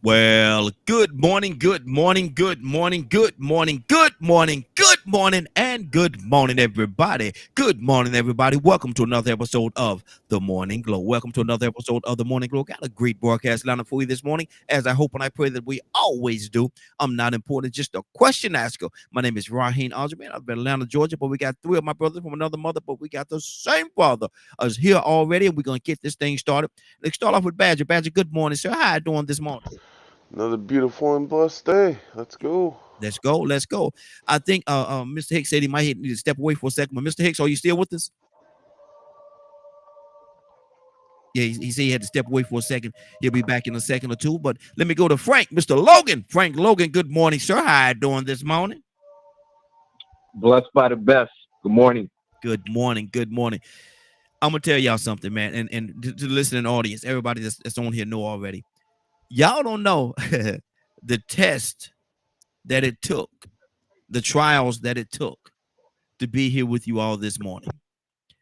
Well, good morning, good morning, good morning, good morning, good morning, good morning, and good morning, everybody. Good morning, everybody. Welcome to another episode of The Morning Glow. Welcome to another episode of The Morning Glow. Got a great broadcast lineup for you this morning, as I hope and I pray that we always do. I'm not important, just a question asker. My name is Raheem Algerman. I'm in Atlanta, Georgia, but we got three of my brothers from another mother, but we got the same father as here already, and we're going to get this thing started. Let's start off with Badger. Badger, good morning, sir. How you doing this morning? Another beautiful and blessed day. Let's go. Let's go. Let's go. I think Mr. Hicks said he might need to step away for a second. But Mr. Hicks, are you still with us? Yeah, he said he had to step away for a second. He'll be back in a second or two. But let me go to Frank, Mr. Logan. Frank Logan, good morning, sir. How you doing this morning? Blessed by the best. Good morning. Good morning. Good morning. I'm gonna tell y'all something, man, and to the listening audience, everybody that's on here know already. Y'all don't know the test that it took, the trials that it took to be here with you all this morning.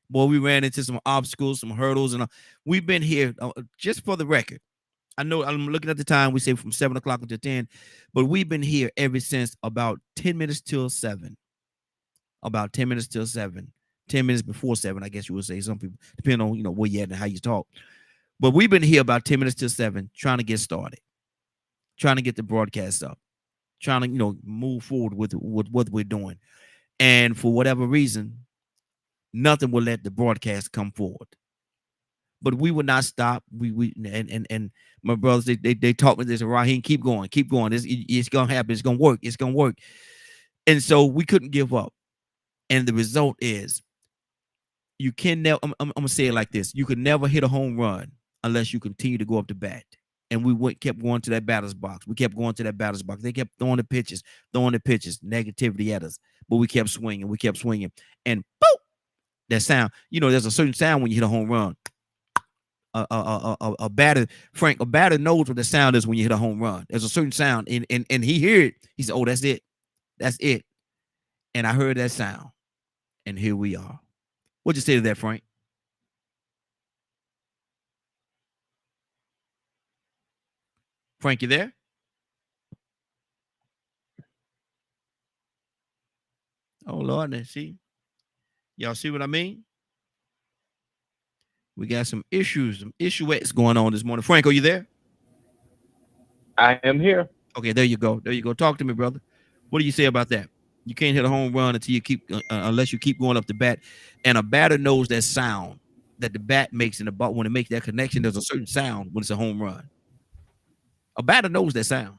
Boy, we ran into some obstacles, some hurdles, and we've been here just for the record. I know I'm looking at the time. We say from 7 o'clock until 10, but we've been here ever since about 10 minutes till 7. About 10 minutes till 7. 10 minutes before 7, I guess you would say. Some people, depending on where you at and how you talk. But we've been here about 10 minutes till 7, trying to get started, trying to get the broadcast up, trying to move forward with what we're doing. And for whatever reason, nothing will let the broadcast come forward. But we would not stop. And my brothers, they taught me this. Raheem, keep going, keep going. It's gonna happen. It's gonna work. It's gonna work. And so we couldn't give up. And the result is, you can never. I'm gonna say it like this: you could never hit a home run unless you continue to go up to bat. And we kept going to that batter's box. We kept going to that batter's box. They kept throwing the pitches, negativity at us. But we kept swinging. We kept swinging. And boop, that sound. There's a certain sound when you hit a home run. A batter, Frank, a batter knows what the sound is when you hit a home run. There's a certain sound, and he heard it. He said, "Oh, that's it, that's it." And I heard that sound, and here we are. What'd you say to that, Frank? Frank, you there? Oh Lord, see, y'all see what I mean? We got some issuettes going on this morning. Frank, are you there? I am here. Okay, there you go. There you go. Talk to me, brother. What do you say about that? You can't hit a home run until you keep, unless you keep going up the bat. And a batter knows that sound that the bat makes in the ball. When it makes that connection, there's a certain sound when it's a home run. A batter knows that sound.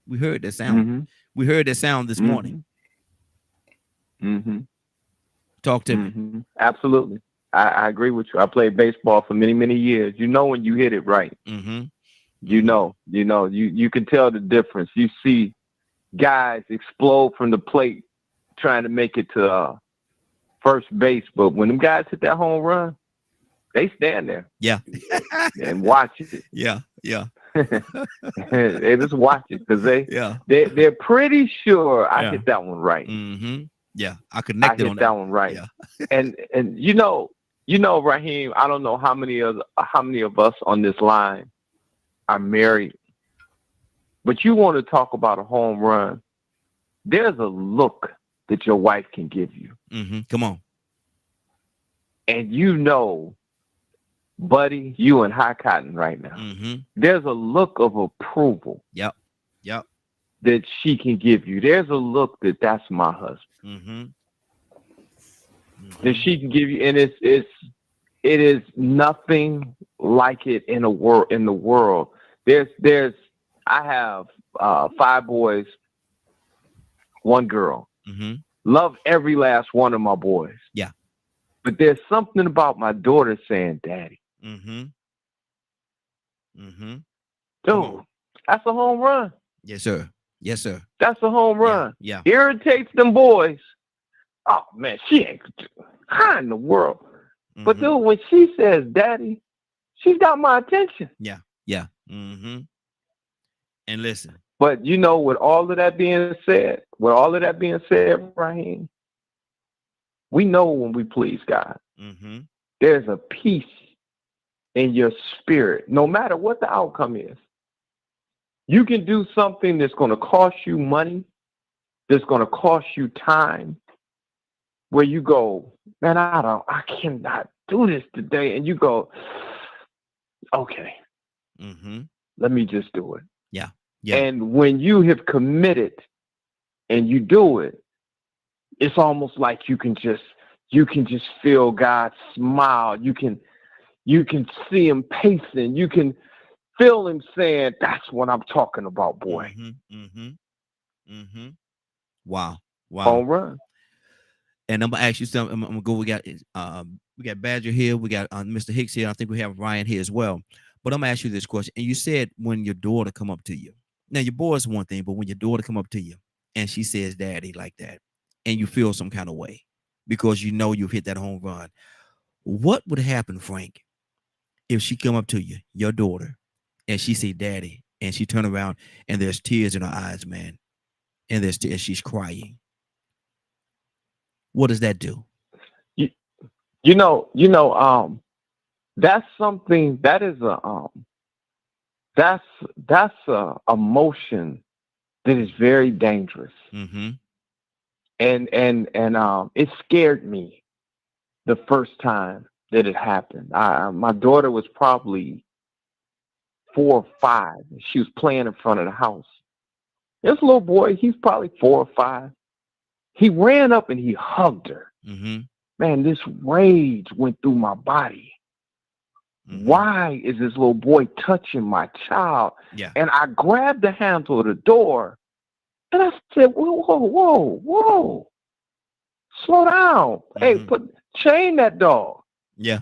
We heard that sound. Mm-hmm. We heard that sound this morning. Mm-hmm. Talk to me. Absolutely. I agree with you. I played baseball for many, many years. You know when you hit it right. Mm-hmm. You can tell the difference. You see guys explode from the plate trying to make it to first base, but when them guys hit that home run, they stand there. Yeah. And watch it. Yeah. They just watch it because Yeah. they're pretty sure I hit that one right. Mm-hmm. Yeah, I I connected hit on that one right. Yeah. and Raheem, I don't know how many of us on this line are married, but you want to talk about a home run. There's a look that your wife can give you. Mm-hmm. Come on. And buddy, you in high cotton right now. Mm-hmm. There's a look of approval. Yep. That she can give you. There's a look that's my husband. Mm-hmm. That she can give you, and it is nothing like it in the world. I have 5 boys, 1 girl. Mm-hmm. Love every last one of my boys. Yeah. But there's something about my daughter saying, "Daddy." Mm-hmm. Mm-hmm. Dude, that's a home run. Yes, sir. Yes, sir. That's a home Yeah. run. Yeah. Irritates them boys. Oh man, she ain't. How in the world? But Mm-hmm. dude, when she says "daddy," she's got my attention. Yeah. Yeah. Mm-hmm. And listen. But with all of that being said, Raheem, we know when we please God, Mm-hmm. there's a peace in your spirit, no matter what the outcome is. You can do something that's going to cost you money, that's going to cost you time, where you go, man, I cannot do this today. And you go, okay, Mm-hmm. let me just do it. Yeah. Yeah. And when you have committed and you do it, it's almost like you can just feel God smile. You can see him pacing. You can feel him saying, that's what I'm talking about, boy. Mm-hmm. Mm-hmm. Mm-hmm. Wow. Wow. Home run. And I'm gonna ask you something. I'm gonna go. We got Badger here. We got Mr. Hicks here. I think we have Ryan here as well. But I'm gonna ask you this question. And you said when your daughter come up to you. Now your boy is one thing, but when your daughter come up to you and she says "daddy" like that, and you feel some kind of way because you know you've hit that home run, what would happen, Frank, if she come up to you, your daughter, and she say "daddy," and she turn around and there's tears in her eyes, man, and there's tears, she's crying? What does that do? You, that's something that is that's a emotion that is very dangerous. Mm-hmm. And it scared me the first time that it happened. My daughter was probably 4 or 5. She was playing in front of the house. This little boy, he's probably 4 or 5. He ran up and he hugged her. Mm-hmm. Man, this rage went through my body. Mm-hmm. Why is this little boy touching my child? Yeah. And I grabbed the handle of the door and I said, whoa, slow down. Hey, chain that dog. Yeah.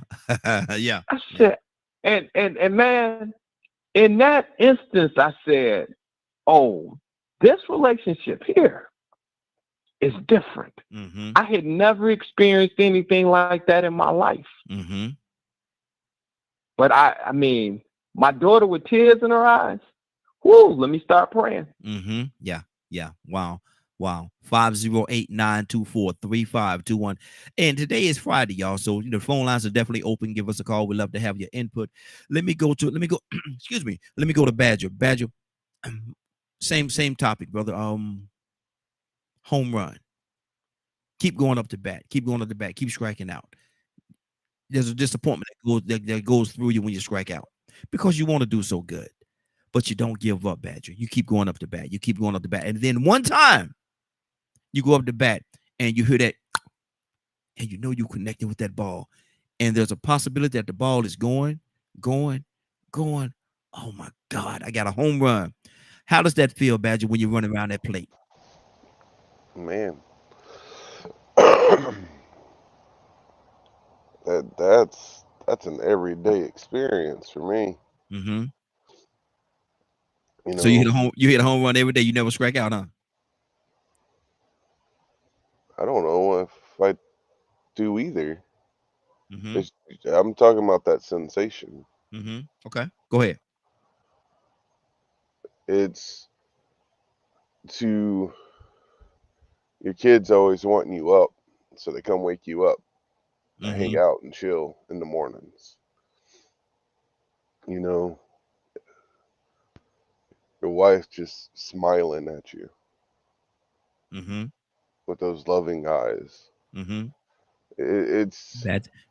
Yeah. I said, and man, in that instance, I said, oh, this relationship here is different. Mm-hmm. I had never experienced anything like that in my life. Mm-hmm. But I mean, my daughter with tears in her eyes, whoo, let me start praying. Mm-hmm. Yeah. Yeah. Wow. Wow. 508-924-3521. And today is Friday, y'all. So the phone lines are definitely open. Give us a call. We'd love to have your input. Let me go, excuse me. Let me go to Badger. Badger, same topic, brother. Home run. Keep going up to bat. Keep going up to bat. Keep striking out. There's a disappointment that goes through you when you strike out because you want to do so good, but you don't give up, Badger. You keep going up to bat. You keep going up to bat. And then one time you go up to bat and you hear that, and you know you connected with that ball. And there's a possibility that the ball is going. Oh my God, I got a home run. How does that feel, Badger, when you run around that plate? Man. That's an everyday experience for me. Mm-hmm. You So you know, hit a home run every day. You never strike out, huh? I don't know if I do either. Mm-hmm. It's, I'm talking about that sensation. Mm-hmm. Okay. Go ahead. It's to your kids always wanting you up, so they come wake you up, hang Mm-hmm. out and chill in the mornings. You know, your wife just smiling at you Mm-hmm. with those loving eyes. Mm-hmm. It's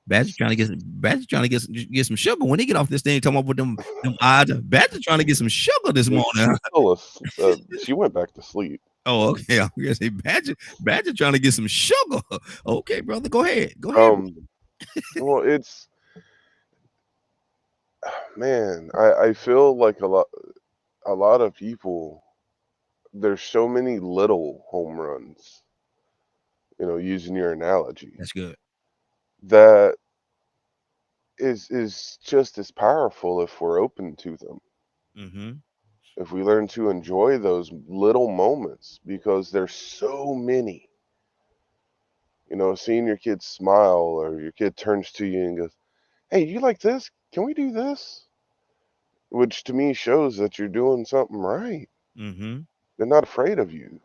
Badger trying to get some sugar when they get off this thing. Talking about with them eyes. Badger trying to get some sugar this morning. she went back to sleep. Oh, okay. I'm gonna say Badger trying to get some sugar. Okay, brother, go ahead. Go ahead. Well, it's man, I feel like a lot of people. There's so many little home runs. Using your analogy, That's good. that is just as powerful if we're open to them. Mm-hmm. if we learn to enjoy those little moments, because there's so many. You know, seeing your kid smile, or your kid turns to you and goes, "Hey, you like this? Can we do this?" Which to me shows that you're doing something right. Mm-hmm. They're not afraid of you.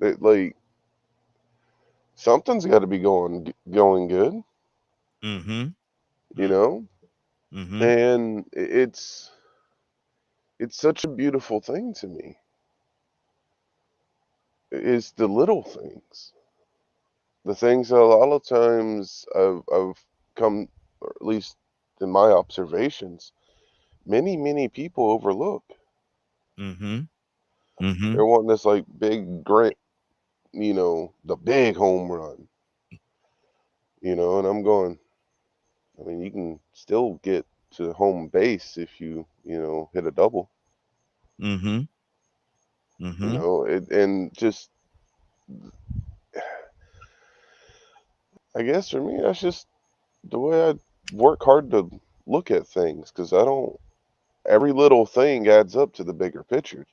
Like, something's got to be going good, Mm-hmm. you know. Mm-hmm. And it's such a beautiful thing to me. It's the little things, the things that a lot of times I've come, or at least in my observations, many people overlook. Mm-hmm. Mm-hmm. They're wanting this like big great, the big home run, and I'm going, I mean, you can still get to home base if you hit a double, Mm-hmm. Mm-hmm. and just, I guess for me, that's just the way I work hard to look at things, because I don't, every little thing adds up to the bigger picture.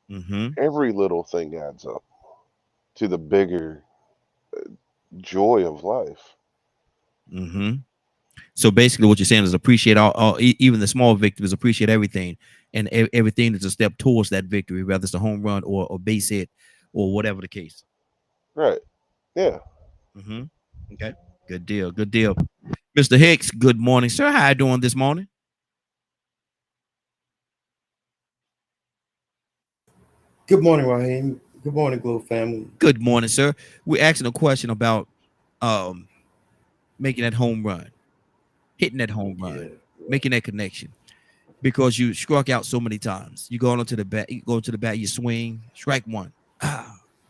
Mm-hmm. Every little thing adds up to the bigger joy of life. Mm-hmm. So basically, what you're saying is appreciate even the small victories, appreciate everything, and everything is a step towards that victory, whether it's a home run or base hit or whatever the case. Right. Yeah. Mm-hmm. Okay. Good deal. Good deal. Mr. Hicks, good morning, sir. How you doing this morning? Good morning, Raheem. Good morning, Glow family. Good morning, sir. We're asking a question about making that home run, hitting that home Yeah. run, making that connection. Because you struck out so many times. You go onto the bat, you swing, strike one,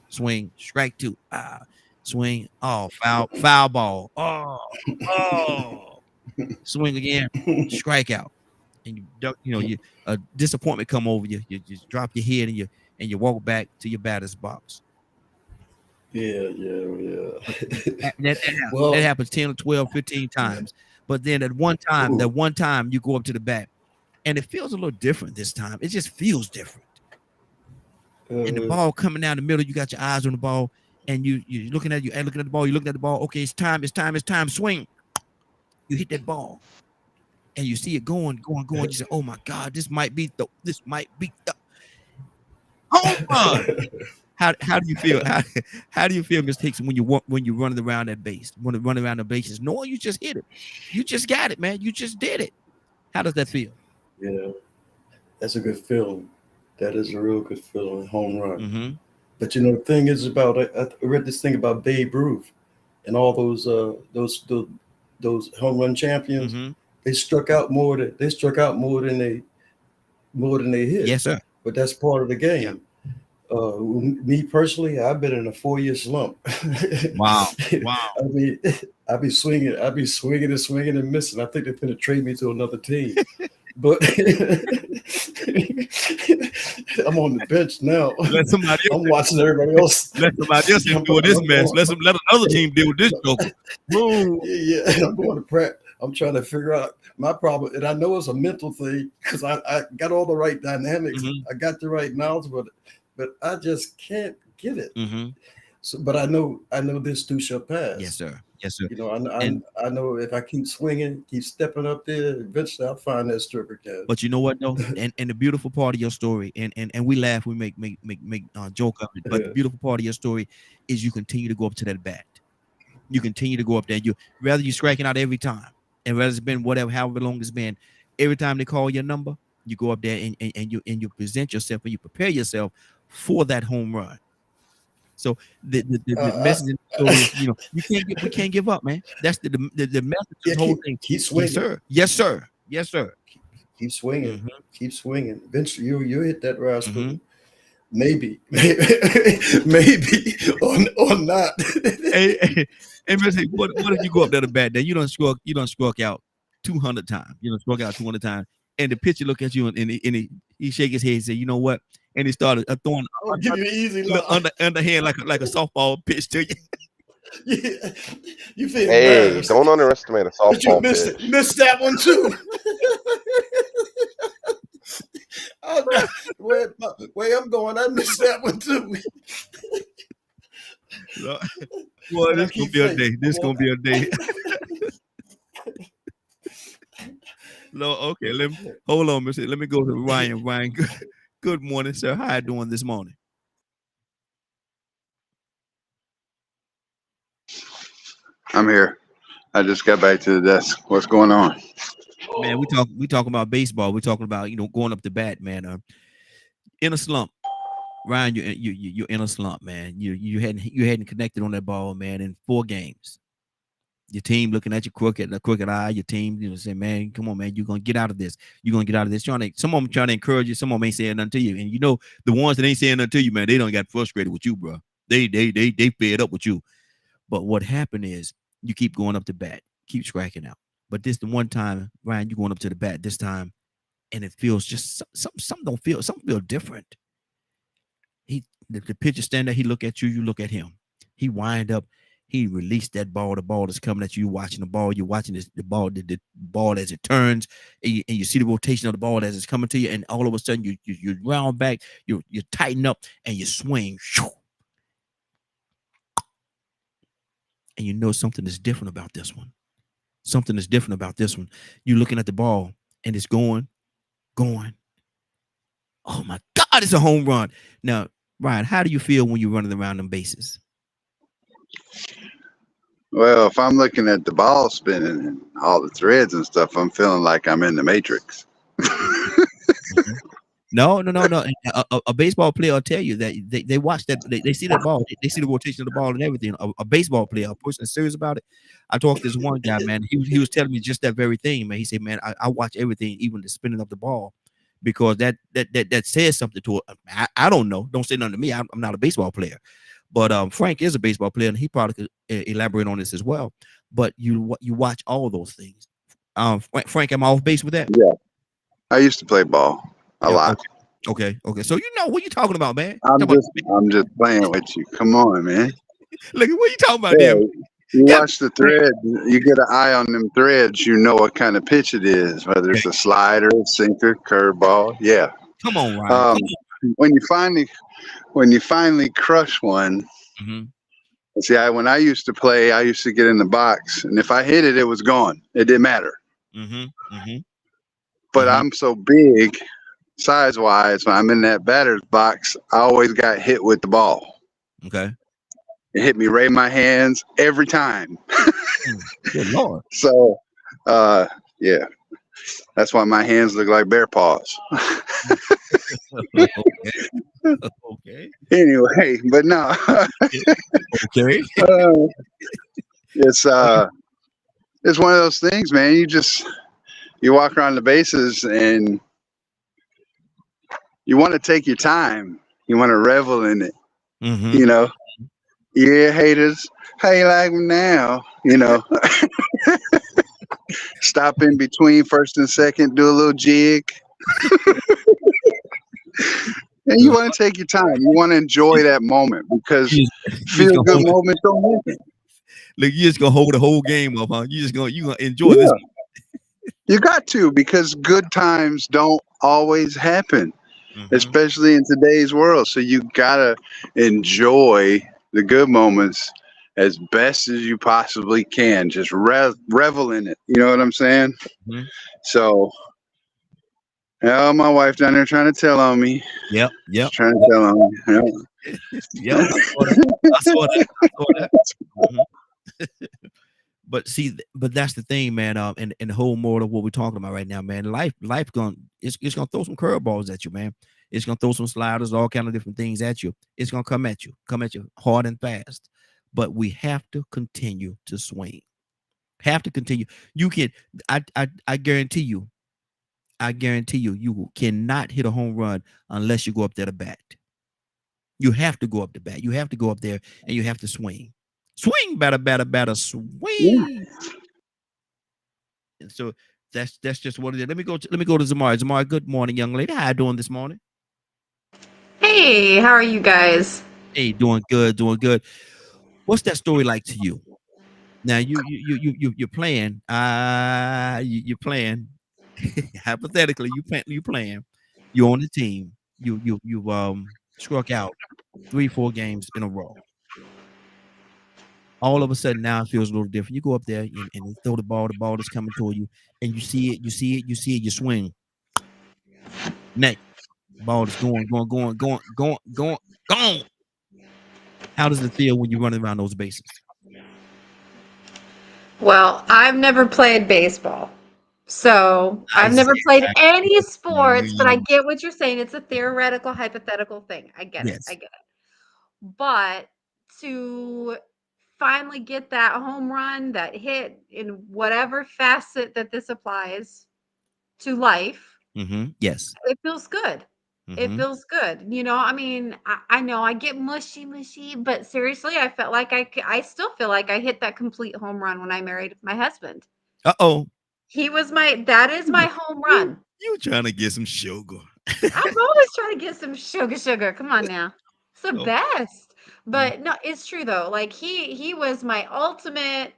swing, strike two, swing, foul ball, swing again, strike out, and you duck. You a disappointment come over you. You just drop your head and you walk back to your batter's box. Yeah. That Well, happens 10 or 12, 15 times. But then at one time you go up to the bat, and it feels a little different this time. It just feels different. And the ball coming down the middle, you got your eyes on the ball, and you're looking at the ball, you're looking at the ball. Okay, it's time, swing. You hit that ball, and you see it going. You say, "Oh my God, this might be the home run." How do you feel? How do you feel, Mr. Hicks, when you're running around that base, running around the bases, knowing you just hit it, you just got it, man, you just did it. How does that feel? yeah, that's a good feeling. That is a real good feeling, home run. Mm-hmm. But the thing is about, I read this thing about Babe Ruth and all those home run champions. Mm-hmm. They struck out more than they hit. Yes, sir. But that's part of the game. Me personally, I've been in a 4-year slump. Wow. I mean, I'd be swinging and missing. I think they're going to trade me to another team. But I'm on the bench now. Let somebody else. I'm watching everybody else. Let somebody else deal with this mess. Let another team deal with this joker. Boom. Yeah, I'm going to prep. I'm trying to figure out my problem, and I know it's a mental thing because I got all the right dynamics. Mm-hmm. I got the right knowledge, but I just can't get it. Mm-hmm. So, but I know this too shall pass. Yes, sir. Yes, sir. I know if I keep swinging, keep stepping up there, eventually I'll find that strip again. But you know what though, and the beautiful part of your story, and we laugh, we make joke of it. But the beautiful part of your story is you continue to go up to that bat. You continue to go up there. Rather you striking out every time, and whether it's been however long it's been, every time they call your number, you go up there and you present yourself and you prepare yourself for that home run. So the message in the story is, we can't give up, man. That's the message of the whole thing. Keep swinging. Yes, sir. Keep swinging. Mm-hmm. Keep swinging. Eventually you hit that rascal. Mm-hmm. Maybe or not. Hey, Mr. What if you go up there to bat? Then you don't struck out 200 times. You don't struck out 200 times, and the pitcher look at you and he shake his head and say, "You know what?" And he started throwing give you easy underhand like a softball pitch to you. Yeah. You feel Hey, embarrassed. don't underestimate a softball But you pitch. missed that one too. Where I'm going, I missed that one too. Boy, But I this gonna keep be a faith. day. This I'm gonna on- be a day. No, okay. Hold on, Mr. Let me go to Ryan. Ryan, good morning, sir. How you doing this morning? I'm here. I just got back to the desk. What's going on? Man, we talking about baseball. We're talking about going up to bat, man. In a slump, Ryan. You're in a slump, man. You hadn't connected on that ball, man, in 4 games. Your team looking at you a crooked eye. Your team, saying, "Man, come on, man, you're gonna get out of this. You're gonna get out of this." Some of them trying to encourage you. Some of them ain't saying nothing to you. And the ones that ain't saying nothing to you, man, they don't got frustrated with you, bro. They fed up with you. But what happened is you keep going up to bat, keep striking out. But this the one time, Ryan, you going up to the bat this time, and it feels just something feel different. The pitcher stand there, he look at you, you look at him. He wind up, he released that ball. The ball is coming at you. You're watching the ball. You're watching the ball as it turns, and you see the rotation of the ball as it's coming to you. And all of a sudden, you round back, you tighten up, and you swing. And you know something is different about this one. Something is different about this one. You're looking at the ball, and it's going. Oh my God, it's a home run. Now, Ryan, how do you feel when you're running around them bases? Well, if I'm looking at the ball spinning and all the threads and stuff, I'm feeling like I'm in the Matrix. Mhm. No. A baseball player will tell you that they watch that, they see that ball, they see the rotation of the ball and everything. A baseball player, a person that's serious about it. I talked to this one guy, man. He was telling me just that very thing, man. He said, man, I watch everything, even the spinning of the ball, because that says something to it. I don't know. Don't say nothing to me. I'm not a baseball player, but Frank is a baseball player, and he probably could elaborate on this as well. But you watch all those things. Frank, am I off base with that? Yeah. I used to play ball a Yeah. lot. Okay. So you know what you talking about, man. I'm just playing with you. Come on, man. Look, what you talking about, Yeah, there? you Yeah. watch the thread, you get an eye on them threads, you know what kind of pitch it is, whether it's a slider, sinker, curveball. Yeah. Come on, Ryan. When you finally crush one, Mm-hmm. see, when I used to play, I used to get in the box, and if I hit it, it was gone. It didn't matter. Mm-hmm. Mm-hmm. But Mhm. I'm so big, size wise, when I'm in that batter's box, I always got hit with the ball. Okay. It hit me right in my hands every time. Good Lord. So, yeah, that's why my hands look like bear paws. Okay. Anyway, but no, Okay. it's one of those things, man. You walk around the bases and you want to take your time. You want to revel in it. Mm-hmm. You know, yeah, haters, how you like me now? You know, stop in between first and second, do a little jig. And you want to take your time. You want to enjoy that moment because You feel good moments don't happen. Look, you just gonna hold the whole game up, huh? You gonna enjoy this. You got to, because good times don't always happen, especially in today's world. So you gotta enjoy the good moments as best as you possibly can. Just revel in it. You know what I'm saying? Mhm. So, my wife down there trying to tell on me. Yep. She's trying to tell on me. Yep. I saw that. Mhm. But see, but that's the thing, man. And the whole more of what we're talking about right now, man. Life it's gonna throw some curveballs at you, man. It's gonna throw some sliders, all kind of different things at you. It's gonna come at you hard and fast. But we have to continue to swing. Have to continue. You can. I guarantee you. You cannot hit a home run unless you go up there to bat. You have to go up to bat. You have to go up there and you have to swing. Swing, batter, swing. And so that's just what it is. Let me go to Zamari. Zamari, good morning, young lady. How you doing this morning? Hey, how are you guys? Hey, doing good. What's that story like to you? Now you're playing. You're playing. Hypothetically, you playing. you're on the team. You struck out 3-4 games in a row. All of a sudden now it feels a little different. You go up there and you throw the ball is coming toward you, and you see it, you swing. Next, ball is going. How does it feel when you're running around those bases? Well, I've never played baseball. So I've never played any sports, but I get what you're saying. It's a theoretical, hypothetical thing. I get it. Yes. I get it. But to finally get that home run, that hit in whatever facet that this applies to life, Yes. it feels good. It feels good. You know, I mean, I know I get mushy, but seriously, I felt like I still feel like I hit that complete home run when I married my husband. Uh-oh. That is my home run. You trying to get some sugar. I'm always trying to get some sugar. Come on now. It's the Oh. best. But no, it's true though. Like he was my ultimate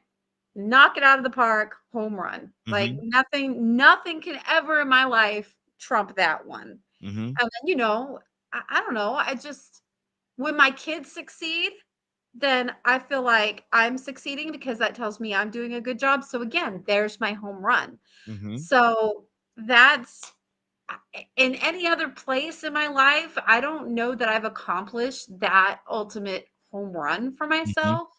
knock it out of the park home run. Like nothing can ever in my life trump that one. And then, you know, I don't know. I just when my kids succeed, then I feel like I'm succeeding because that tells me I'm doing a good job. So again, there's my home run. So that's in any other place in my life, I don't know that I've accomplished that ultimate home run for myself.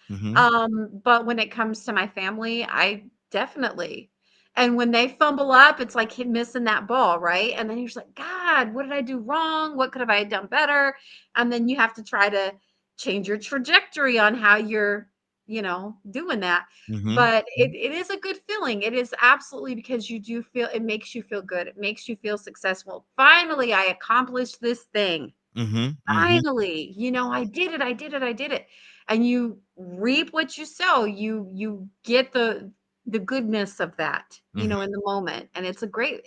But when it comes to my family, I definitely. And when they fumble up, it's like him missing that ball, right? And then you're just like, God, what did I do wrong? What could have I done better? And then you have to try to change your trajectory on how you're, you know, doing that. But it is a good feeling. It is absolutely because you do feel it makes you feel good. It makes you feel successful. Finally, I accomplished this thing. Finally, you know, I did it. And you reap what you sow. You get the goodness of that, you know, in the moment. And it's a great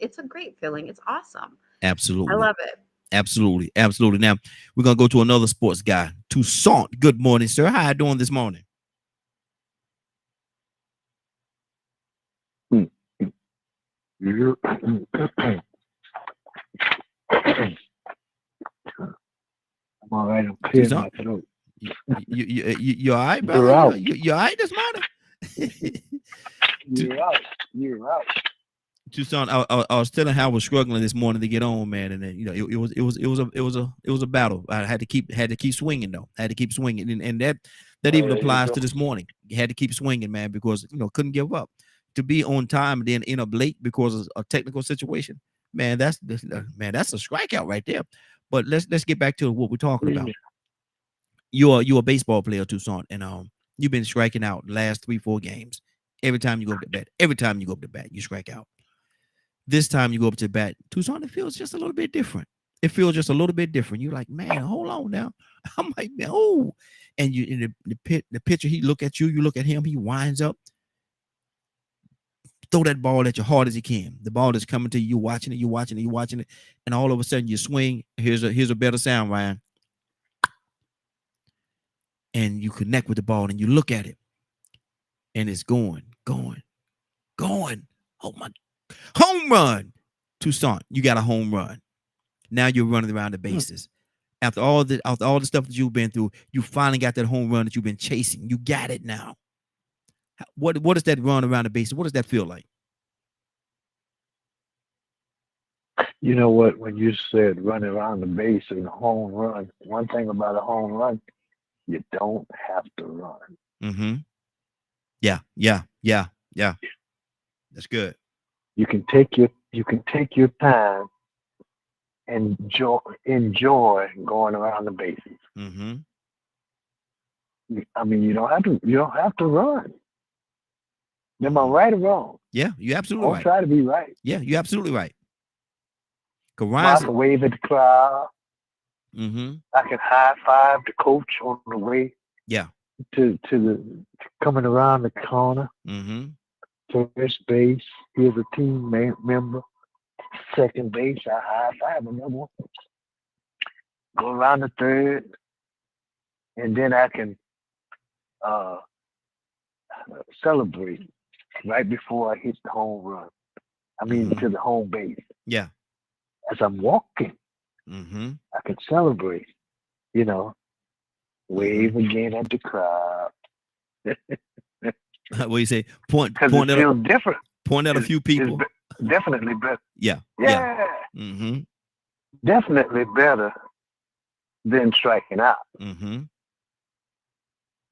feeling. It's awesome. Absolutely. I love it. Absolutely. Now we're gonna go to another sports guy, Toussaint. Good morning, sir. How you doing this morning? I'm all right. I'm clearing my throat. You all right, brother? You're out. You all right this morning? You're out. Toussaint, I was telling how I was struggling this morning to get on, man, and then, you know, it was a battle. I had to keep swinging though. I had to keep swinging, and that even applies to this morning. You had to keep swinging, man, because, you know, couldn't give up. To be on time and then end up late because of a technical situation, man, that's a strikeout right there. But let's get back to what we're talking about. You're a baseball player, Toussaint, and you've been striking out the last 3-4 games. Every time you go up to bat, you strike out. This time you go up to bat, Toussaint, it feels just a little bit different. You're like, man, hold on now. I'm like, oh, and you in the pitcher, he look at you look at him, he winds up. Throw that ball at you hard as you can. The ball is coming to you. You're watching it, and all of a sudden you swing. Here's a better sound, Ryan. And you connect with the ball and you look at it, and it's going. Oh my, home run, Toussaint! You got a home run. Now you're running around the bases. After all the stuff that you've been through, you finally got that home run that you've been chasing. You got it now. What is that run around the bases? What does that feel like? You know what? When you said running around the base and a home run, one thing about a home run, you don't have to run. Yeah. That's good. You can take your time and enjoy going around the bases. I mean, you don't have to run. Am I right or wrong? Yeah, you're absolutely right. Don't try to be right. Yeah, you're absolutely right. I can wave at the crowd. I can high five the coach on the way. Yeah. To coming around the corner. First base, here's a team member. Second base, I high five another one. Go around the third, and then I can celebrate right before I hit the home run. I mean, to the home base. Yeah. as I'm walking, Mm-hmm. I can celebrate, wave again at the crowd. What do you say? Point Because it at feels different. point at a few people. It's definitely better. Yeah. Yeah. Mm-hmm. Definitely better than striking out. Mm-hmm.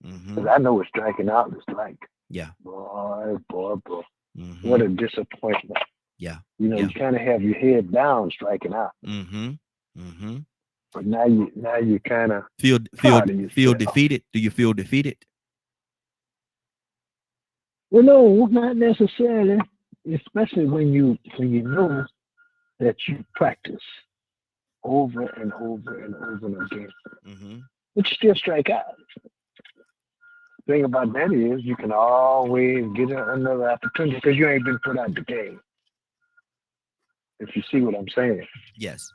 Mm-hmm. Because I know what striking out is like. Yeah. Boy. Mm-hmm. What a disappointment. Yeah. You kind of have your head down striking out. Mm-hmm. Mm-hmm. But now you kind of feel defeated. Do you feel defeated? Well, no, not necessarily. Especially when you know that you practice over and over and over again, Mm-hmm. but you still strike out. The thing about that is you can always get another opportunity because you ain't been put out the game. If you see what I'm saying. Yes.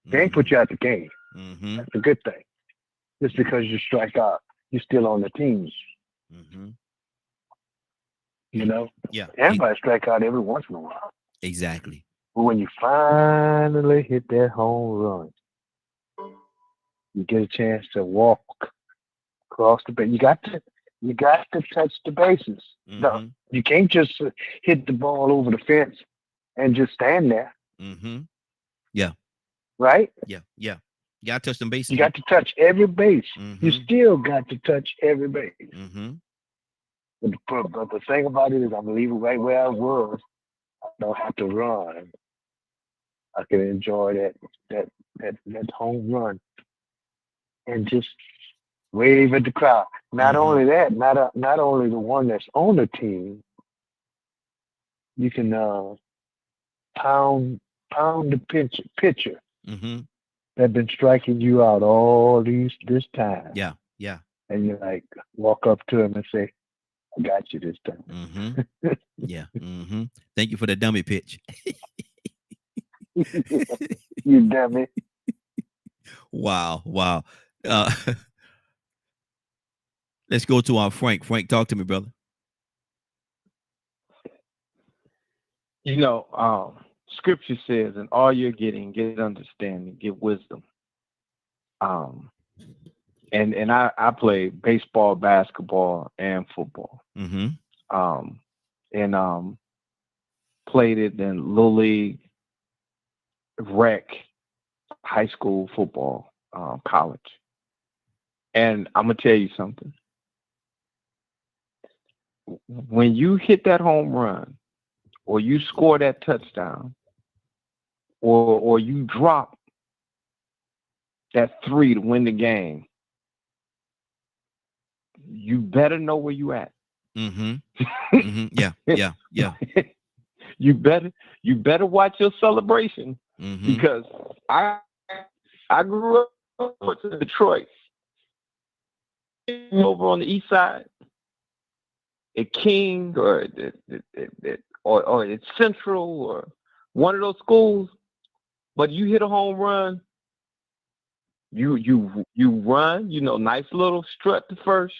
They ain't put you out the game. Mm-hmm. That's a good thing. Just because you strike out, you're still on the team. Mm-hmm. Yeah. Everybody strike out every once in a while. Exactly. But when you finally hit that home run, you get a chance to walk across the base. You got to touch the bases. Mm-hmm. No, you can't just hit the ball over the fence and just stand there. Mm-hmm. Yeah. Right? Yeah. You got to touch them bases. You got to touch every base. Mm-hmm. You still got to touch every base. Mm-hmm. But the thing about it is I'm leaving right where I was. I don't have to run. I can enjoy that home run and just wave at the crowd. Not only that, not only the one that's on the team, you can pound the pitcher Mm-hmm. that's been striking you out all this time. Yeah. And you like walk up to him and say, "I got you this time." Mm-hmm. Yeah. Mm-hmm. Thank you for the dummy pitch. You dummy. Wow. Let's go to our Frank. Frank, talk to me, brother. Scripture says, "In all you're getting, get understanding, get wisdom." And I play baseball, basketball, and football. Mm-hmm. And played it in Little League, rec, high school football, college. And I'm gonna tell you something. When you hit that home run, or you score that touchdown, or you drop that 3 to win the game, you better know where you at. Mm-hmm. Mm-hmm. Yeah. You better watch your celebration. Mm-hmm. Because I grew up in Detroit, over on the east side, at King or at Central or one of those schools. But you hit a home run, you run, nice little strut to first.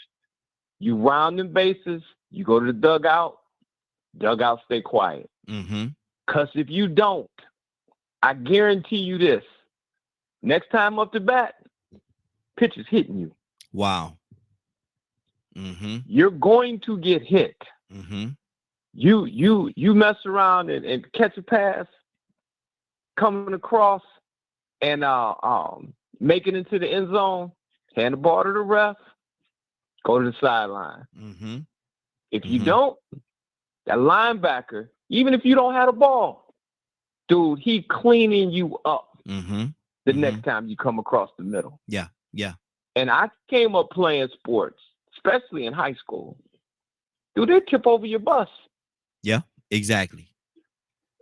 You round them bases. You go to the dugout. Dugout stay quiet. Mm-hmm. Because if you don't, I guarantee you this. Next time up to bat, pitcher's hitting you. Wow. Mm-hmm. You're going to get hit. Mm-hmm. You mess around and catch a pass, coming across and make it into the end zone, hand the ball to the ref, go to the sideline. Mm-hmm. If you don't, that linebacker, even if you don't have the ball, dude, he cleaning you up the next time you come across the middle. Yeah. And I came up playing sports, especially in high school. Dude, they tip over your bus. Yeah, exactly.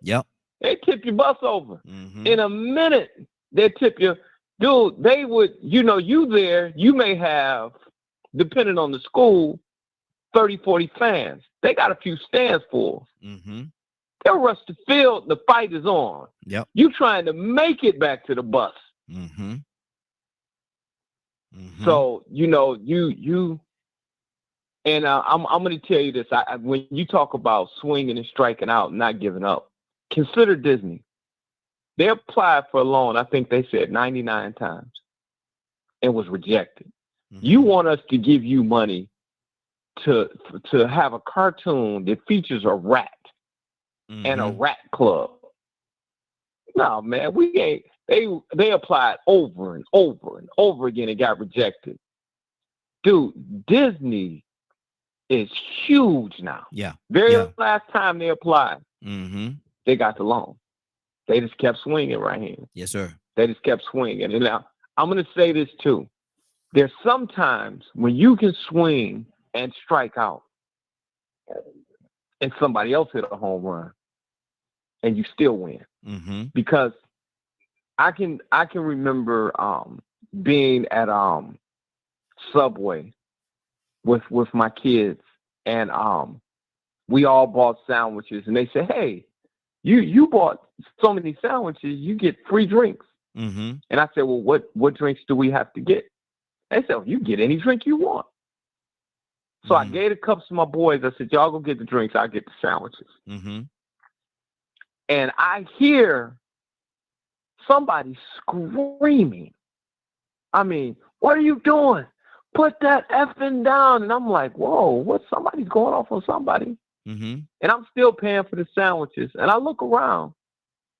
Yep. They tip your bus over. In a minute, they tip you. Dude, they would, you there, you may have, depending on the school, 30, 40 fans. They got a few stands full. They'll rush the field. The fight is on. Yep. You trying to make it back to the bus. So, you and I'm going to tell you this. When you talk about swinging and striking out, not giving up, consider Disney. They applied for a loan, I think they said 99 times, and was rejected. You want us to give you money to have a cartoon that features a rat and a rat club? No, man, we ain't. They applied over and over and over again and got rejected. Dude, Disney is huge now. Yeah. Very last time they applied, they got the loan. They just kept swinging right here. Yes, sir. They just kept swinging. And now I'm going to say this too. There's sometimes when you can swing and strike out and somebody else hit a home run and you still win. Because I can remember being at Subway with my kids, and we all bought sandwiches, and they said, "Hey, you bought so many sandwiches, you get free drinks." And I said, "Well, what drinks do we have to get?" They said, "Well, you get any drink you want." So I gave the cups to my boys. I said, "Y'all go get the drinks. I'll get the sandwiches." And I hear somebody screaming. I mean, "What are you doing? Put that effing down." And I'm like, whoa, what? Somebody's going off on somebody. And I'm still paying for the sandwiches. And I look around,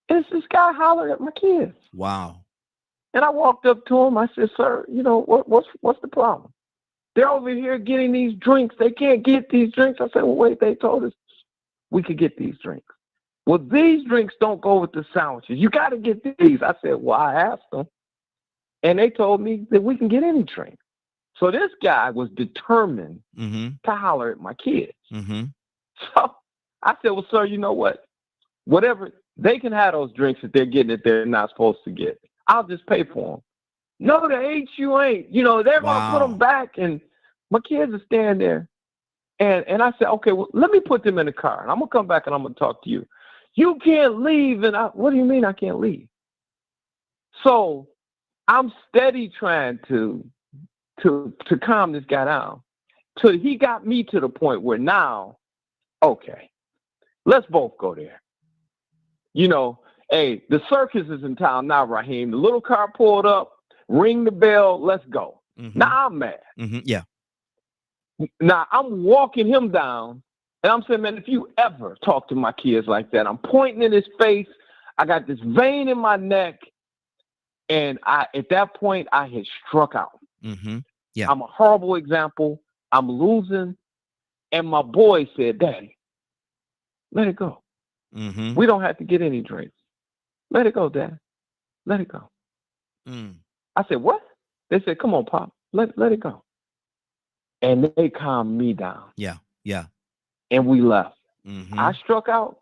and it's this guy hollering at my kids. Wow. And I walked up to him. I said, "Sir, you know, what's the problem? They're over here getting these drinks. They can't get these drinks." I said, "Well, wait, they told us we could get these drinks." "Well, these drinks don't go with the sandwiches. You got to get these." I said, "Well, I asked them, and they told me that we can get any drink." So this guy was determined to holler at my kids. So I said, "Well, sir, you know what? Whatever, they can have those drinks that they're getting that they're not supposed to get. I'll just pay for them." "No, the H you ain't. You know, they're going to put them back." And my kids are standing there. And I said, "Okay, well, let me put them in the car, and I'm going to come back and I'm going to talk to you. You can't leave." And what do you mean I can't leave? So I'm steady trying to calm this guy down. So he got me to the point where now, okay, let's both go there. You know, hey, the circus is in town now, Raheem. The little car pulled up, ring the bell, let's go. Now I'm mad. Yeah. Now I'm walking him down, and I'm saying, "Man, if you ever talk to my kids like that," I'm pointing in his face. I got this vein in my neck. And at that point, I had struck out. Yeah. I'm a horrible example. I'm losing. And my boy said, "Daddy, let it go. We don't have to get any drinks. Let it go, Dad. Let it go." I said, "What?" They said, "Come on, Pop. Let it go." And they calmed me down. Yeah. Yeah. And we left. I struck out.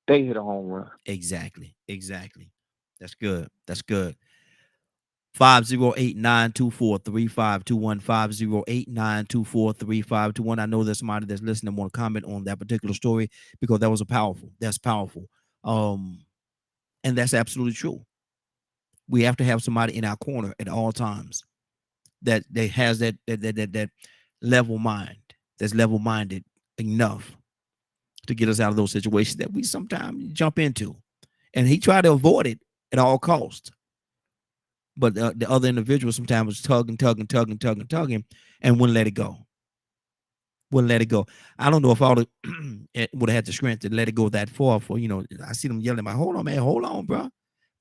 They hit a home run. Exactly. That's good. 508-924-3521, 508-924-3521. I know there's somebody that's listening want to comment on that particular story, because that's powerful. And that's absolutely true. We have to have somebody in our corner at all times that has that level mind, that's level-minded enough to get us out of those situations that we sometimes jump into. And he tried to avoid it at all costs. But the other individual sometimes was tugging, and wouldn't let it go. I don't know if I would have had the strength to let it go that far. For, I see them yelling at me, "Hold on, man, hold on, bro."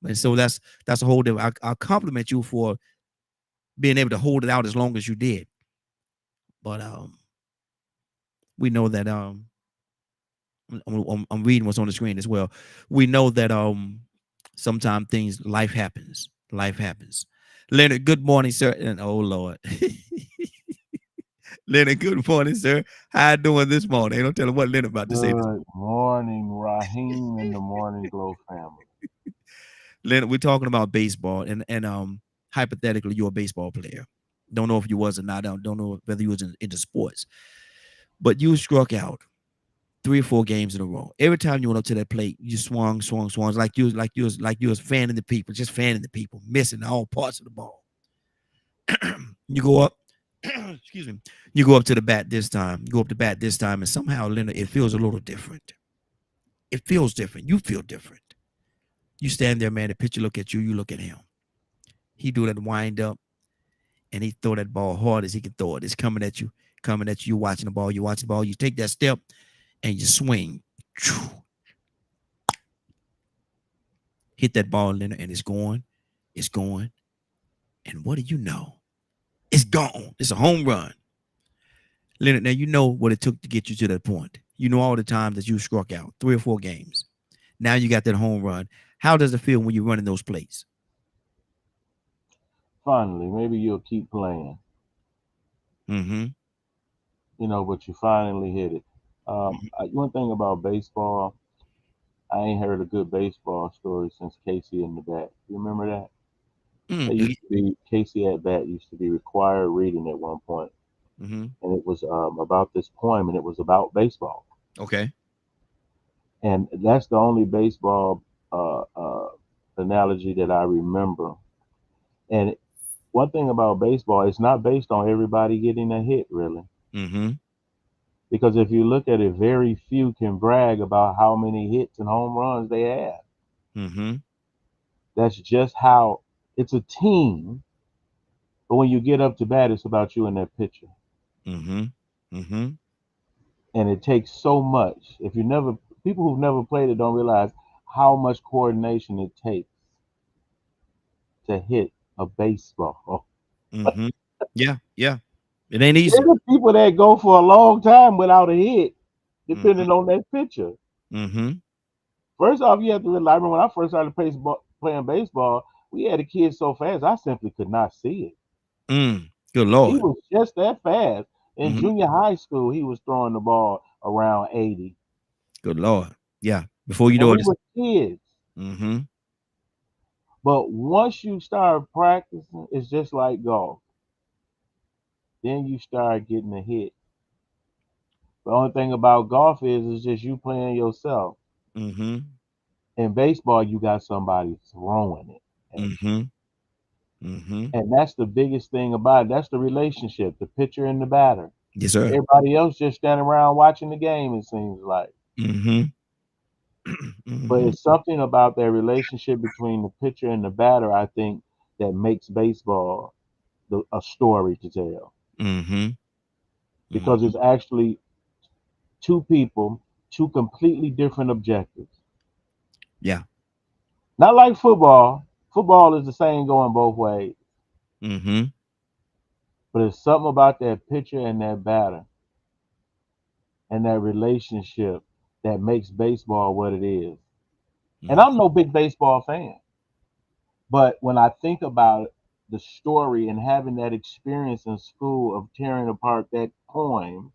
And so that's a whole different. I'll compliment you for being able to hold it out as long as you did. But we know that I'm reading what's on the screen as well. We know that sometimes life happens. Leonard, good morning, sir. And oh Lord. Leonard, good morning, sir. How you doing this morning? Don't tell him what Leonard about to say. Good morning, Raheem and the Morning Glow family. Leonard, we're talking about baseball, and hypothetically, you're a baseball player. Don't know if you was or not. Don't know whether you was into sports, but you struck out 3 or 4 games in a row. Every time you went up to that plate, you swung, like you was fanning the people, missing all parts of the ball. You go up, excuse me. You go up to the bat this time. And somehow, Leonard, it feels a little different. It feels different. You feel different. You stand there, man. The pitcher look at you. You look at him. He do that wind up, and he throw that ball hard as he can throw it. It's coming at you, coming at you. You watching the ball. You watching the ball. You take that step, and you swing. Hit that ball, Leonard, and it's going. It's going. And what do you know? It's gone. It's a home run. Leonard, now you know what it took to get you to that point. You know all the times that you struck out, 3 or 4 games. Now you got that home run. How does it feel when you're running those plays? Finally, maybe you'll keep playing. Mm-hmm. You know, but you finally hit it. One thing about baseball, I ain't heard a good baseball story since Casey in the Bat. You remember that? It used to be Casey at Bat used to be required reading at one point. Mm-hmm. And it was about this poem, and it was about baseball. Okay. And that's the only baseball analogy that I remember. And one thing about baseball, it's not based on everybody getting a hit, really. Mm-hmm. Because if you look at it, very few can brag about how many hits and home runs they have. Mm-hmm. That's just how it's a team. But when you get up to bat, it's about you and that pitcher. Mm-hmm. Mm-hmm. And it takes so much. People who've never played it don't realize how much coordination it takes to hit a baseball. Mm-hmm. Yeah. It ain't easy. There are people that go for a long time without a hit, depending on that pitcher. Mm-hmm. First off, you have to realize, I remember when I first started playing baseball, we had a kid so fast, I simply could not see it. Good Lord. He was just that fast. In junior high school, he was throwing the ball around 80. Good Lord. Yeah. Before you know it. We were kids. Mm-hmm. But once you start practicing, it's just like golf. Then you start getting a hit. The only thing about golf is just you playing yourself. Mm-hmm. In baseball, you got somebody throwing it. Mm-hmm. Mm-hmm. And that's the biggest thing about it. That's the relationship, the pitcher and the batter. Yes, sir. Everybody else just standing around watching the game, it seems like. Mm-hmm. But it's something about that relationship between the pitcher and the batter, I think, that makes baseball a story to tell. Mm-hmm. Because it's actually 2 people, 2 completely different objectives. Yeah. Not like football. Football is the same going both ways. Mm-hmm. But it's something about that pitcher and that batter and that relationship that makes baseball what it is. And I'm no big baseball fan. But when I think about the story and having that experience in school of tearing apart that poem,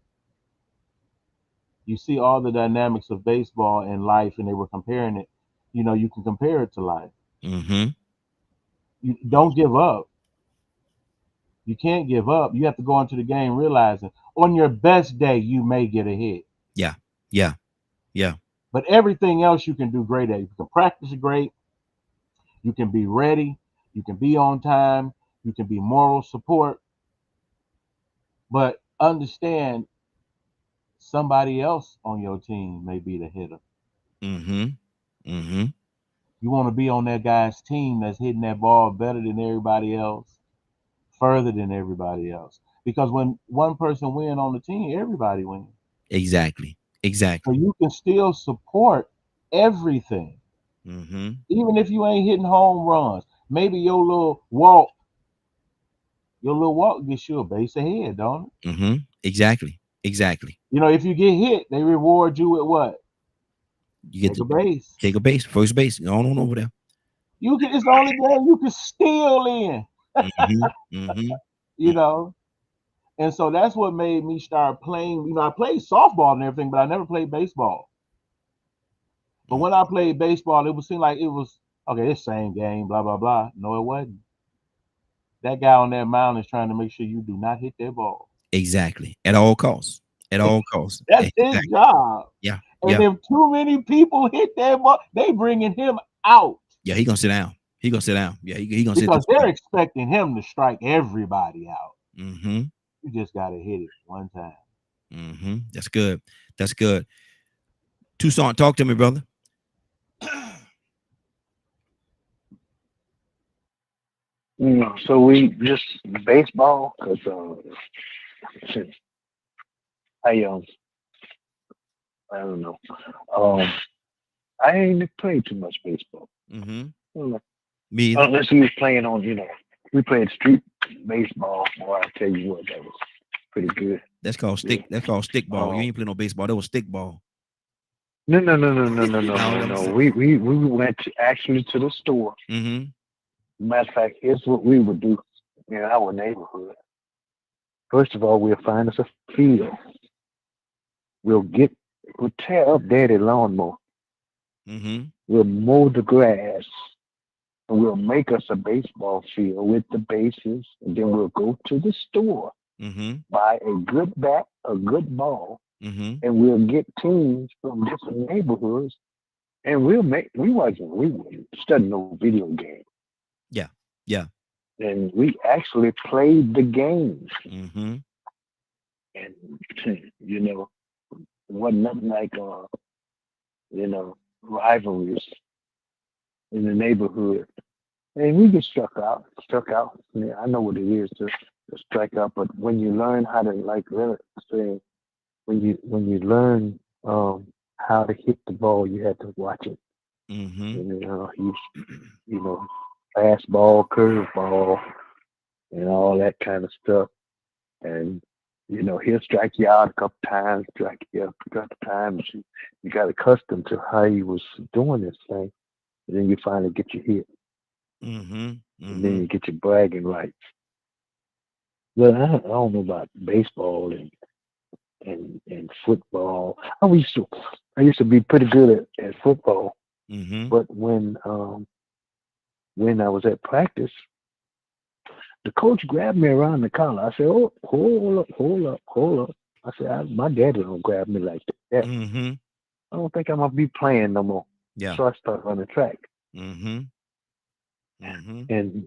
you see all the dynamics of baseball and life, and they were comparing it. You know, you can compare it to life. Mm-hmm. You don't give up. You can't give up. You have to go into the game realizing on your best day, you may get a hit. Yeah. Yeah. Yeah. But everything else you can do great at. You can practice great. You can be ready. You can be on time. You can be moral support. But understand somebody else on your team may be the hitter. Mm-hmm. Mm-hmm. You want to be on that guy's team that's hitting that ball better than everybody else, further than everybody else. Because when one person wins on the team, everybody wins. Exactly. Exactly. So you can still support everything. Mm-hmm. Even if you ain't hitting home runs. Maybe your little walk gets you a base ahead, don't it? Mm-hmm. Exactly. Exactly. You know, if you get hit, they reward you with what? You get Take a base. Take a base, first base. Go on over there. It's the only game you can steal in. Mm-hmm. Mm-hmm. You know? And so that's what made me start playing. You know, I played softball and everything, but I never played baseball. But when I played baseball, it would seem like it was, okay, it's the same game, blah, blah, blah. No, it wasn't. That guy on that mound is trying to make sure you do not hit that ball. Exactly. At all costs. At all costs. That's his job. Yeah. And if too many people hit that ball, they bringing him out. Yeah, he gonna sit down. He gonna sit down. Yeah, he gonna sit because they're expecting him to strike everybody out. Mm-hmm. You just gotta hit it one time. Mm-hmm. That's good. That's good. Tucson, talk to me, brother. So we just baseball because I I don't know. Um, I ain't played too much baseball. Me either. Unless we was playing on, we played street baseball. Boy, I tell you what, that was pretty good. That's called stick. That's called stick ball. You ain't playing no baseball. That was stick ball. No. We went actually to the store. Matter of fact, here's what we would do in our neighborhood. First of all, we'll find us a field. We'll tear up daddy lawnmower. We'll mow the grass, and we'll make us a baseball field with the bases, and then we'll go to the store, buy a good bat, a good ball, and we'll get teams from different neighborhoods, and we wouldn't study no video game. Yeah. And we actually played the games. And wasn't nothing like rivalries in the neighborhood. And we get struck out. Yeah, I know what it is to strike out, but when you learn how to when you learn how to hit the ball, you have to watch it. Fastball, curveball, and all that kind of stuff. And he'll strike you out a couple times, strike you out a couple times. You got accustomed to how he was doing this thing, and then you finally get your hit. And then you get your bragging rights. Well, I don't know about baseball and football. I used to be pretty good at football, but when I was at practice, the coach grabbed me around the collar. I said, "Oh, hold up." I said, "My daddy don't grab me like that. I don't think I'm gonna be playing no more." Yeah. So I started running track. And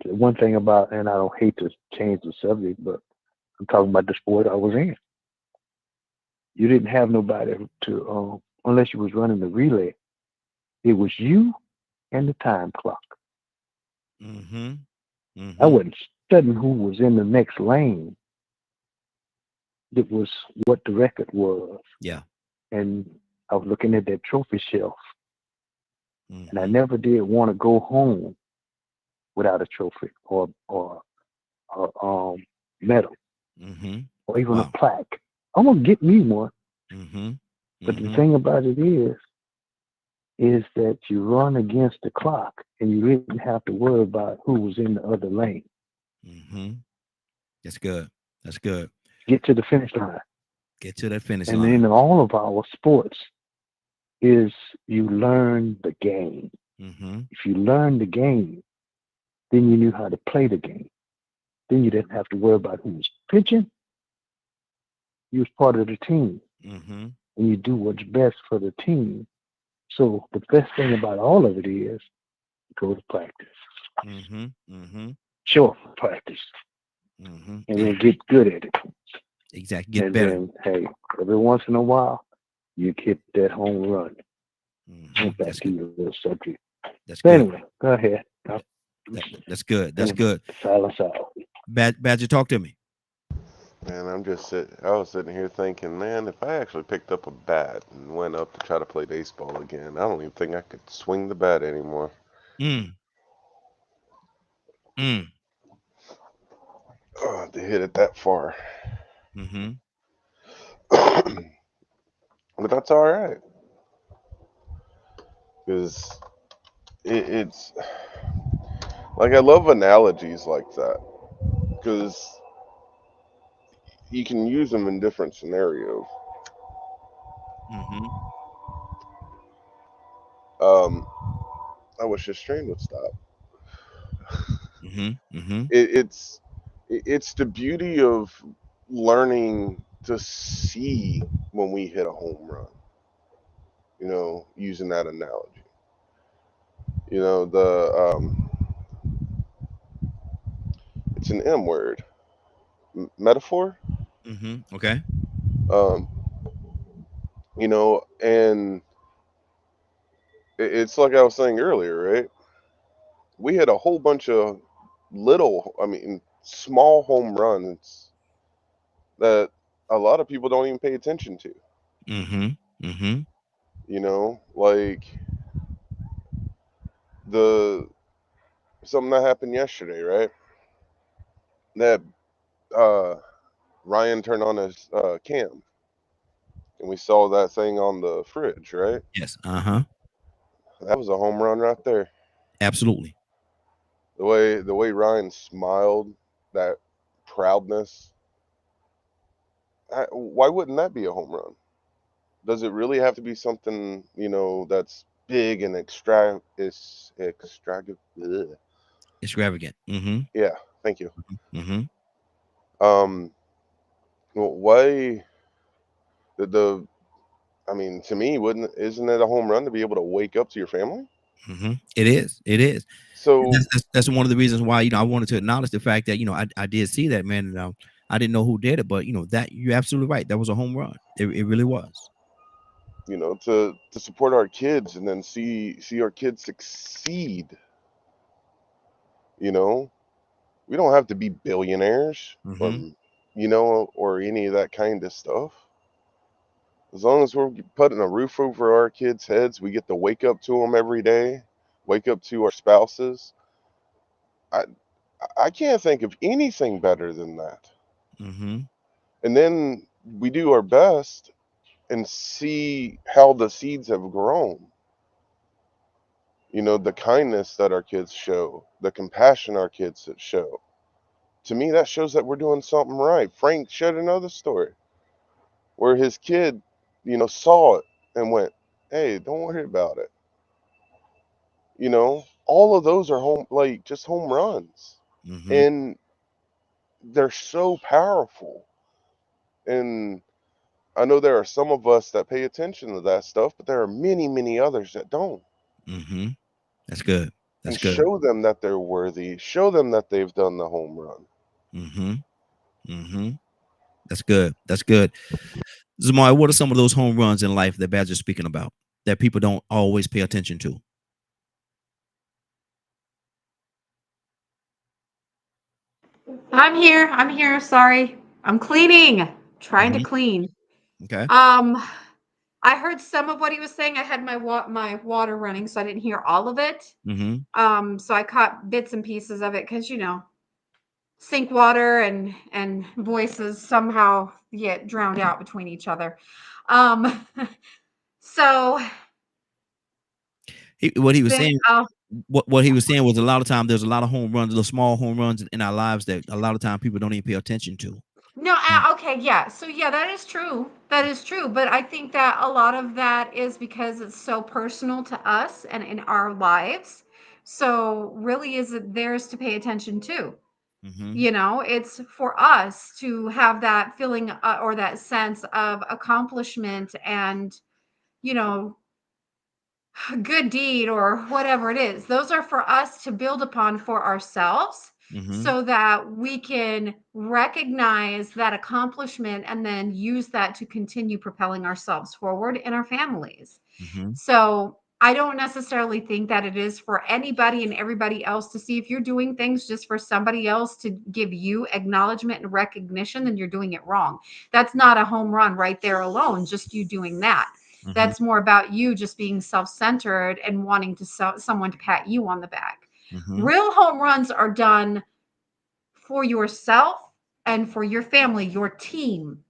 one thing about, and I don't hate to change the subject, but I'm talking about the sport I was in. You didn't have nobody to, unless you was running the relay. It was you and the time clock. I wasn't studying who was in the next lane. It was what the record was. Yeah. And I was looking at that trophy shelf. And I never did want to go home without a trophy or medal or even a plaque. I'm gonna get me one. But the thing about it is that you run against the clock and you didn't have to worry about who was in the other lane. That's good. Get to the finish line. Get to that finish and line. in all of our sports is you learn the game. If you learn the game, then you knew how to play the game. Then you didn't have to worry about who was pitching. You was part of the team. And you do what's best for the team. So the best thing about all of it is go to practice. Sure, practice. And then get good at it. Exactly. Get and better. Then, hey, every once in a while, you get that home run. Back to your little subject. That's good. Anyway, go ahead. That's good. That's good. Silence out. Badger, talk to me. Man, I was sitting here thinking, man, if I actually picked up a bat and went up to try to play baseball again, I don't even think I could swing the bat anymore. Oh, to hit it that far. But that's all right. Because it's like, I love analogies like that. Because you can use them in different scenarios. I wish this train would stop. It's the beauty of learning to see when we hit a home run. Using that analogy. It's an M word. Metaphor. Okay. And it's like I was saying earlier, right? We had a whole bunch of small home runs that a lot of people don't even pay attention to. You know, like something that happened yesterday, right? That Ryan turned on his cam, and we saw that thing on the fridge, right? Yes. That was a home run right there. Absolutely. The way Ryan smiled, that proudness. Why wouldn't that be a home run? Does it really have to be something, you know, that's big and extravagant? Extravagant. Yeah, thank you. Mm-hmm. Well, why the I mean, to me, isn't it a home run to be able to wake up to your family? It is. It is. So That's one of the reasons why, you know, I wanted to acknowledge the fact that, you know, I did see that, man, and I didn't know who did it, but you know that you're absolutely right. That was a home run. It really was. you know, to support our kids and then see our kids succeed. You know, we don't have to be billionaires, you know, or any of that kind of stuff. As long as we're putting a roof over our kids' heads, we get to wake up to them every day, wake up to our spouses. I I can't think of anything better than that. And then we do our best and see how the seeds have grown. You know, the kindness that our kids show, the compassion our kids show. To me, that shows that we're doing something right. Frank shared another story where his kid, you know, saw it and went, "Hey, don't worry about it." You know, all of those are just home runs, and they're so powerful. And I know there are some of us that pay attention to that stuff, but there are many, many others that don't. That's good. That's And good. show them that they're worthy. Show them that they've done the home run. That's good. That's good. Zamari, what are some of those home runs in life that Badger's speaking about that people don't always pay attention to? I'm here. I'm here. Sorry. I'm cleaning. Trying to clean. Okay. I heard some of what he was saying. I had my water running, so I didn't hear all of it. So I caught bits and pieces of it because, you know, sink water and voices somehow get drowned out between each other. So what he was saying what he was saying was a lot of time there's a lot of home runs, little small home runs in our lives that a lot of time people don't even pay attention to. No, okay, yeah. So yeah, that is true. That is true. But I think that a lot of that is because it's so personal to us and in our lives. So really is it theirs to pay attention to. You know, it's for us to have that feeling or that sense of accomplishment and, you know, good deed or whatever it is. Those are for us to build upon for ourselves so that we can recognize that accomplishment and then use that to continue propelling ourselves forward in our families. So I don't necessarily think that it is for anybody and everybody else to see. If you're doing things just for somebody else to give you acknowledgement and recognition, then you're doing it wrong. That's not a home run right there alone, just you doing that. That's more about you just being self-centered and wanting to someone to pat you on the back. Real home runs are done for yourself and for your family, your team.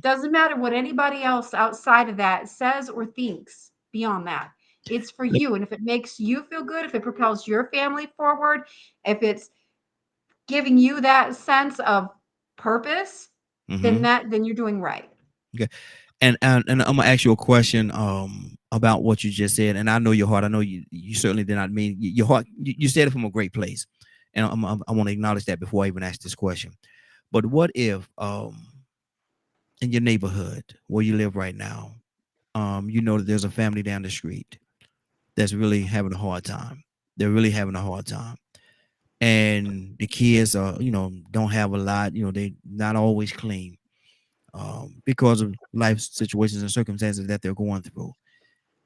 Doesn't matter what anybody else outside of that says or thinks beyond that. It's for you. And if it makes you feel good, if it propels your family forward, if it's giving you that sense of purpose, then you're doing right. Okay. And I'm gonna ask you a question about what you just said. And I know your heart. I know you certainly did not mean your heart. You said it from a great place, and I want to acknowledge that before I even ask this question. But what if in your neighborhood where you live right now, you know that there's a family down the street that's really having a hard time. They're really having a hard time, and the kids are, you know, don't have a lot. You know, they not always clean. Because of life situations and circumstances that they're going through.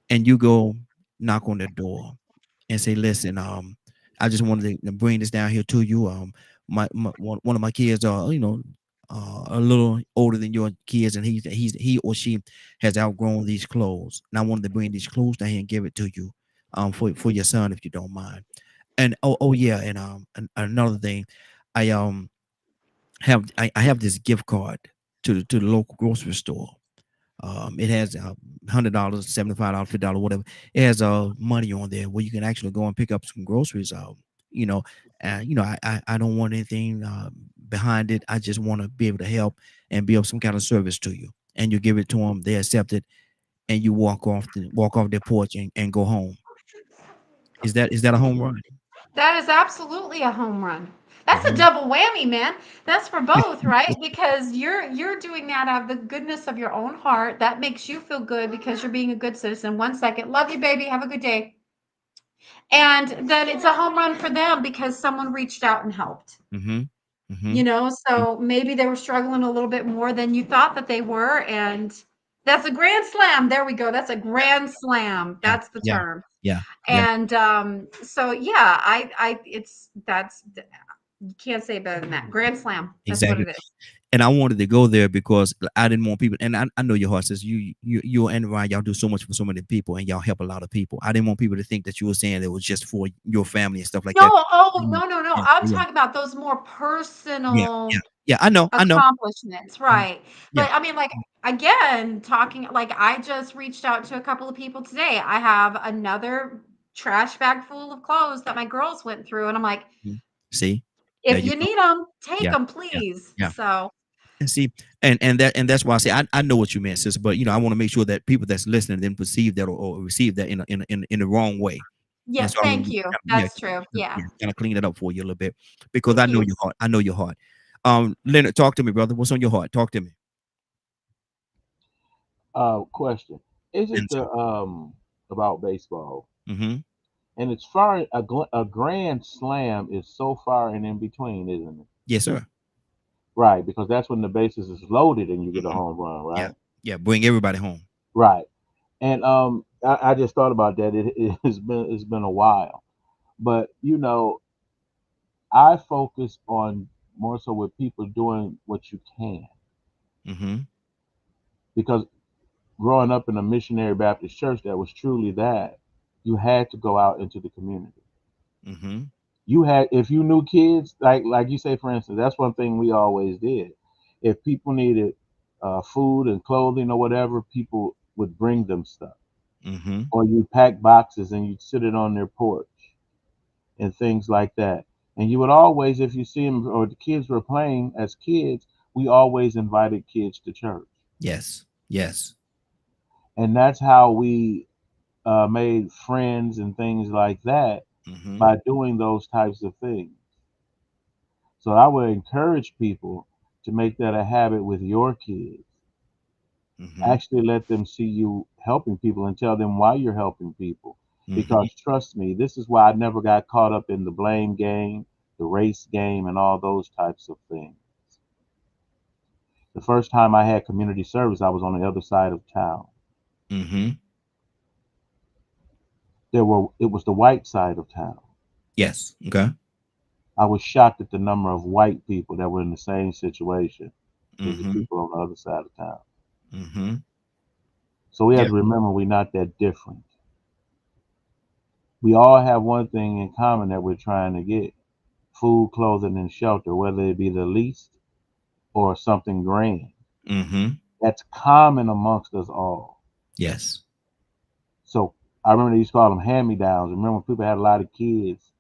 And you go knock on their door and say, listen, I just wanted to bring this down here to you. One of my kids are, a little older than your kids, and he or she has outgrown these clothes. And I wanted to bring these clothes down here and give it to you, for your son, if you don't mind. And oh yeah, and another thing, I I have this gift card to the local grocery store. It has $100, $75, $50, whatever. It has money on there where you can actually go and pick up some groceries. You know, I don't want anything behind it. I just want to be able to help and be of some kind of service to you. And you give it to them, they accept it, and you walk off their porch and go home. Is that a home run? That is absolutely a home run. That's a Mhm. double whammy, man. That's for both, right? Because you're doing that out of the goodness of your own heart. That makes you feel good because you're being a good citizen. 1 second. Love you, baby. Have a good day. And then it's a home run for them because someone reached out and helped. Mm-hmm. Mm-hmm. So maybe they were struggling a little bit more than you thought that they were. And that's a grand slam. There we go. That's a grand slam. Yeah. That's the Yeah. term. Yeah. Yeah. And so yeah, that's you can't say better than that. Grand slam. That's what Exactly. it is. And I wanted to go there because I didn't want people, and I know your heart says you and Ryan, y'all do so much for so many people and y'all help a lot of people. I didn't want people to think that you were saying it was just for your family and stuff like that. No, oh Mm, no. Yeah, I'm yeah, talking about those more yeah, personal yeah, yeah. I know. accomplishments, Mhm. right? Yeah. But I mean, like again, talking like I just reached out to a couple of people today. I have another trash bag full of clothes that my girls went through, and I'm like, Mhm. See, there if you you go. need them, take Yeah, them, yeah, please. yeah. So And see, and that's why I say I know what you meant, sis. But I want to make sure that people that's listening didn't perceive that or receive that in the wrong way. yeah, And so I want thank to you. yeah, That's true. Yeah. kind of clean it up for you a little bit because I Thank know you. your heart. I know your heart. Leonard, talk to me, brother. What's on your heart? Talk to me. Question: Is it And the so, about baseball? mm-hmm. And it's far a grand slam is so far and in between, isn't it? Yes, sir. Right, because that's when the bases is loaded and you get a Hmm. home run, Yeah, right? yeah. Bring everybody home. Right. And I just thought about that. It's been a while, but I focus on more so with people doing what you can, Mm-hmm. because growing up in a missionary Baptist church that was truly that, you had to go out into the community. Mm-hmm. You had, if you knew kids, like you say, for instance, that's one thing we always did. If people needed food and clothing or whatever, people would bring them stuff, Mm-hmm. or you pack boxes and you'd sit it on their porch and things like that. And you would always, if you see them or the kids were playing as kids, we always invited kids to church, Yes. Yes. and that's how we made friends and things like that, Mm-hmm. by doing those types of things. So I would encourage people to make that a habit with your kids. Mm-hmm. Actually, let them see you helping people and tell them why you're helping people. Mm-hmm. Because trust me, this is why I never got caught up in the blame game, the race game, and all those types of things. The first time I had community service, I was on the other side of town. Mm-hmm. It was the white side of town. Yes. Okay. I was shocked at the number of white people that were in the same situation as the Mm-hmm. people on the other side of town. Mm-hmm. So we have Yeah. to remember we're not that different. We all have one thing in common that we're trying to get: food, clothing, and shelter, whether it be the least or something grand. Mm-hmm. That's common amongst us all. Yes. So I remember they used to call them hand-me-downs. Remember when people had a lot of kids,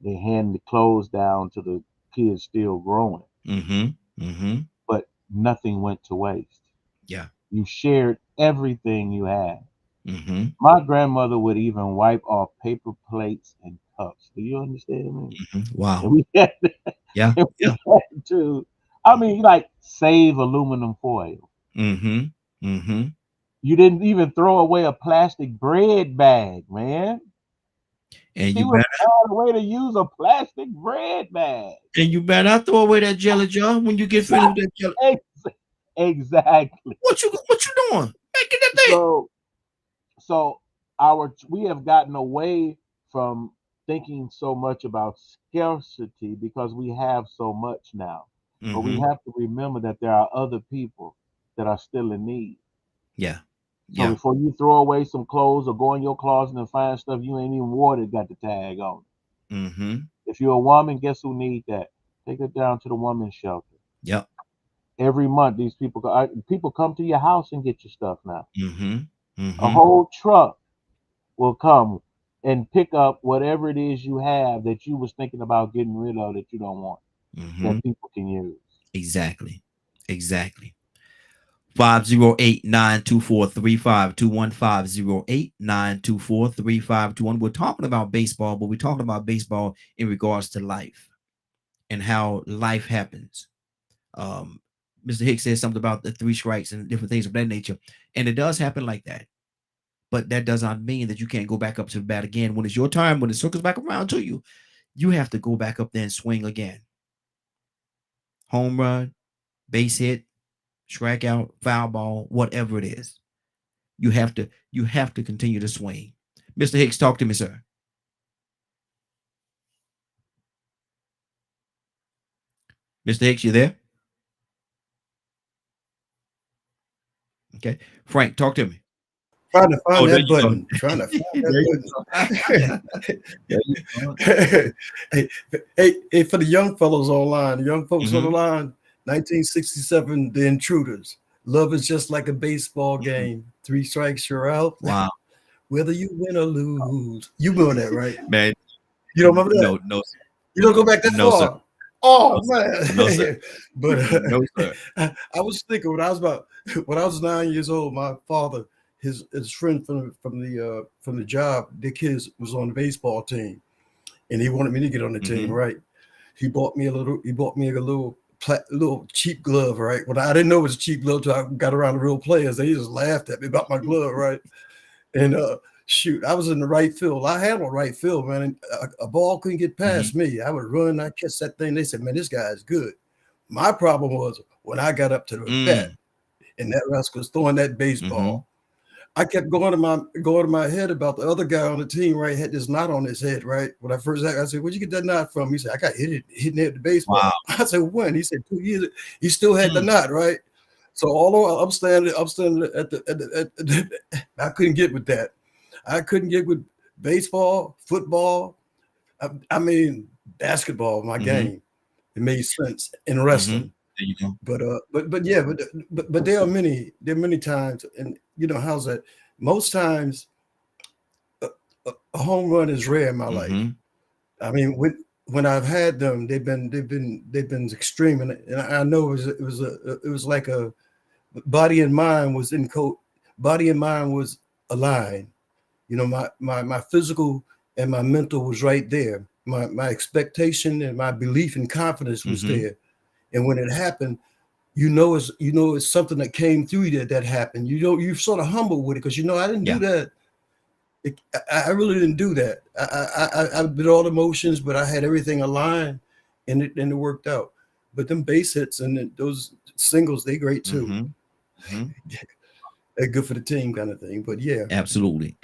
they hand the clothes down to the kids still growing, Mm-hmm. Mm-hmm. but nothing went to waste. Yeah. You shared everything you had. Mm-hmm. My grandmother would even wipe off paper plates and cups. Do you understand me? Mm-hmm. Wow. And we had, Yeah. and Yeah. we had to, I mean, like, save aluminum foil. Mm-hmm. Mm-hmm. You didn't even throw away a plastic bread bag, man. And She you would better find a way to use a plastic bread bag. not throw away that jelly jar when you get finished with that jelly. Exactly. What you doing? Making that thing. So we have gotten away from thinking so much about scarcity because we have so much now. But we Mm-hmm. have to remember that there are other people that are still in need. Yeah. So Yeah. before you throw away some clothes or go in your closet and find stuff you ain't even wore that got the tag on. Mm-hmm. If you're a woman, guess who need that? Take it down to the women's shelter. Yep. Every month, these people come to your house and get your stuff now. Mm-hmm. A Mm-hmm. whole truck will come and pick up whatever it is you have that you was thinking about getting rid of that you don't want, Mm-hmm. that people can use. Exactly. Exactly. 508-924-3521, 508-924-3521. We're talking about baseball, but we're talking about baseball in regards to life and how life happens. Mr. Hicks said something about the 3 strikes and different things of that nature, and it does happen like that. But that does not mean that you can't go back up to the bat again. When it's your time, when it circles back around to you, you have to go back up there and swing again. Home run, base hit, strikeout, foul ball, whatever it is. You have to continue to swing. Mr. Hicks, talk to me, sir. Mr. Hicks, you there? Okay. Frank, talk to me. Trying to find there that you go. button. Trying to find There you go. that button. Hey, for the young fellows online, the young folks on the Mhm. line, 1967, The Intruders. Love is just like a baseball game. 3 strikes, you're out. Wow. Whether you win or lose. You know that, right? Man, You don't remember that? no, sir. You don't go back that No, far? sir. Oh, No, sir. man. No, sir. But No, sir. I was thinking when I was 9 years old, my father, his friend from the job, Dick His, was on the baseball team, and he wanted me to get on the team, Mhm. right? He bought me a little cheap glove, right? When I didn't know it was a cheap glove till I got around the real players. They just laughed at me about my glove, right? And shoot, I was in the right field. I handled right field, man. And a ball couldn't get past me. I would run, I catch that thing. They said, "Man, this guy is good." My problem was when I got up to the bat, and that rascal was throwing that baseball. I kept going to my head about the other guy on the team, right? Had this knot on his head, right? When I first I said, "Where'd you get that knot from?" He said, "I got hitting it the baseball." Wow. I said, "When?" He said, 2 years. He still had the knot, right? So although I'm standing at the I couldn't get with that. I couldn't get with baseball, football. I mean, basketball, my game. It made sense in wrestling. There you go. But yeah, but there are many times, and you know how's that? Most times, a home run is rare in my life. I mean, when I've had them, they've been extreme, and I know it was like a body and mind was aligned. You know, my physical and my mental was right there. My expectation and my belief and confidence was there. And when it happened, you know it's something that came through you that happened. You're sort of humble with it because I didn't do that. I really didn't do that. I did all emotions, but I had everything aligned, and it worked out. But them base hits and those singles, they great too. They're good for the team kind of thing. But yeah. Absolutely.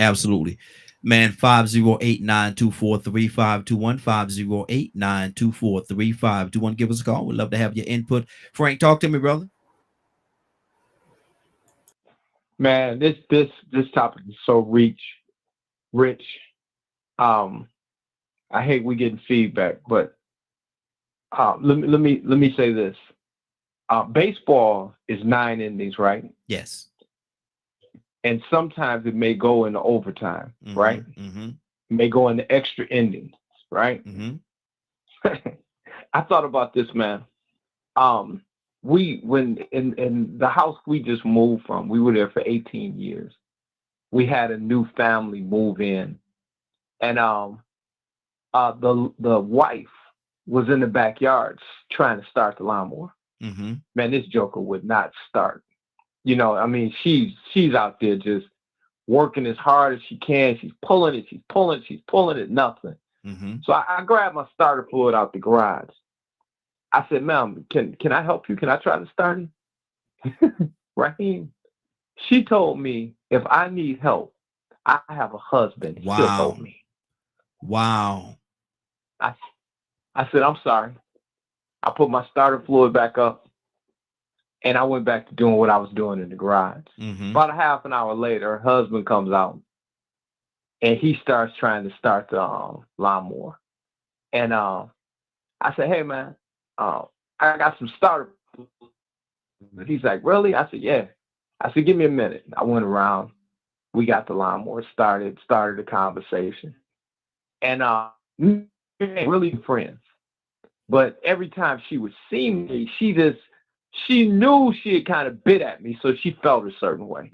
Man, 508-924-3521, 508-924-3521. Give us a call. We'd love to have your input. Frank, talk to me, brother. Man, this topic is so rich. I hate we getting feedback, but let me say this. Baseball is 9 innings, right? Yes. And sometimes it may go into overtime, right? It may go into extra innings, right? I thought about this, man. When in the house we just moved from, we were there for 18 years. We had a new family move in, and the wife was in the backyard trying to start the lawnmower. Man, this joker would not start. I mean, she's out there just working as hard as she can. She's pulling it, nothing. So I grabbed my starter fluid out the garage. I said, "Ma'am, can I help you? Can I try to start it?" Raheem, she told me if I need help, I have a husband. He'll help me. Wow. I said, I'm sorry. I put my starter fluid back up, and I went back to doing what I was doing in the garage. About a half an hour later, her husband comes out, and he starts trying to start the lawnmower. And I said, hey, man, I got some starter fluid. He's like, really? I said, yeah. I said, give me a minute. I went around. We got the lawnmower started the conversation. And we were really friends. But every time she would see me, she knew she had kind of bit at me, so she felt a certain way.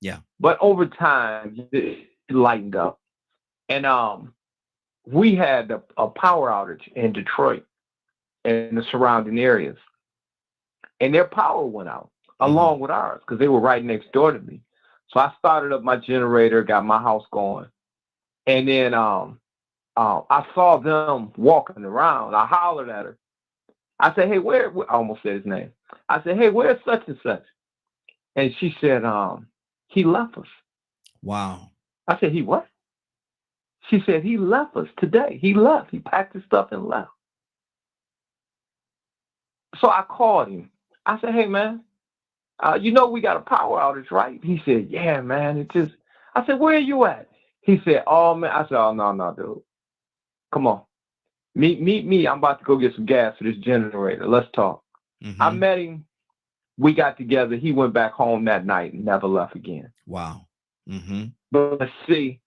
Yeah. But over time, it lightened up. And we had a power outage in Detroit and the surrounding areas. And their power went out along with ours because they were right next door to me. So I started up my generator, got my house going. And then I saw them walking around. I hollered at her. I said, hey, where? I almost said his name. I said, hey, where's such and such? And she said, he left us. Wow. I said, he what? She said, he left us today. He left. He packed his stuff and left. So I called him. I said, hey, man, you know we got a power outage, right? He said, yeah, man. I said, where are you at? He said, oh, man. I said, oh, no, dude. Come on. Meet me. I'm about to go get some gas for this generator. Let's talk. I met him. We got together. He went back home that night and never left again. Wow. But see,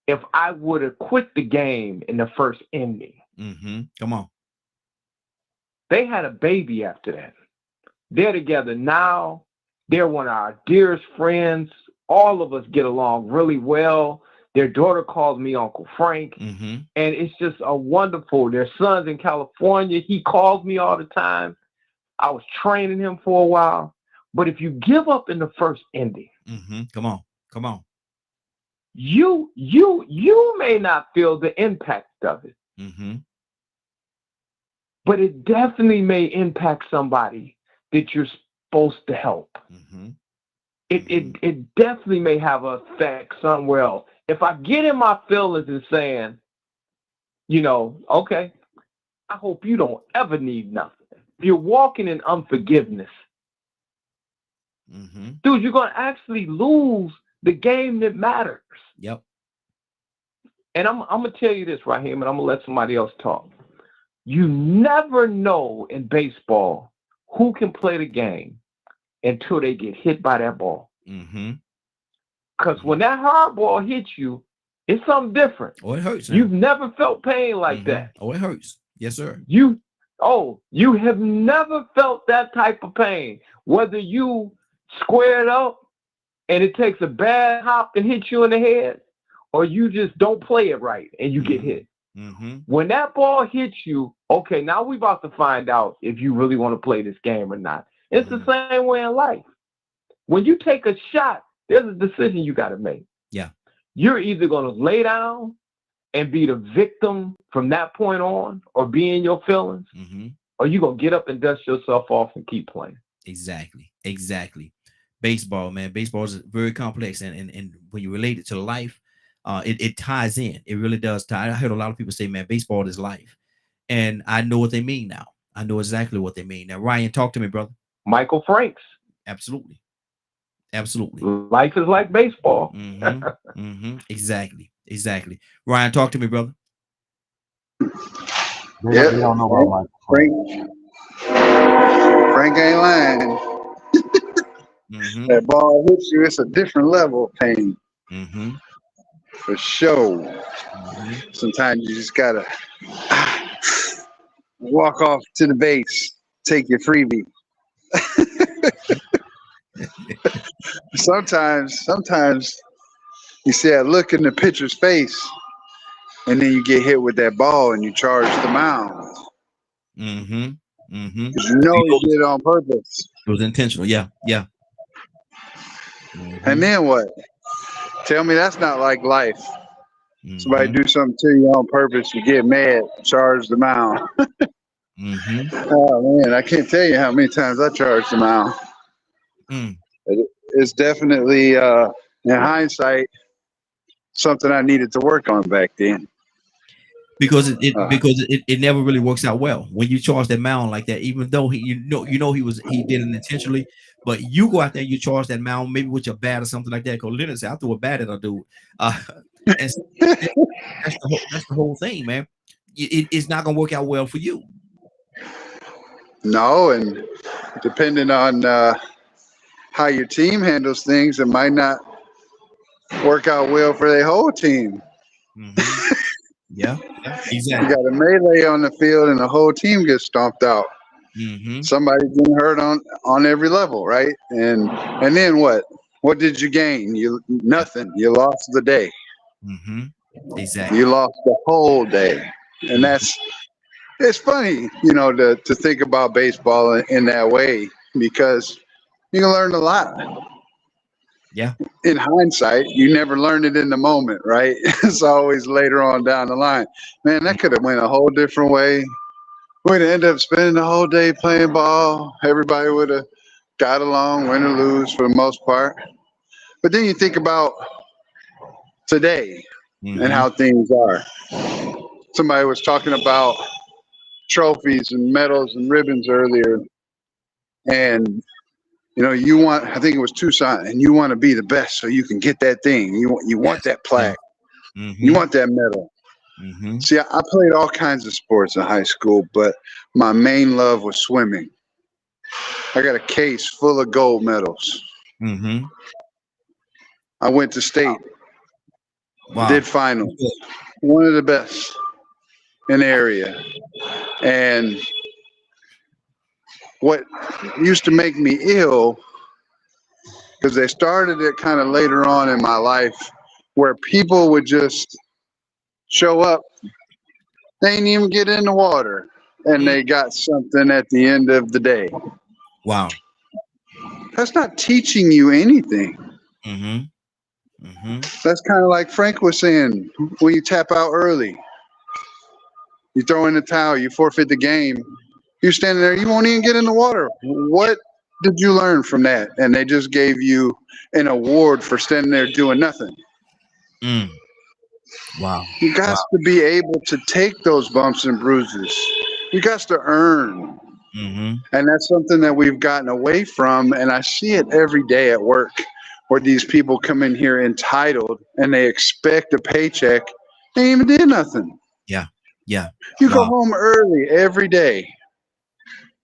if I would have quit the game in the first inning, come on. They had a baby after that. They're together now. They're one of our dearest friends. All of us get along really well. Their daughter calls me Uncle Frank. And it's just a wonderful, their son's in California. He calls me all the time. I was training him for a while. But if you give up in the first inning, come on. You may not feel the impact of it. But it definitely may impact somebody that you're supposed to help. It definitely may have an effect somewhere else. If I get in my feelings and saying, okay, I hope you don't ever need nothing. If you're walking in unforgiveness, dude, you're going to actually lose the game that matters. Yep. And I'm going to tell you this, Raheem, and I'm going to let somebody else talk. You never know in baseball who can play the game until they get hit by that ball. Because when that hard ball hits you, it's something different. Oh, it hurts. You've never felt pain like that. Oh, it hurts. Yes, sir. You have never felt that type of pain. Whether you squared up and it takes a bad hop and hit you in the head, or you just don't play it right and you get hit. When that ball hits you, okay, now we're about to find out if you really want to play this game or not. It's the same way in life. When you take a shot, there's a decision you got to make. Yeah. You're either going to lay down and be the victim from that point on, or be in your feelings, or you're going to get up and dust yourself off and keep playing. Exactly. Baseball, man. Baseball is very complex, and when you relate it to life, it ties in. It really does tie. I heard a lot of people say, man, baseball is life. And I know what they mean now. I know exactly what they mean. Now, Ryan, talk to me, brother. Michael Franks. Absolutely. Life is like baseball. Exactly. Ryan, talk to me, brother. Yeah. They don't know about Michael Frank ain't lying. That ball hits you, it's a different level of pain. For sure. Sometimes you just gotta walk off to the base, take your freebie. Sometimes you see that look in the pitcher's face, and then you get hit with that ball and you charge the mound. You know you did it on purpose. It was intentional. Yeah. And then what? Tell me that's not like life. Somebody do something to you on purpose, you get mad, charge the mound. Oh man, I can't tell you how many times I charged the mound. It's definitely, in hindsight, something I needed to work on back then. because it never really works out well when you charge that mound like that. Even though he he did it intentionally, but you go out there, you charge that mound maybe with your bat or something like that. Because Leonard said, "I threw a bat at a dude," and that's the whole thing, man. It's not gonna work out well for you. No, and depending on how your team handles things, it might not work out well for their whole team. Mm-hmm. Yeah, exactly. You got a melee on the field, and the whole team gets stomped out. Mm-hmm. Somebody's getting hurt on every level, right? And then what? What did you gain? Nothing. You lost the day. Mm-hmm. Exactly. You lost the whole day, and it's funny, to think about baseball in that way, because you can learn a lot. Yeah. In hindsight, you never learn it in the moment, right? It's always later on down the line. Man, that could have went a whole different way. We'd end up spending the whole day playing ball. Everybody would have got along, win or lose for the most part. But then you think about today and how things are. Somebody was talking about trophies and medals and ribbons earlier. And I think it was Tucson, and you want to be the best so you can get that thing. You want that plaque. You want that medal. See, I played all kinds of sports in high school, but my main love was swimming. I got a case full of gold medals. I went to state, did finals, one of the best in the area. And what used to make me ill, because they started it kind of later on in my life, where people would just show up, they didn't even get in the water, and they got something at the end of the day. Wow. That's not teaching you anything. That's kind of like Frank was saying, when you tap out early, you throw in the towel, you forfeit the game. You're standing there, you won't even get in the water. What did you learn from that? And they just gave you an award for standing there doing nothing. Wow. You got to be able to take those bumps and bruises. You got to earn. And that's something that we've gotten away from. And I see it every day at work, where these people come in here entitled and they expect a paycheck. They ain't even did nothing. Yeah. You go home early every day.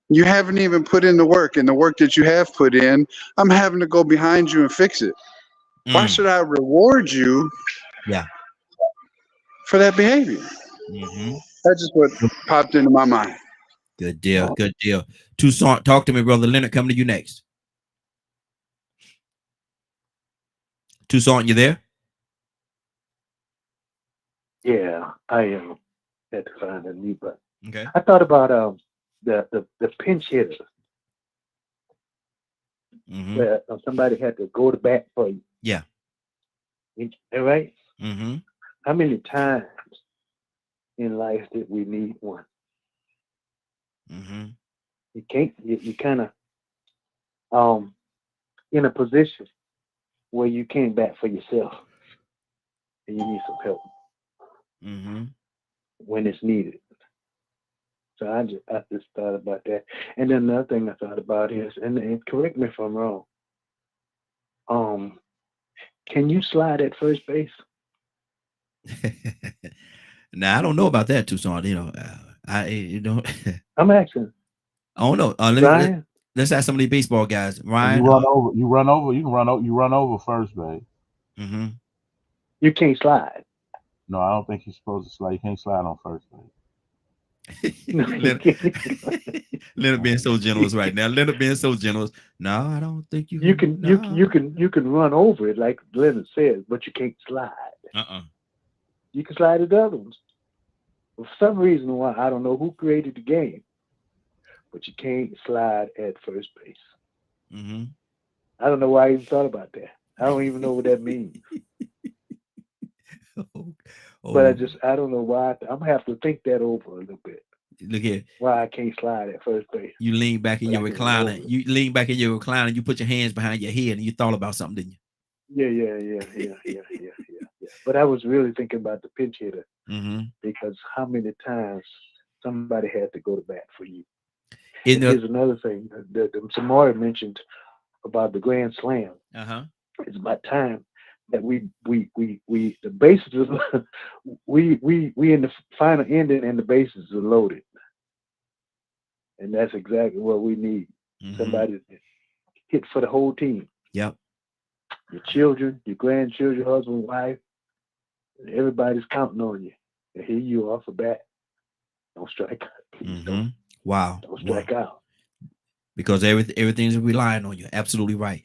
You haven't even put in the work, and the work that you have put in, I'm having to go behind you and fix it. Why should I reward you for that behavior? That's just what popped into my mind. Good deal. Tucson, talk to me, brother. Leonard, coming to you next. Tucson, you there? Yeah, I am. Had to find a new button. Okay. I thought about the pinch hitter. Where somebody had to go to bat for you. Yeah. Right? How many times in life did we need one? You can't. You kind of in a position where you can't bat for yourself, and you need some help when it's needed. So I just thought about that. And then another thing I thought about is, and correct me if I'm wrong, can you slide at first base? Now I don't know about that, Tucson. I'm asking. I don't know. Let's ask some of these baseball guys. Ryan, you run over first base. You can't slide. No, I don't think you're supposed to slide. You can't slide on first base. Leonard being so generous right now. Leonard being so generous. No, I don't think you can. You can run over it like Leonard said, but you can't slide. You can slide at the other ones. For some reason, why I don't know who created the game, but you can't slide at first base. I don't know why I even thought about that. I don't even know what that means. But I don't know why. I'm gonna have to think that over a little bit. Look here. Why I can't slide at first base. You lean back in your recliner. You put your hands behind your head, and you thought about something, didn't you? Yeah. But I was really thinking about the pinch hitter. because how many times somebody had to go to bat for you. And here's another thing that Samari mentioned about the Grand Slam. It's about time that we the bases are, we in the final ending and the bases are loaded, and that's exactly what we need. Somebody to hit for the whole team. Yep. Your children, your grandchildren, husband, wife, everybody's counting on you. And here you are for bat. Don't strike out. Please don't. Wow. Don't strike out. Because everything's relying on you. Absolutely right.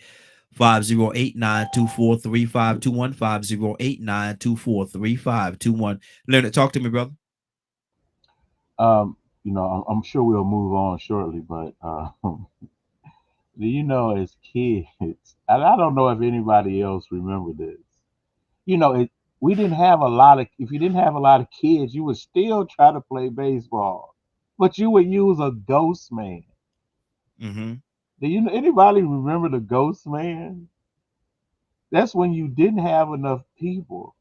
508-924-3521. 508-924-3521. Leonard, talk to me, brother. You know, I'm sure we'll move on shortly, but you know, as kids, and I don't know if anybody else remember this. You know, we didn't have a lot of. If you didn't have a lot of kids, you would still try to play baseball, but you would use a ghost man. Do anybody remember the ghost man? That's when you didn't have enough people,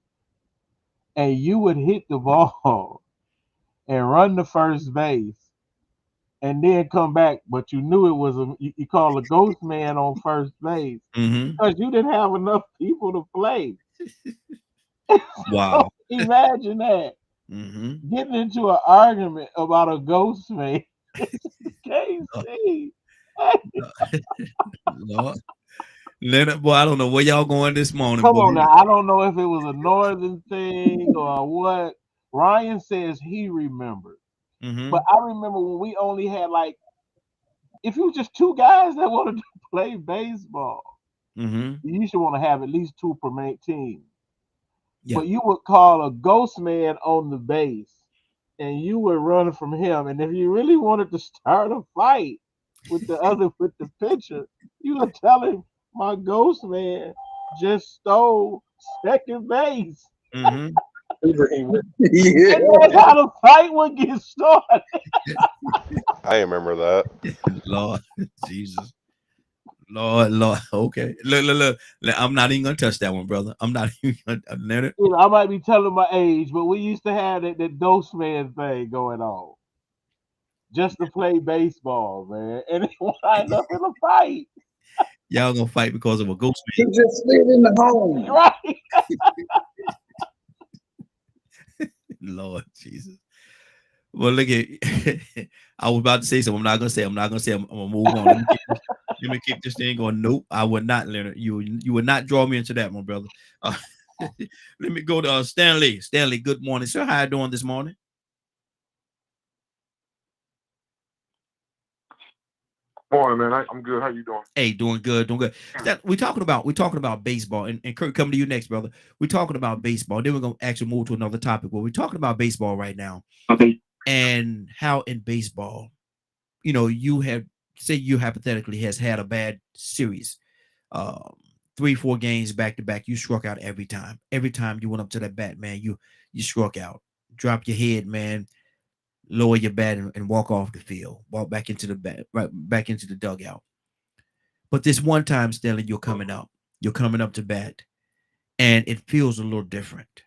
and you would hit the ball and run to first base, and then come back. But you knew it was you call a ghost man on first base because you didn't have enough people to play. Wow. So imagine that. Getting into an argument about a ghost man. KC. Lord. Leonard, boy, I don't know where y'all going this morning. Come boy. on now. I don't know if it was a northern thing or what. Ryan says he remembered. But I remember when we only had like, if it was just two guys that wanted to play baseball, you should want to have at least two per team. Yeah. But you would call a ghost man on the base and you would run from him. And if you really wanted to start a fight with the pitcher, you would tell him, my ghost man just stole second base. Yeah. And that's how the fight would get started. I remember that. Lord Jesus. Lord. Okay. Look. I'm not even gonna touch that one, brother. I'm not even gonna let it. You know, I might be telling my age, but we used to have that ghost man thing going on. Just to play baseball, man. And it wind up in a fight. Y'all gonna fight because of a ghost man. He just stayed in the home. Right. Lord Jesus. Well, look at I was about to say something. I'm not gonna say. I'm gonna move on. Let me keep this thing going. Nope, I would not, Leonard. You would not draw me into that one, brother. Let me go to Stanley. Stanley, good morning, sir. How you doing this morning? Morning, man. I'm good. How you doing? Hey, doing good. We're talking about baseball, and Kurt, coming to you next, brother. We're talking about baseball. Then we're gonna actually move to another topic. Well, we're talking about baseball right now. Okay. And how in baseball, you know, you hypothetically has had a bad series, 3-4 games back to back. You struck out every time. Every time you went up to that bat, man, you struck out. Drop your head, man. Lower your bat and walk off the field. Walk back into the bat, right back into the dugout. But this one time, Stanley, you're coming up to bat, and it feels a little different.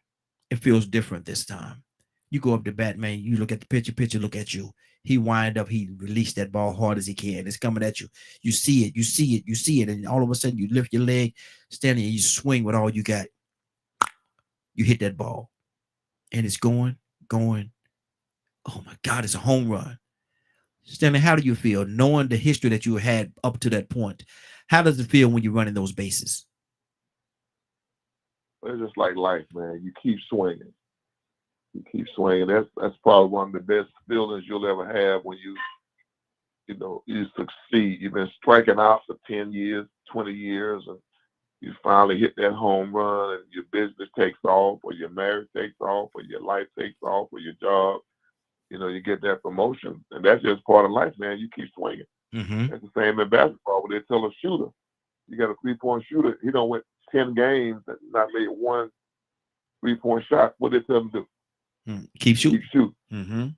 It feels different this time. You go up to bat, man. You look at the pitcher look at you. He he released that ball hard as he can. It's coming at you. You see it. And all of a sudden you lift your leg, Stanley, and you swing with all you got. You hit that ball. And it's going. Oh my God, it's a home run. Stanley, how do you feel knowing the history that you had up to that point? How does it feel when you're running those bases? It's just like life, man. You keep swinging. That's probably one of the best feelings you'll ever have when you succeed. You've been striking out for 10 years, 20 years, and you finally hit that home run, and your business takes off, or your marriage takes off, or your life takes off, or your job. You know, you get that promotion, and that's just part of life, man. You keep swinging. It's the same in basketball. When they tell a shooter, you got a 3-point shooter, he don't win 10 games and not made one 3-point shot. What they tell him to do? Keep shooting. You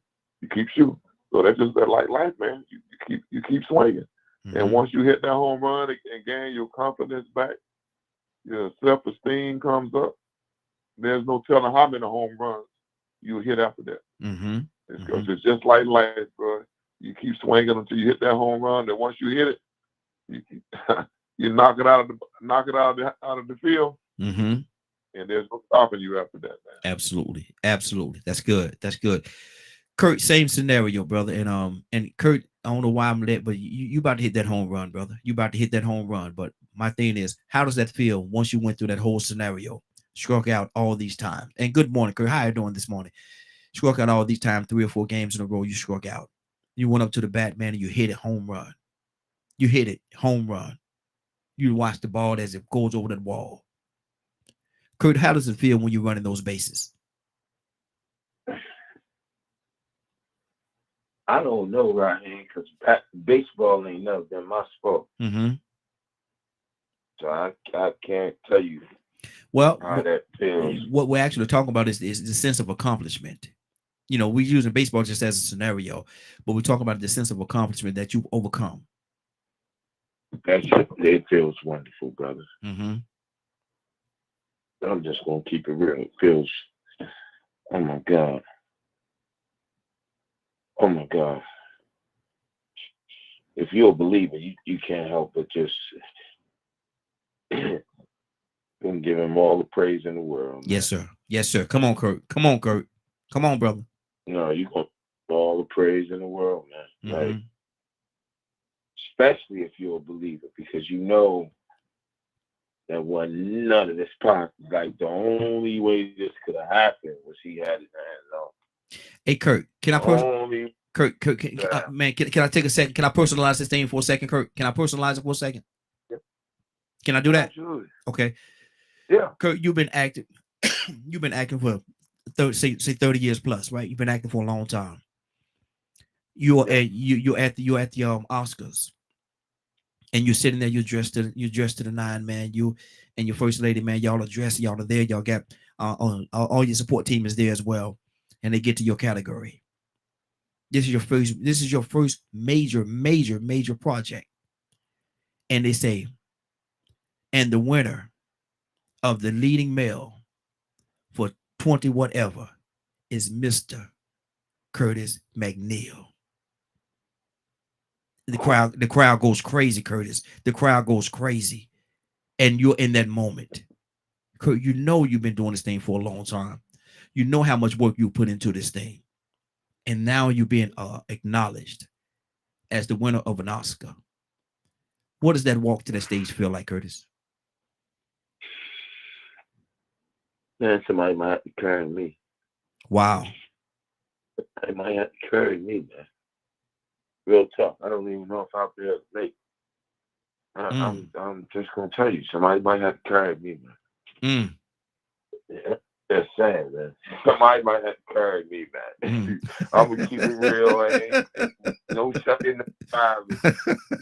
keep shooting. So that's just that like life, man. You keep swinging. And once you hit that home run and gain your confidence back, your self-esteem comes up. There's no telling how many home runs you'll hit after that. Mm-hmm. Because it's just like life, bro. You keep swinging until you hit that home run. Then once you hit it, you knock it out of the field, Mm-hmm. and there's no stopping you after that, man. Absolutely. That's good. Kurt, same scenario, brother. And Kurt, I don't know why I'm lit, but you about to hit that home run, brother. You about to hit that home run. But my thing is, how does that feel once you went through that whole scenario, struck out all these times? And good morning, Kurt. How you doing this morning? Struck out all these times, 3 or 4 games in a row. You struck out. You went up to the bat, man, and you hit it home run. You hit it home run. You watch the ball as it goes over the wall. Kurt, how does it feel when you're running those bases? I don't know, Raheem, because baseball ain't never been my sport. Mm-hmm. So I can't tell you how that feels. What we're actually talking about is the sense of accomplishment. You know, we're using baseball just as a scenario, but we're talking about the sense of accomplishment that you've overcome. It feels wonderful, brother. Mm-hmm. I'm just going to keep it real. It feels, oh my God. Oh my God. If you're a believer, you can't help but just give him all the praise in the world. Man. Yes, sir. Yes, sir. Come on, Kurt. Come on, Kurt. Come on, brother. No, you got all the praise in the world, man. Mm-hmm. Like, especially if you're a believer, because you know that when none of this possible. Like the only way this could have happened was he had his hands on. Hey, Kurt, can I Kurt, can I take a second? Can I personalize this thing for a second, Kurt? Can I personalize it for a second? Yeah. Can I do that? Absolutely. Okay. Yeah. Kurt, you've been acting for 30 years plus, right? You've been acting for a long time. You're at the Oscars, and you're sitting there. You're dressed to the nine, man. You and your first lady, man. Y'all are dressed. Y'all are there. Y'all got all your support team is there as well, and they get to your category. This is your first major project, and they say, and the winner of the leading male for 20 whatever is Mr. Curtis McNeil. The crowd goes crazy, Curtis. The crowd goes crazy. And you're in that moment. Kurt, you know you've been doing this thing for a long time. You know how much work you put into this thing. And now you're being acknowledged as the winner of an Oscar. What does that walk to the stage feel like, Curtis? Man, somebody might have to carry me. Wow. They might have to carry me, man. Real tough. I don't even know if I'll be able to make it. I'm just gonna tell you, somebody might have to carry me, man. Yeah, that's sad, man. Somebody might have to carry me, man. I'm gonna keep it real, man. No shutting beside me.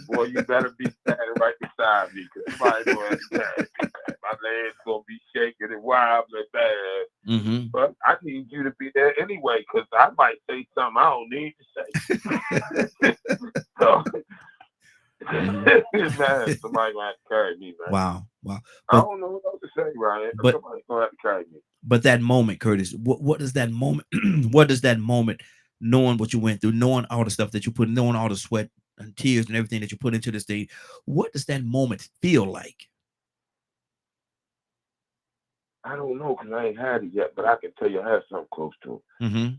Boy, you better be standing right beside me, because somebody gonna have to carry me, man. My legs gonna be shaking and wobbling bad. But I need you to be there anyway, because I might say something I don't need to say. So, man, somebody might have to carry me, man. Wow. I don't know what else to say, Ryan. But somebody's gonna have to carry me. But that moment, Curtis, what does that moment? What does that moment, knowing what you went through, knowing all the stuff that you put, knowing all the sweat and tears and everything that you put into this thing, what does that moment feel like? I don't know, because I ain't had it yet, but I can tell you I had something close to it.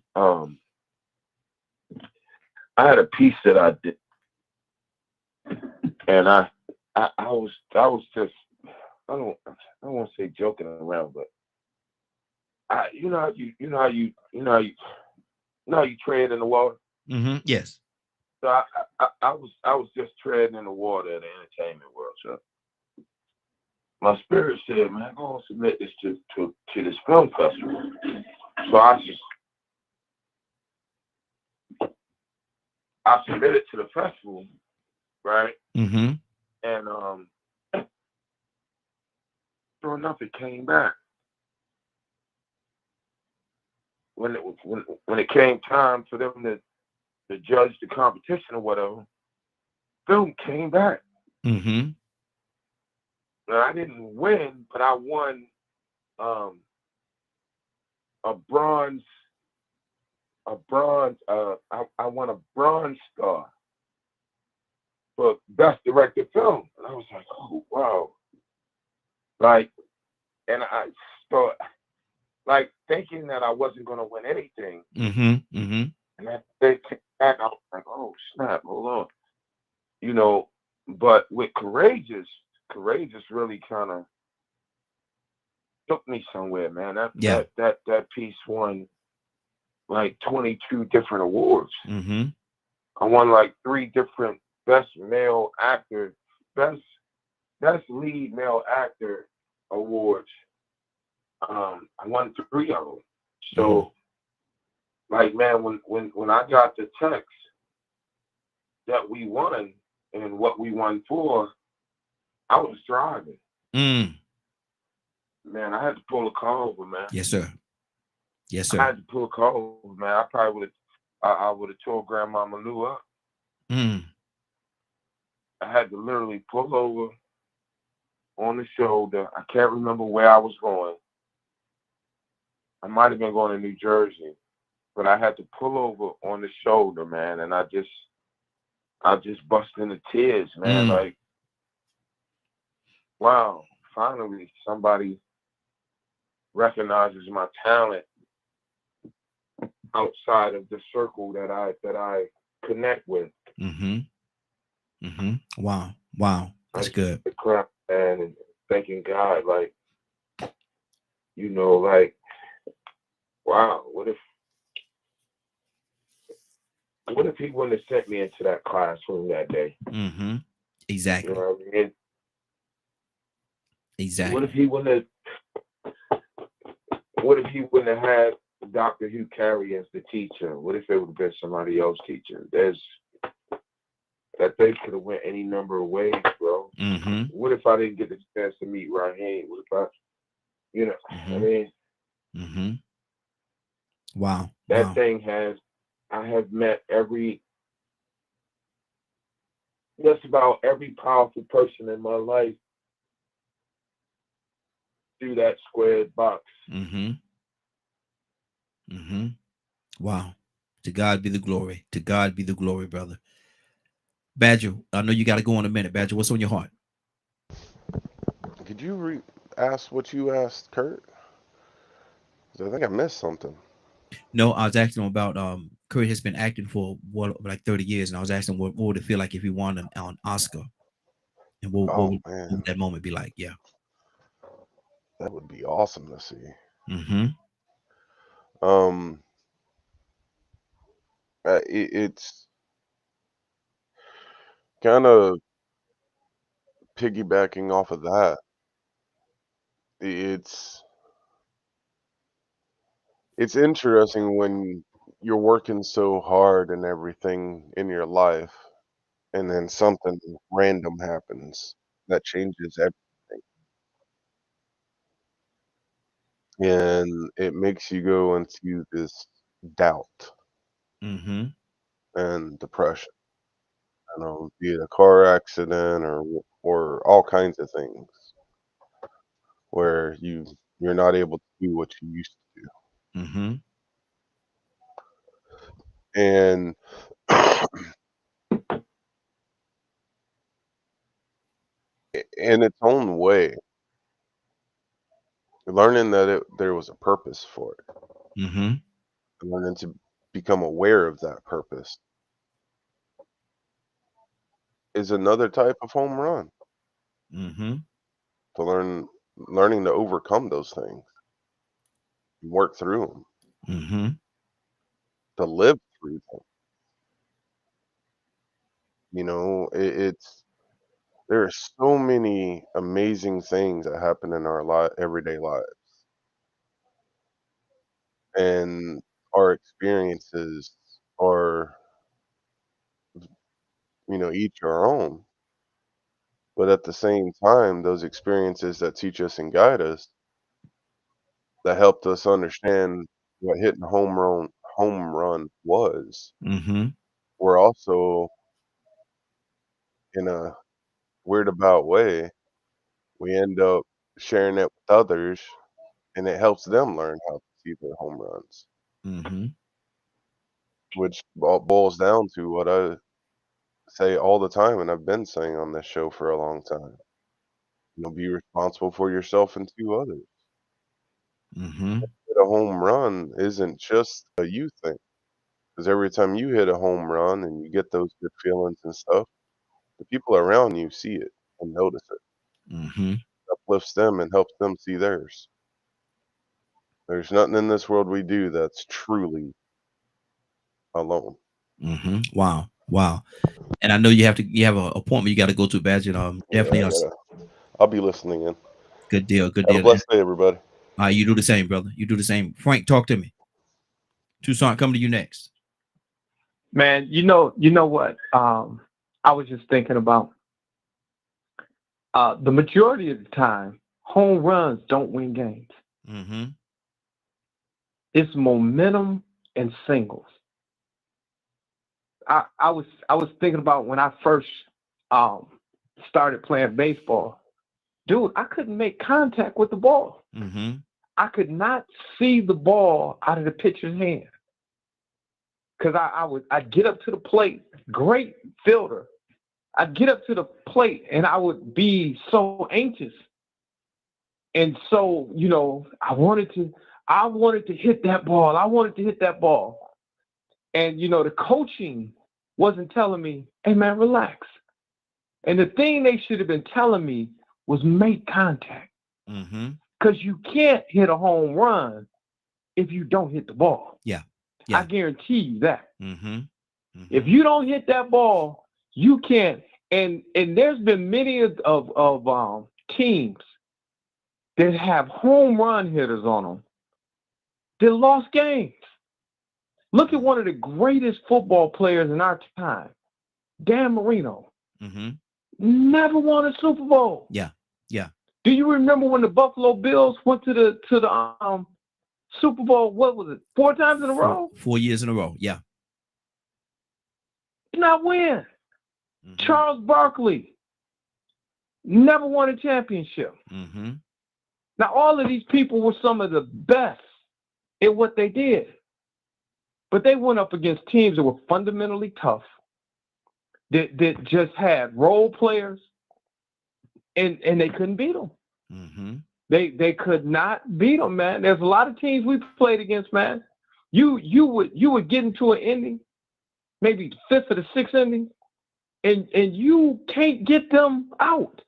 I had a piece that I did, and I was just, I don't want to say joking around, but you know how you tread in the water. Yes. So I was just treading in the water at the entertainment world. So my spirit said, man, go and submit this to this film festival. So I submitted to the festival, right? And sure enough, it came back. When it came time for them to judge the competition or whatever, film came back. Now, I didn't win, but I won a bronze a bronze. I won a bronze star for best directed film, and I was like, oh wow, like, and I start like thinking that I wasn't gonna win anything, and that they came back. I was like, oh snap, hold on, you know. But with Courageous really kind of took me somewhere, man. That piece won like 22 different awards. I won like 3 different best male actor, best lead male actor awards. I won 3 of them. So, like, man, when I got the text that we won and what we won for, I was driving. Man, I had to pull a car over, man. Yes, sir. Yes, sir. I had to pull a car over, man. I probably would have. I would have tore Grandmama Lou up. I had to literally pull over on the shoulder. I can't remember where I was going. I might have been going to New Jersey, but I had to pull over on the shoulder, man, and I just bust into tears, man. Like, wow, finally somebody recognizes my talent outside of the circle that I connect with. Wow, that's good. The crap, man, and thanking God, like, you know, like, wow, what if he wouldn't have sent me into that classroom that day? Exactly. You know what I mean? Exactly. What if he wouldn't have had Dr. Hugh Carey as the teacher? What if it would have been somebody else teaching? That they could have went any number of ways, bro. What if I didn't get the chance to meet Raheem? What if I, you know, I mean, wow. That thing I have met just about every powerful person in my life through that squared box. Wow. To God be the glory. To God be the glory, brother. Badger, I know you got to go in a minute. Badger, what's on your heart? Could you ask what you asked Kurt? I think I missed something. No, I was asking him about Kurt has been acting for like 30 years, and I was asking what would it feel like if he won an Oscar, and what would that moment be like? Yeah, that would be awesome to see. It's kind of piggybacking off of that. It's interesting when you're working so hard and everything in your life, and then something random happens that changes everything. And it makes you go into this doubt and depression. You know, be it a car accident or all kinds of things where you're not able to do what you used to do. And in its own way, learning that there was a purpose for it, learning to become aware of that purpose is another type of home run. To learning to overcome those things, work through them, to live through them. You know, there are so many amazing things that happen in our everyday lives, and our experiences are, each our own. But at the same time, those experiences that teach us and guide us, that helped us understand what hitting home run was, were also, in a weird about way, we end up sharing it with others, and it helps them learn how to see their home runs. which boils down to what I say all the time, and I've been saying on this show for a long time. Be responsible for yourself and 2 others. Mm-hmm. Hit a home run isn't just a you thing, because every time you hit a home run and you get those good feelings and stuff, the people around you see it and notice it. Mm-hmm. Uplifts them and helps them see theirs. There's nothing in this world we do that's truly alone. Mm-hmm. Wow. And I know you have an appointment you got to go to, Badge, and Yeah, definitely I'll be listening in. good deal. Have a blessed day, everybody. You do the same, brother. You do the same. Frank, talk to me. Tucson, come to you next. Man, you know what? I was just thinking about the majority of the time, home runs don't win games. Mm-hmm. It's momentum and singles. I was thinking about when I first started playing baseball. Dude, I couldn't make contact with the ball. Mm-hmm. I could not see the ball out of the pitcher's hand. Because I'd get up to the plate, great fielder. I'd get up to the plate and I would be so anxious. And so, I wanted to hit that ball. I wanted to hit that ball. And, the coaching wasn't telling me, hey, man, relax. And the thing they should have been telling me was make contact. Mm-hmm. Because you can't hit a home run if you don't hit the ball. Yeah. I guarantee you that. Mm-hmm. Mm-hmm. If you don't hit that ball, you can't. And there's been many of teams that have home run hitters on them that lost games. Look at one of the greatest football players in our time, Dan Marino. Mm-hmm. Never won a Super Bowl. Yeah. Do you remember when the Buffalo Bills went to the Super Bowl? What was it? 4 times in a row? 4 years in a row. Yeah. Did not win. Mm-hmm. Charles Barkley never won a championship. Mm-hmm. Now, all of these people were some of the best at what they did. But they went up against teams that were fundamentally tough, that just had role players, and they couldn't beat them. Mm-hmm. They could not beat them, man. There's a lot of teams we played against, man. You would get into an inning, maybe 5th or the 6th inning, and you can't get them out.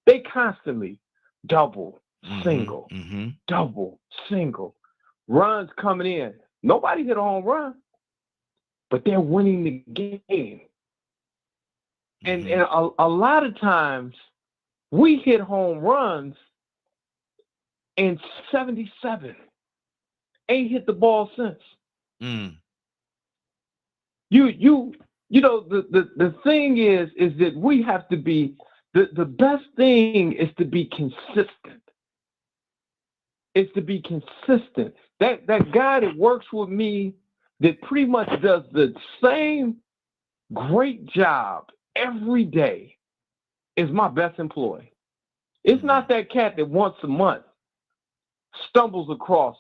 They constantly double, single, mm-hmm. double, single. Runs coming in. Nobody hit a home run, but they're winning the game. Mm-hmm. And a lot of times we hit home runs in 77. Ain't hit the ball since. Mm. The thing is that we have to be the best thing is to be consistent. It's to be consistent. That guy that works with me that pretty much does the same great job every day is my best employee. It's not that cat that once a month stumbles across,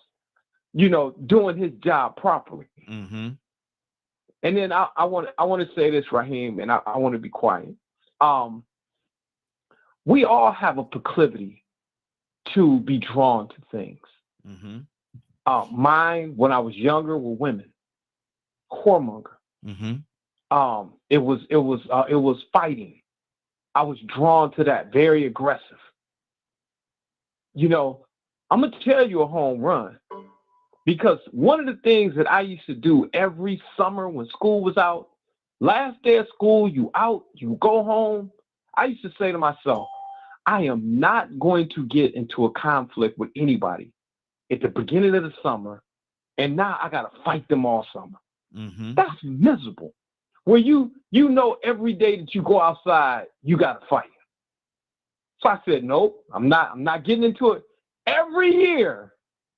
doing his job properly. Mm-hmm. And then I want to say this, Raheem, and I want to be quiet. We all have a proclivity to be drawn to things. Mm-hmm. Mine, when I was younger, were women. Whoremonger. Mm-hmm. It was fighting. I was drawn to that, very aggressive. I'm gonna tell you a home run, because one of the things that I used to do every summer when school was out, last day of school, you out, you go home. I used to say to myself, I am not going to get into a conflict with anybody at the beginning of the summer, and now I gotta fight them all summer. Mm-hmm. That's miserable. Where you know every day that you go outside, you gotta fight. So I said, nope, I'm not getting into it. Every year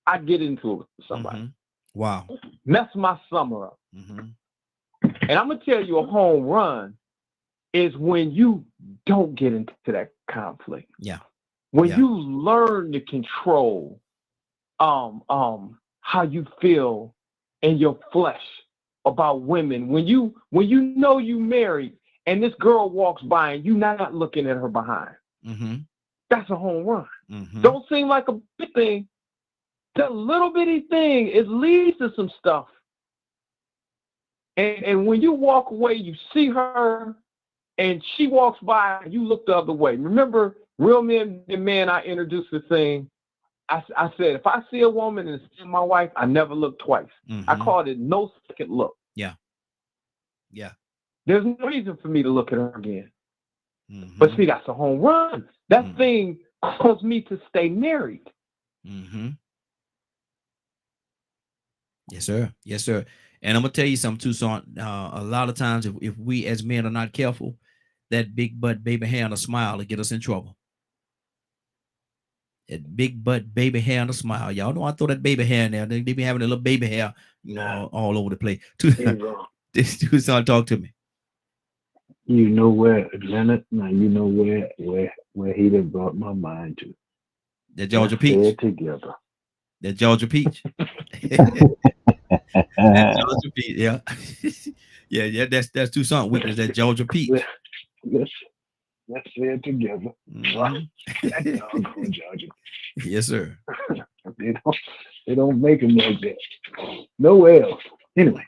I get into it with somebody. Mm-hmm. Wow. Mess my summer up. Mm-hmm. And I'm gonna tell you, a home run is when you don't get into that conflict. Yeah. When you learn to control how you feel in your flesh about women. When you know you married and this girl walks by and you not looking at her behind, that's a home run. Don't seem like a big thing. That little bitty thing, it leads to some stuff. And when you walk away, you see her and she walks by and you look the other way. Remember, Real Men and Men, I introduced the thing. I said, if I see a woman and it's my wife, I never look twice. I called it no second look. Yeah. Yeah. There's no reason for me to look at her again. But see, that's a home run. That thing caused me to stay married. Yes, sir. Yes, sir. And I'm gonna tell you something too, son. A lot of times, if we as men are not careful, that big butt baby hair and a smile will get us in trouble. That big butt baby hair and a smile. Y'all know I throw that baby hair in there. They be having a little baby hair all over the place. This dude, son, talk to me. You know where, Leonard? Now you know where he done brought my mind to. That Georgia Peach. Together. That Georgia Peach. That Georgia Peach. Yeah. yeah. That's two something weakness. That Georgia Peach. Let's say it together. That doggone Georgia. Yes, sir. They don't make them like that. Nowhere else. Anyway.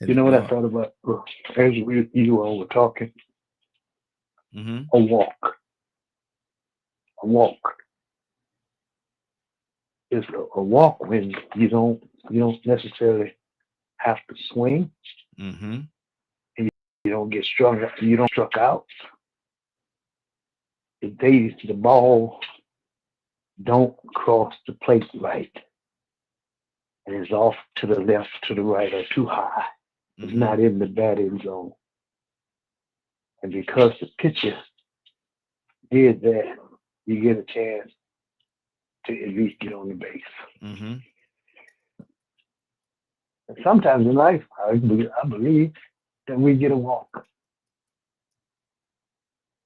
You know what I thought about as you all were talking? A walk. A walk. It's a walk when you don't necessarily have to swing. And you don't get struck out. The ball don't cross the plate right. And it's off to the left, to the right, or too high. It's not in the batting zone. And because the pitcher did that, you get a chance to at least get on the base. And sometimes in life, I believe that we get a walk.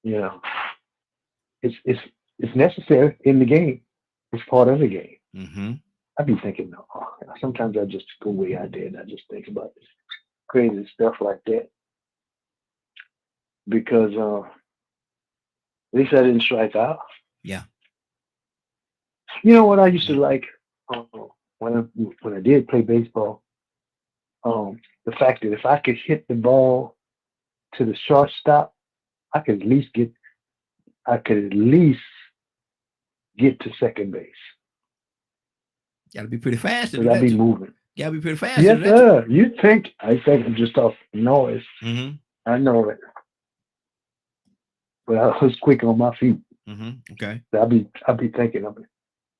You know, it's necessary in the game. It's part of the game. I be thinking, sometimes I just go way out there and I just think about this crazy stuff like that. Because at least I didn't strike out. Yeah. You know what I used to like when I did play baseball? The fact that if I could hit the ball to the shortstop, I could at least get to second base. Gotta be pretty fast. Gotta be moving. Gotta be pretty fast. Yes, sir. I think I'm just off noise. I know it. But I was quick on my feet. Okay. I'll be thinking of it.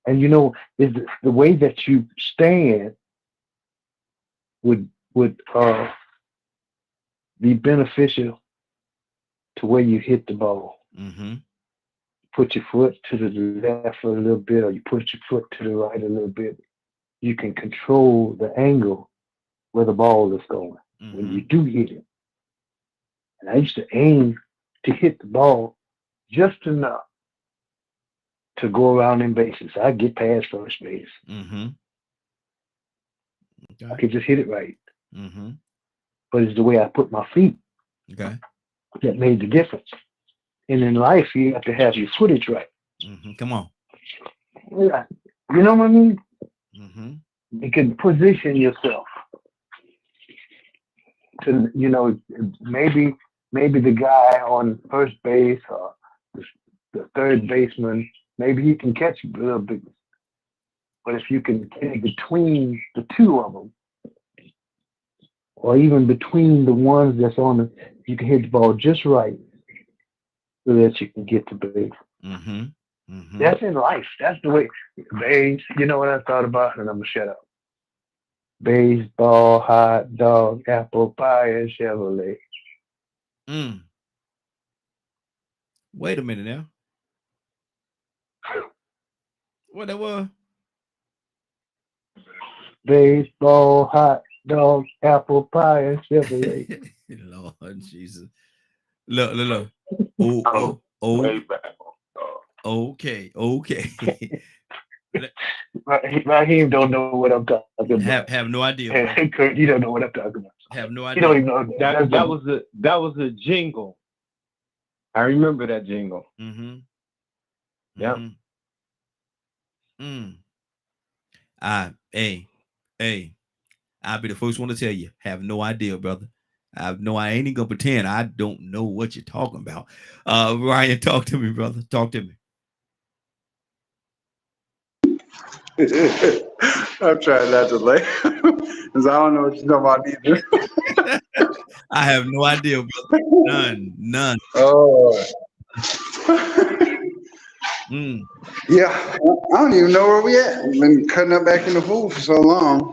And you know, is the way that you stand would be beneficial to where you hit the ball. Put your foot to the left a little bit, or you put your foot to the right a little bit. You can control the angle where the ball is going when you do hit it. And I used to aim to hit the ball just enough to go around in bases. I'd get past first base. Okay. I could just hit it right. But it's the way I put my feet that made the difference. And in life, you have to have your footage right. Come on. Yeah. You know what I mean? You can position yourself to, you know, maybe the guy on first base or the third baseman, maybe he can catch a little bit. But if you can get between the two of them, or even between the ones that's on the, you can hit the ball just right so that you can get to base. That's in life. That's the way. Base, you know what I thought about? And I'm going to shut up. Baseball, hot dog, apple pie, and Chevrolet. Wait a minute now. What that was? Baseball, hot dog, apple pie, and Chevrolet. Lord Jesus. Look. Oh. Okay. Raheem don't know what I'm talking Okay, Have no idea. Bro. Kurt, you don't know what I'm talking about. Have no idea. You don't even know that was a jingle. I remember that jingle. Mm-hmm. Yep. Mm-hmm. Hey, I'll be the first one to tell you. Have no idea, brother. I ain't even gonna pretend I don't know what you're talking about. Ryan, talk to me, brother. Talk to me. I'm trying not to laugh because I don't know what you're talking about either. I have no idea, brother. None. Oh. Yeah, I don't even know where we at. We've been cutting up back in the pool for so long.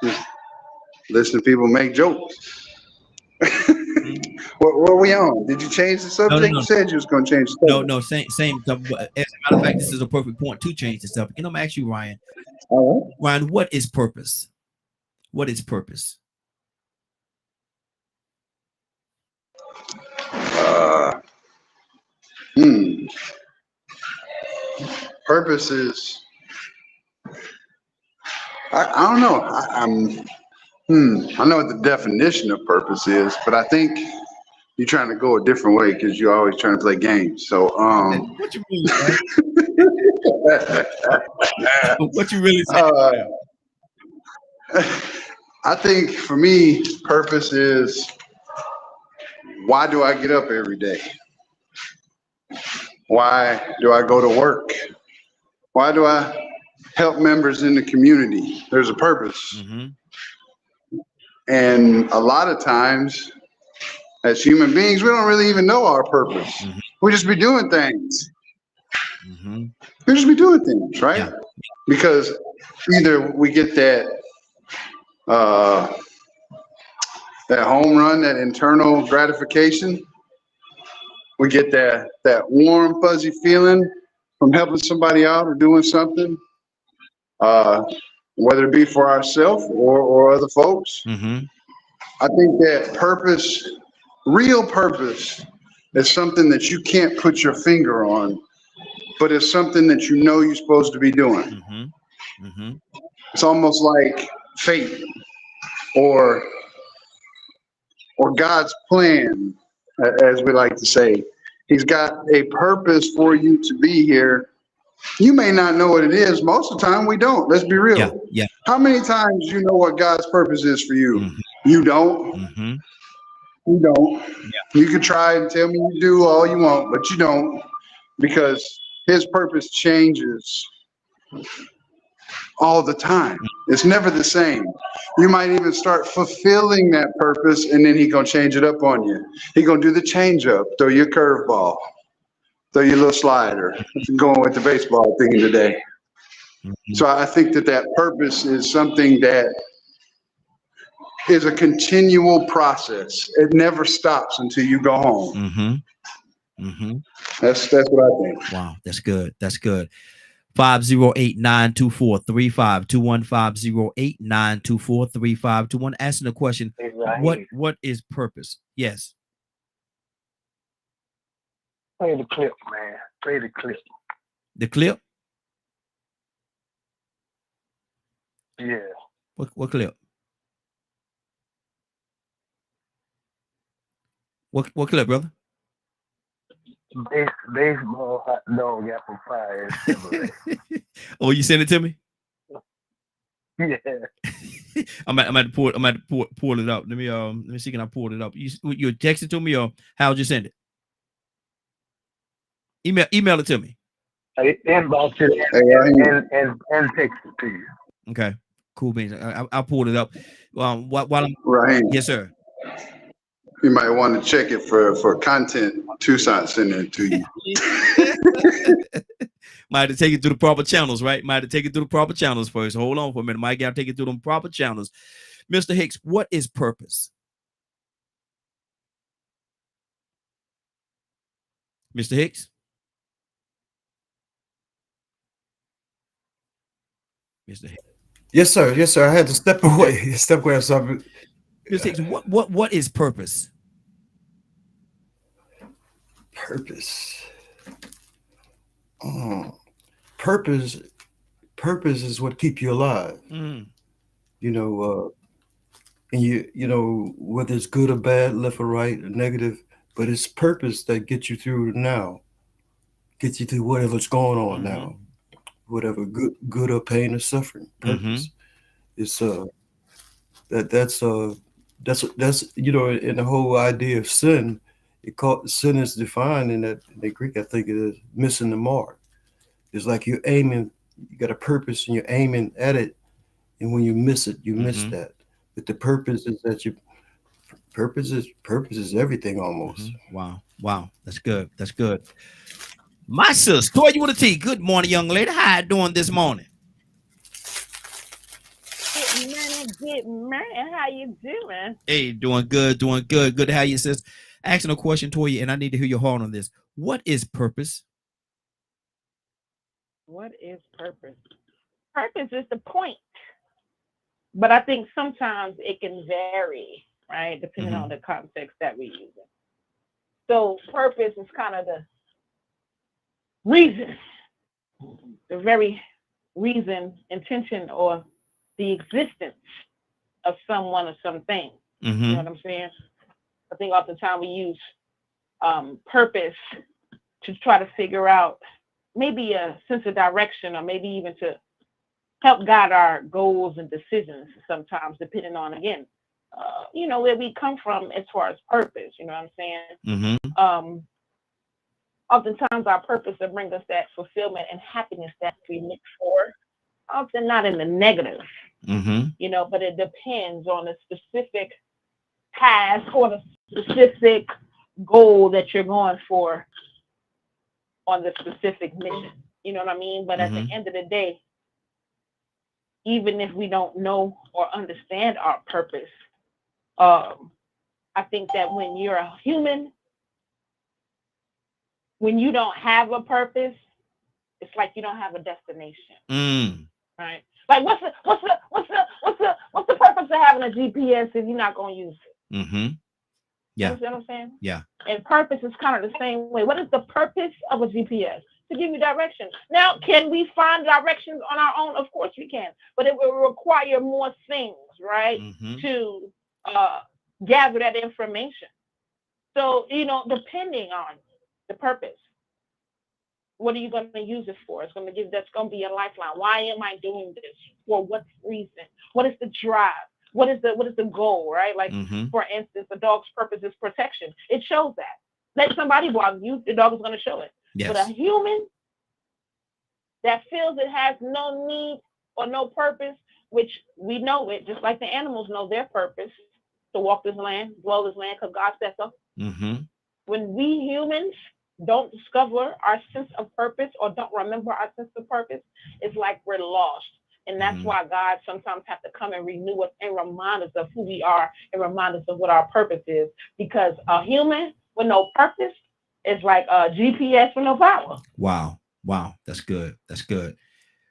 Just listen to people make jokes. What are we on? Did you change the subject? No. You said you was going to change the subject. No, same. As a matter of fact, this is a perfect point to change the subject. I'm gonna ask you, Ryan. All right. Ryan, what is purpose? What is purpose? Purpose is, I don't know. I know what the definition of purpose is, but I think you're trying to go a different way because you're always trying to play games. So, what you mean? What you really say? I think for me, purpose is, why do I get up every day? Why do I go to work? Why do I help members in the community? There's a purpose. Mm-hmm. And a lot of times, as human beings, we don't really even know our purpose. Mm-hmm. We just be doing things. Mm-hmm. We just be doing things, right? Yeah. Because either we get that home run, that internal gratification, we get that warm, fuzzy feeling from helping somebody out or doing something, whether it be for ourselves or other folks. Mm-hmm. I think that purpose, real purpose, is something that you can't put your finger on, but it's something that you know you're supposed to be doing. Mm-hmm. Mm-hmm. It's almost like fate or God's plan, as we like to say. He's got a purpose for you to be here. You may not know what it is. Most of the time we don't. Let's be real. Yeah. How many times you know what God's purpose is for you? Mm-hmm. You don't. Mm-hmm. You don't. Yeah. You can try and tell me you do all you want, but you don't, because his purpose changes all the time. It's never the same. You might even start fulfilling that purpose, and then he gonna change it up on you. He gonna do the change up, throw you a curveball, throw you a little slider. Going with the baseball thing today. Mm-hmm. So I think that purpose is something that is a continual process. It never stops until you go home. Mm-hmm. Mm-hmm. That's what I think. Wow, that's good. That's good. 508-924-3521, 508-924-3521. Asking the question, Hey, Ryan, what is purpose? Yes. play the clip, man. Play the clip. The clip? Yeah. What clip? What clip, brother? Baseball hot dog apple pie. Oh, you sent it to me? Yeah. I'm at to pull it up. Let me see, can I pull it up? You text it to me, or how'd you send it? Email it to me. Inbox it and text it to you. Okay, cool beans. I'll pull it up. While I'm Right. Yes, sir. You might want to check it for content. Tucson sending it to you. Might have to take it through the proper channels, right? Might have to take it through the proper channels first. Hold on for a minute. Might got to take it through them proper channels. Mr. Hicks, what is purpose? Mr. Hicks? Mr. Hicks. Yes, sir. Yes, sir. I had to step away. Step away. Something. Mr. Hicks, what is purpose? purpose is what keep you alive. Mm. You know, and you know, whether it's good or bad, left or right, or negative, but it's purpose that gets you through now, gets you through whatever's going on now, whatever good or pain or suffering. Purpose. It's that's you know, in the whole idea of sin, sin is defined in the Greek, I think it is missing the mark. It's like you're aiming, you got a purpose and you're aiming at it, and when you miss it, you miss that. But the purpose is that purpose is everything almost. Wow, that's good. That's good. My sister, Toya with a T. Good morning, young lady. How you doing this morning? Good morning. How you doing? Hey, doing good. Good to have you, sis. Asking a question, Toya, and I need to hear your heart on this. What is purpose? What is purpose? Purpose is the point. But I think sometimes it can vary, right? Depending on the context that we use it. So purpose is kind of the reason, the very reason, intention, or the existence of someone or something. You know what I'm saying? I think oftentimes we use purpose to try to figure out maybe a sense of direction, or maybe even to help guide our goals and decisions sometimes, depending on, again, you know, where we come from as far as purpose. You know what I'm saying? Oftentimes our purpose will bring us that fulfillment and happiness that we look for, often not in the negative, you know, but it depends on the specific task or the specific goal that you're going for on the specific mission. You know what I mean? But at the end of the day, even if we don't know or understand our purpose, I think that when you're a human, when you don't have a purpose, it's like you don't have a destination, right? Like what's the purpose of having a GPS if you're not going to use it? Yeah. You understand what I'm saying? Yeah. And purpose is kind of the same way. What is the purpose of a GPS? To give you direction. Now, can we find directions on our own? Of course we can, but it will require more things, right, to gather that information. So, you know, depending on the purpose, what are you going to use it for? That's going to be a lifeline. Why am I doing this? For what reason? What is the drive? What is the goal, right? Like, for instance, a dog's purpose is protection. It shows that. Let somebody block you, the dog is going to show it. Yes. But a human that feels it has no need or no purpose, which we know it, just like the animals know their purpose, to walk this land, dwell this land, because God said so. When we humans don't discover our sense of purpose or don't remember our sense of purpose, it's like we're lost. And that's why God sometimes has to come and renew us and remind us of who we are and remind us of what our purpose is. Because a human with no purpose is like a GPS with no power. Wow. That's good. That's good.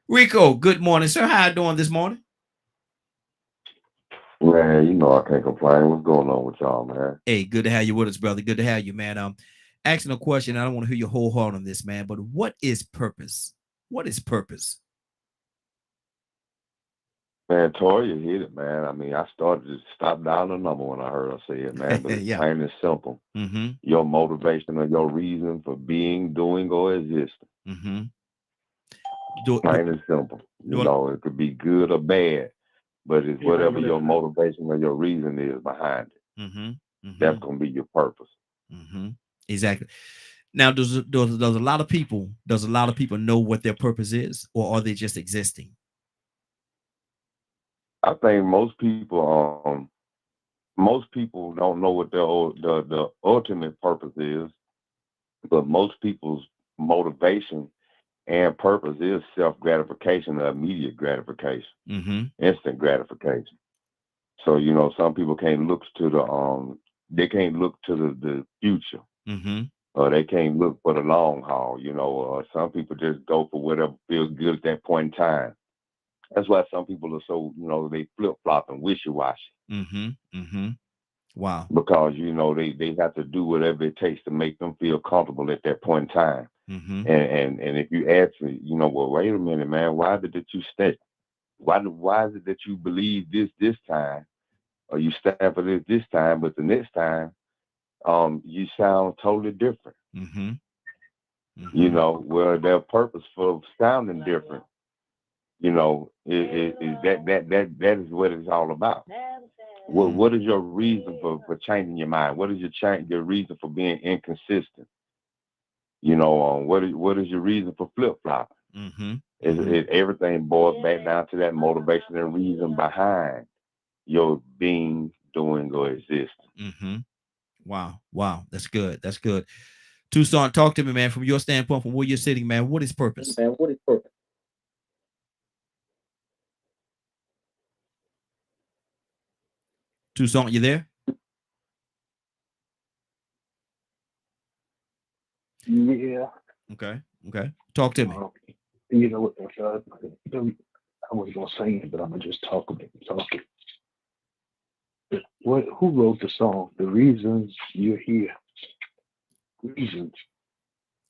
Rico, good morning, sir. How you doing this morning? Man, you know I can't complain. What's going on with y'all, man? Hey, good to have you with us, brother. Good to have you, man. Asking a question. I don't want to hear your whole heart on this, man. But what is purpose? What is purpose? Man, Toya hit it, man. I mean, I started to stop down the number when I heard her say it, man. But it's plain and simple. Your motivation or your reason for being, doing, or existing. Plain and simple. You know, it could be good or bad, but it's whatever your motivation or your reason is behind it. That's gonna be your purpose. Exactly. Now, does a lot of people know what their purpose is, or are they just existing? I think most people don't know what the ultimate purpose is, but most people's motivation and purpose is self-gratification or immediate gratification, instant gratification. So, you know, some people can't look to the future, or they can't look for the long haul. You know, some people just go for whatever feels good at that point in time. That's why some people are so, you know, they flip-flop and wishy-washy. Wow. Because, you know, they have to do whatever it takes to make them feel comfortable at that point in time. And if you ask me, well, wait a minute, man, why is it that you stay? Why is it that you believe this time, or you stand for this time, but the next time, you sound totally different. Well, their purpose for sounding different, that is what it's all about. What is your reason for changing your mind? What is your reason for being inconsistent? What is your reason for flip flopping? Everything boils back down to that motivation and reason behind your being, doing, or existing. Wow, that's good. That's good. Tucson, talk to me, man, from your standpoint, from where you're sitting, man. What is purpose? Man, what is purpose? Tucson, you there? Yeah. Okay. Talk to me. You know what? I wasn't gonna sing it, but I'm gonna just talk it. Who wrote the song? The Reasons You're Here. Reasons.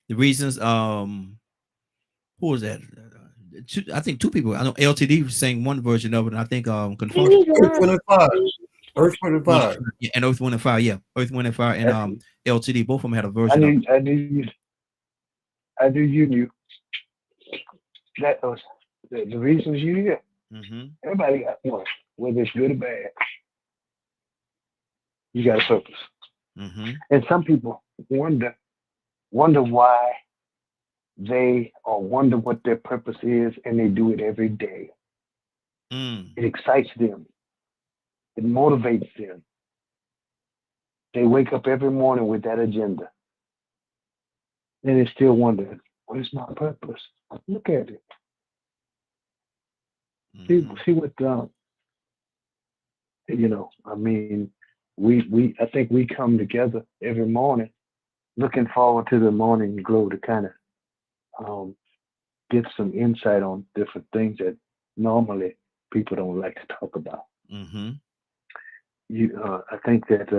The reasons. Who was that? I think two people. I know LTD sang one version of it, and I think Confused. Earth, Wind, and Fire. Earth, Wind, and Fire. Yeah, and Earth, Wind, and Fire. Yeah, Earth, Wind, and Fire, and LTD. Both of them had a version. I knew you knew. That was the reasons you're here. Everybody got one, whether it's good or bad. You got a purpose. And some people wonder why or wonder what their purpose is, and they do it every day. It excites them. It motivates them. They wake up every morning with that agenda. And they still wonder, what is my purpose? Look at it. See what, I mean, I think we come together every morning looking forward to the morning glow to kind of get some insight on different things that normally people don't like to talk about. I think that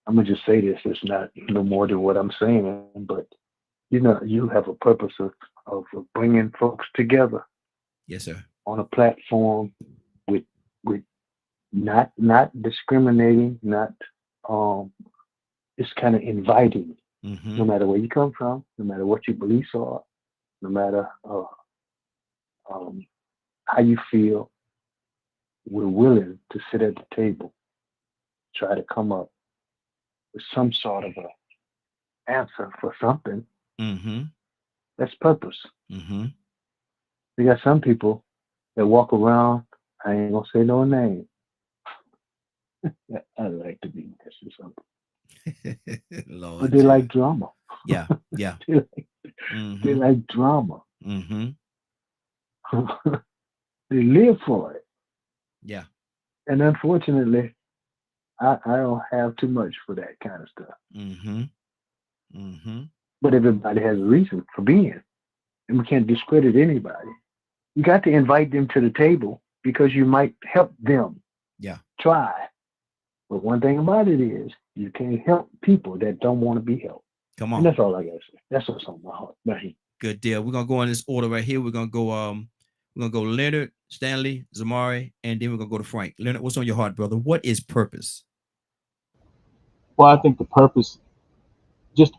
I'm gonna just say this. It's not no more than what I'm saying, but you have a purpose of bringing folks together. Yes, sir. On a platform with not discriminating, not it's kind of inviting. No matter where you come from, no matter what your beliefs are, no matter how you feel, we're willing to sit at the table, try to come up with some sort of a answer for something. That's purpose. We got some people that walk around, I ain't gonna say no name. I like to be nice or something. Lord, but they like drama. Yeah. They like drama. They live for it. Yeah. And unfortunately, I don't have too much for that kind of stuff. But everybody has a reason for being. And we can't discredit anybody. You got to invite them to the table because you might help them. Yeah. Try. But one thing about it is you can't help people that don't want to be helped. Come on. And that's all I gotta say. That's what's on my heart. Good deal. We're gonna go in this order right here. We're gonna go Leonard, Stanley, Zamari, and then we're gonna go to Frank. Leonard, what's on your heart, brother? What is purpose? Well, I think the purpose, just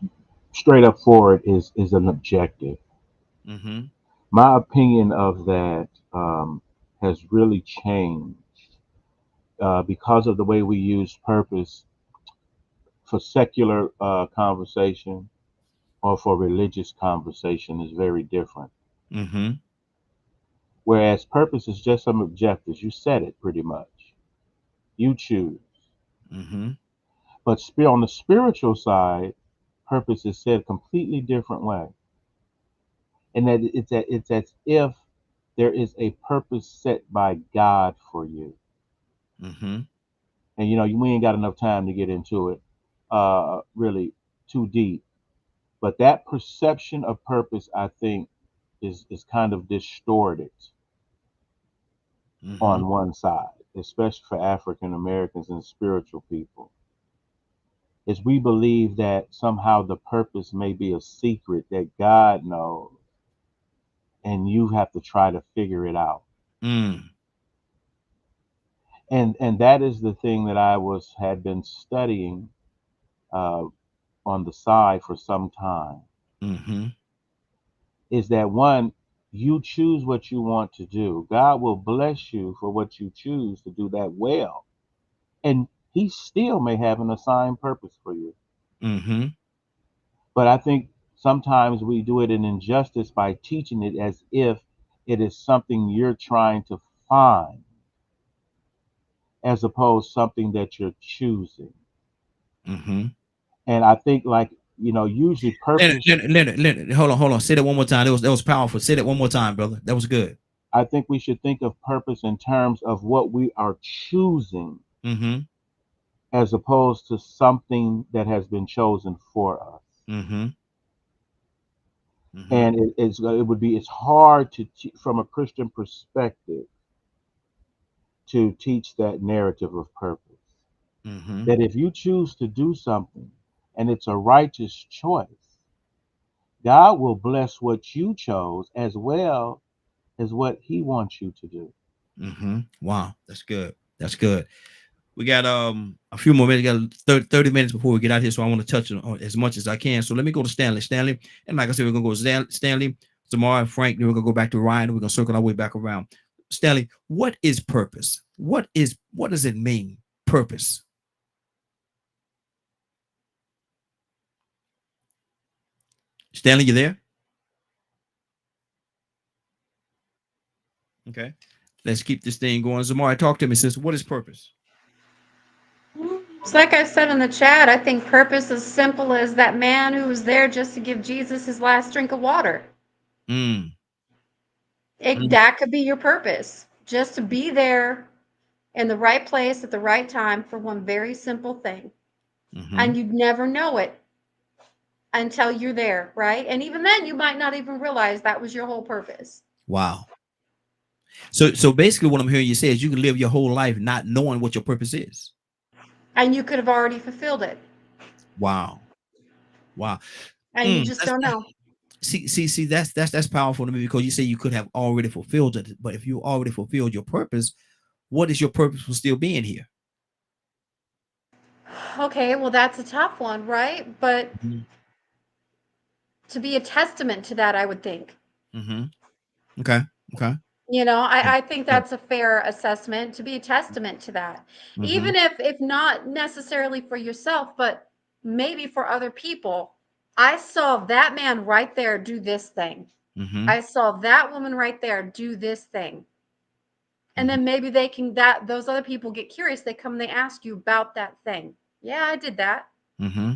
straight up forward, is an objective. My opinion of that has really changed because of the way we use purpose for secular conversation or for religious conversation is very different. Whereas purpose is just some objectives. You said it pretty much. You choose. But on the spiritual side, purpose is said a completely different way. And that it's as if there is a purpose set by God for you. And we ain't got enough time to get into it really too deep. But that perception of purpose, I think, is kind of distorted on one side, especially for African Americans and spiritual people. is we believe that somehow the purpose may be a secret that God knows, and you have to try to figure it out. Mm. And that is the thing that I had been studying on the side for some time. Mm-hmm. Is that one, you choose what you want to do. God will bless you for what you choose to do that well. And he still may have an assigned purpose for you. Mm-hmm. But I think sometimes we do it in injustice by teaching it as if it is something you're trying to find, as opposed to something that you're choosing. Mm-hmm. And I think, like, usually purpose. Leonard, hold on. Say that one more time. That was powerful. Say that one more time, brother. That was good. I think we should think of purpose in terms of what we are choosing, Mm-hmm. as opposed to something that has been chosen for us. Mm-hmm. Mm-hmm. And it's hard to from a Christian perspective to teach that narrative of purpose. Mm-hmm. That if you choose to do something and it's a righteous choice, God will bless what you chose as well as what he wants you to do. Mm-hmm. Wow, that's good. That's good. We got a few more minutes. We got 30 minutes before we get out here, so I want to touch on as much as I can. So let me go to Stanley, and like I said, we're gonna go Stanley, Zamar, Frank. Then we're gonna go back to Ryan. We're gonna circle our way back around. Stanley, what is purpose? What does it mean? Purpose. Stanley, you there? Okay. Let's keep this thing going. Zamar, talk to me, sister. What is purpose? It's like I said in the chat, I think purpose is simple as that man who was there just to give Jesus his last drink of water. That could be your purpose, just to be there in the right place at the right time for one very simple thing. Mm-hmm. And you'd never know it until you're there, right? And even then, you might not even realize that was your whole purpose. Wow. So basically what I'm hearing you say is you can live your whole life not knowing what your purpose is. And you could have already fulfilled it. Wow. And you just don't know. See, that's powerful to me, because you say you could have already fulfilled it, but if you already fulfilled your purpose, what is your purpose for still being here? Okay, well, that's a tough one, right? But to be a testament to that, I would think. Mm-hmm. Okay. I think that's a fair assessment, to be a testament to that. Mm-hmm. Even if not necessarily for yourself, but maybe for other people. I saw that man right there do this thing. Mm-hmm. I saw that woman right there do this thing. And then maybe those other people get curious. They come and they ask you about that thing. Yeah, I did that. Mm-hmm.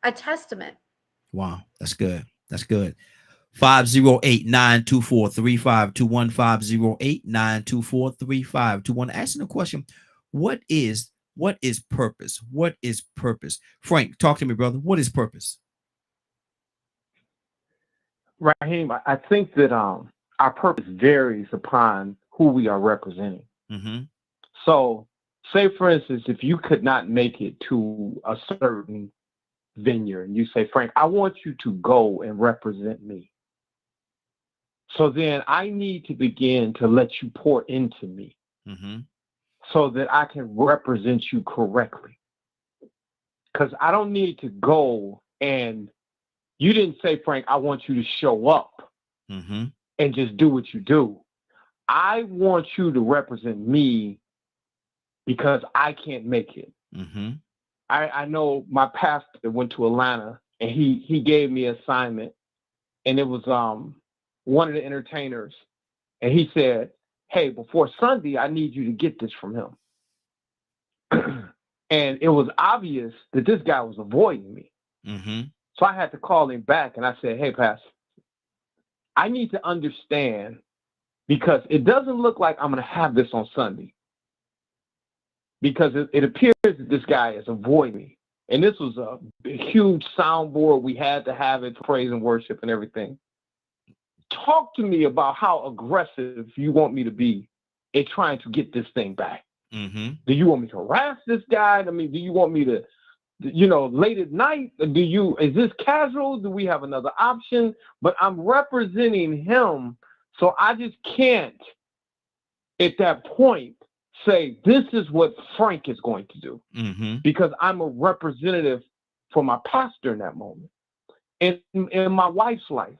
A testament. Wow, that's good. 508-924-3521, 508-924-3521. Asking the question, what is purpose? What is purpose? Frank, talk to me, brother. What is purpose? Raheem, I think that our purpose varies upon who we are representing. Mm-hmm. So, say for instance, if you could not make it to a certain vineyard and you say, Frank, I want you to go and represent me. So then I need to begin to let you pour into me, so that I can represent you correctly. Because I don't need to go and you didn't say, Frank, I want you to show up and just do what you do. I want you to represent me because I can't make it. I know my pastor went to Atlanta and he gave me an assignment, and it was one of the entertainers, and he said, hey, before Sunday, I need you to get this from him. And it was obvious that this guy was avoiding me. So I had to call him back, and I said, hey, Pastor, I need to understand, because it doesn't look like I'm going to have this on Sunday, because it appears that this guy is avoiding me. And this was a huge soundboard. We had to have it for praise and worship and everything. Talk to me about how aggressive you want me to be in trying to get this thing back. Do you want me to harass this guy? I mean, do you want me to late at night, is this casual? Do we have another option? But I'm representing him, so I just can't at that point say this is what Frank is going to do, because I'm a representative for my pastor in that moment. And in my wife's life,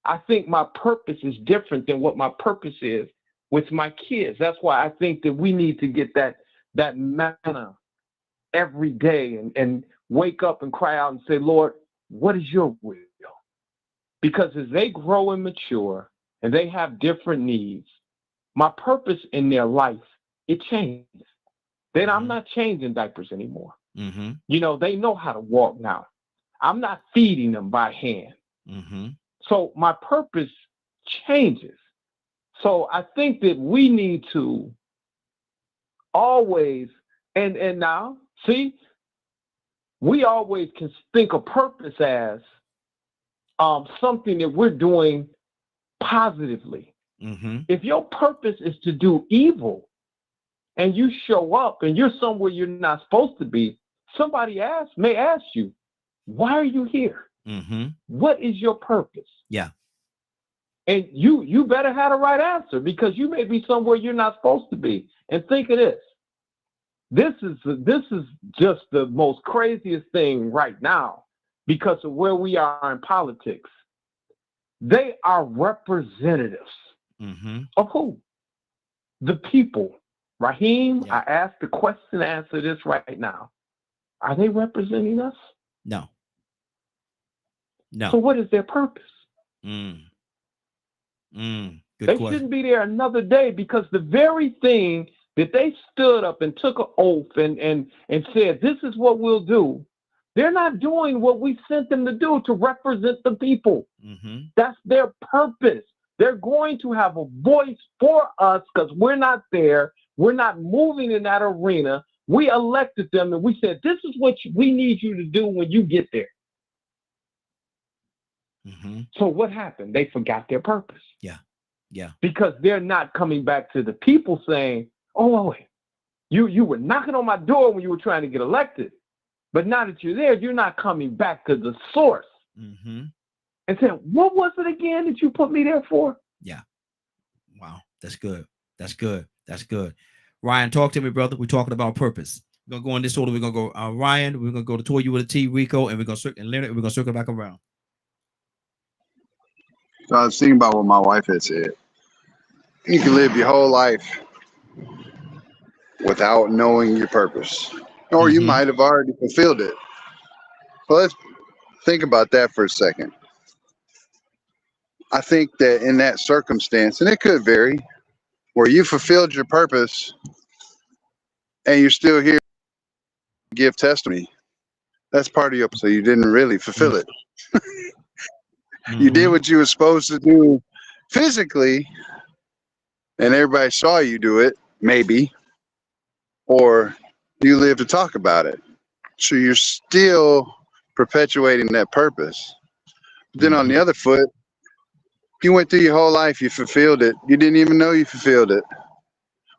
I think my purpose is different than what my purpose is with my kids. That's why I think that we need to get that manna every day and wake up and cry out and say, Lord, what is your will? Because as they grow and mature and they have different needs, my purpose in their life, it changes. Then I'm not changing diapers anymore. They know how to walk now. I'm not feeding them by hand. So my purpose changes. So I think that we need to always, and now, see, we always can think of purpose as something that we're doing positively. If your purpose is to do evil and you show up and you're somewhere you're not supposed to be, somebody may ask you, why are you here? What is your purpose? Yeah. And you better have the right answer, because you may be somewhere you're not supposed to be. And think of this. This is just the most craziest thing right now because of where we are in politics. They are representatives of who? The people. Raheem, I asked the question, answer this right now. Are they representing us? No. So what is their purpose? Good They question. shouldn't be there another day, because the very thing that they stood up and took an oath and said, this is what we'll do, they're not doing what we sent them to do, to represent the people. That's their purpose. They're going to have a voice for us because we're not there. We're not moving in that arena. We elected them and we said, this is what we need you to do when you get there. So what happened? They forgot their purpose. Yeah. Because they're not coming back to the people saying, oh, wait, you were knocking on my door when you were trying to get elected. But now that you're there, you're not coming back to the source and saying, what was it again that you put me there for? Yeah. Wow. That's good. That's good. That's good. Ryan, talk to me, brother. We're talking about purpose. We're going to go in this order. We're going to go Ryan. We're going to go to Toy You with a T, Rico, and we're going to Leonard. We're going to circle back around. So I was thinking about what my wife had said. You can live your whole life without knowing your purpose, or you might have already fulfilled it. So let's think about that for a second. I think that in that circumstance, and it could vary, where you fulfilled your purpose and you're still here to give testimony, that's part of your, so you didn't really fulfill it. You did what you were supposed to do physically, and everybody saw you do it, maybe, or you live to talk about it. So you're still perpetuating that purpose. But then on the other foot, you went through your whole life, you fulfilled it. You didn't even know you fulfilled it.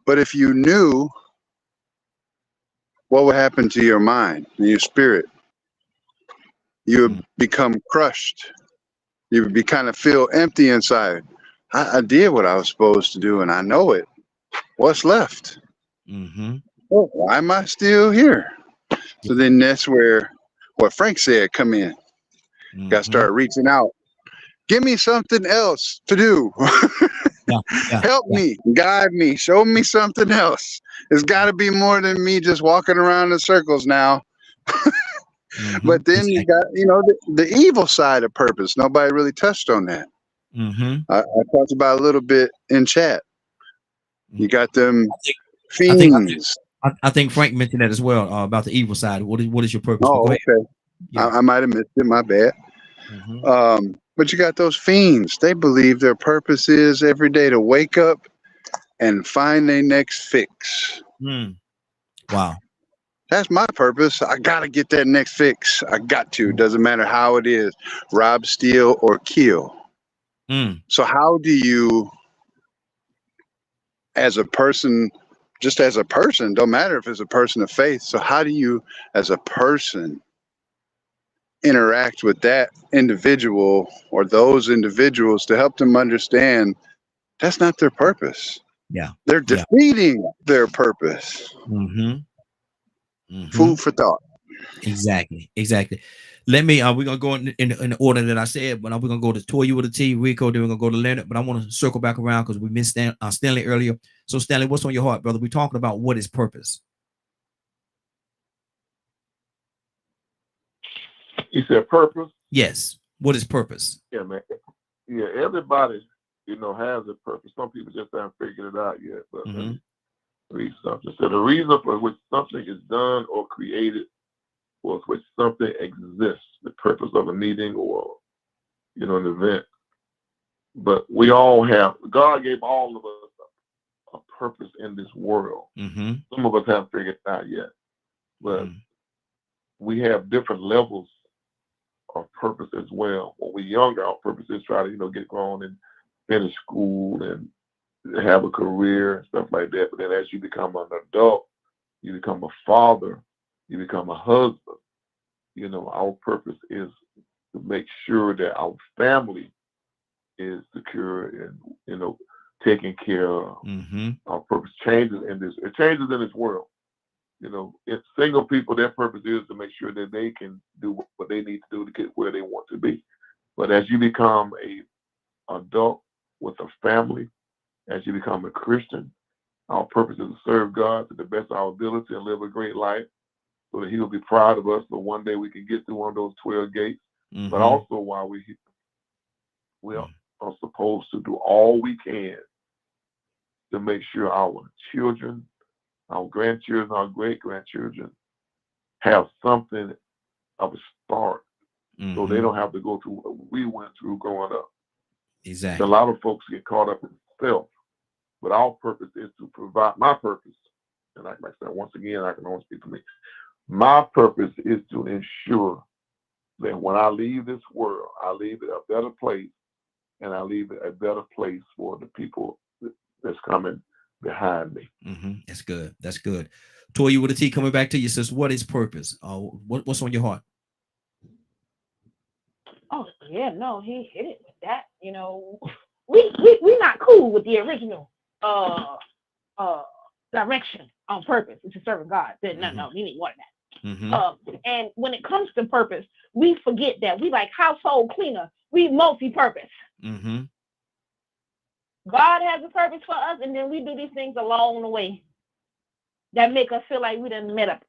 But if you knew, what would happen to your mind and your spirit? You would become crushed. You would kind of feel empty inside. I did what I was supposed to do, and I know it. What's left? Well, why am I still here? So then that's where what Frank said come in. Got to start reaching out. Give me something else to do. Help me, guide me, show me something else. It's got to be more than me just walking around in circles now. But then you got, the evil side of purpose. Nobody really touched on that. I talked about a little bit in chat. You got them fiends. I think Frank mentioned that as well, about the evil side. What is your purpose? Oh, okay. Yeah. I might have missed it. My bad. But you got those fiends. They believe their purpose is every day to wake up and find their next fix. Wow. That's my purpose. I got to get that next fix. I got to. Doesn't matter how it is. Rob, steal, or kill. So how do you, as a person just as a person, don't matter if it's a person of faith. So how do you, as a person, interact with that individual or those individuals to help them understand that's not their purpose? Yeah. They're defeating their purpose. Food for thought. Exactly. Let me we're gonna go in the order that I said, but we're gonna go to Toya with a T, Rico, then we're gonna go to Leonard, but I want to circle back around because we missed Stanley earlier. So Stanley, what's on your heart, brother? We're talking about what is purpose. You said purpose? Yes. What is purpose? Yeah, man. Yeah, everybody, has a purpose. Some people just haven't figured it out yet. But let me read something. So the reason for which something is done or created, or for which something exists, the purpose of a meeting or, an event. But we all have, God gave all of us a purpose in this world. Some of us haven't figured it out yet. But we have different levels of purpose as well. When we're younger, our purpose is try to, get going and finish school and have a career and stuff like that. But then as you become an adult, you become a father, you become a husband. Our purpose is to make sure that our family is secure and, taken care of. Our purpose changes in this world. It's single people, their purpose is to make sure that they can do what they need to do to get where they want to be. But as you become a adult with a family, as you become a Christian, our purpose is to serve God to the best of our ability and live a great life so that He'll be proud of us. So one day we can get through one of those 12 gates. But also while we are supposed to do all we can to make sure our children, our grandchildren, our great-grandchildren have something of a start so they don't have to go through what we went through growing up. Exactly. A lot of folks get caught up in self, but our purpose is to provide. My purpose, and like I said, once again, I can only speak for me. My purpose is to ensure that when I leave this world, I leave it a better place, and I leave it a better place for the people that's coming behind me. That's good. Toya with a T, coming back to you, says, what is purpose? What's on your heart? Oh yeah, no, he hit it with that. We not cool with the original direction on purpose, which is serving God. No, we need more than that. And when it comes to purpose, we forget that we like household cleaner. We multi-purpose. God has a purpose for us, and then we do these things along the way that make us feel like we done met up.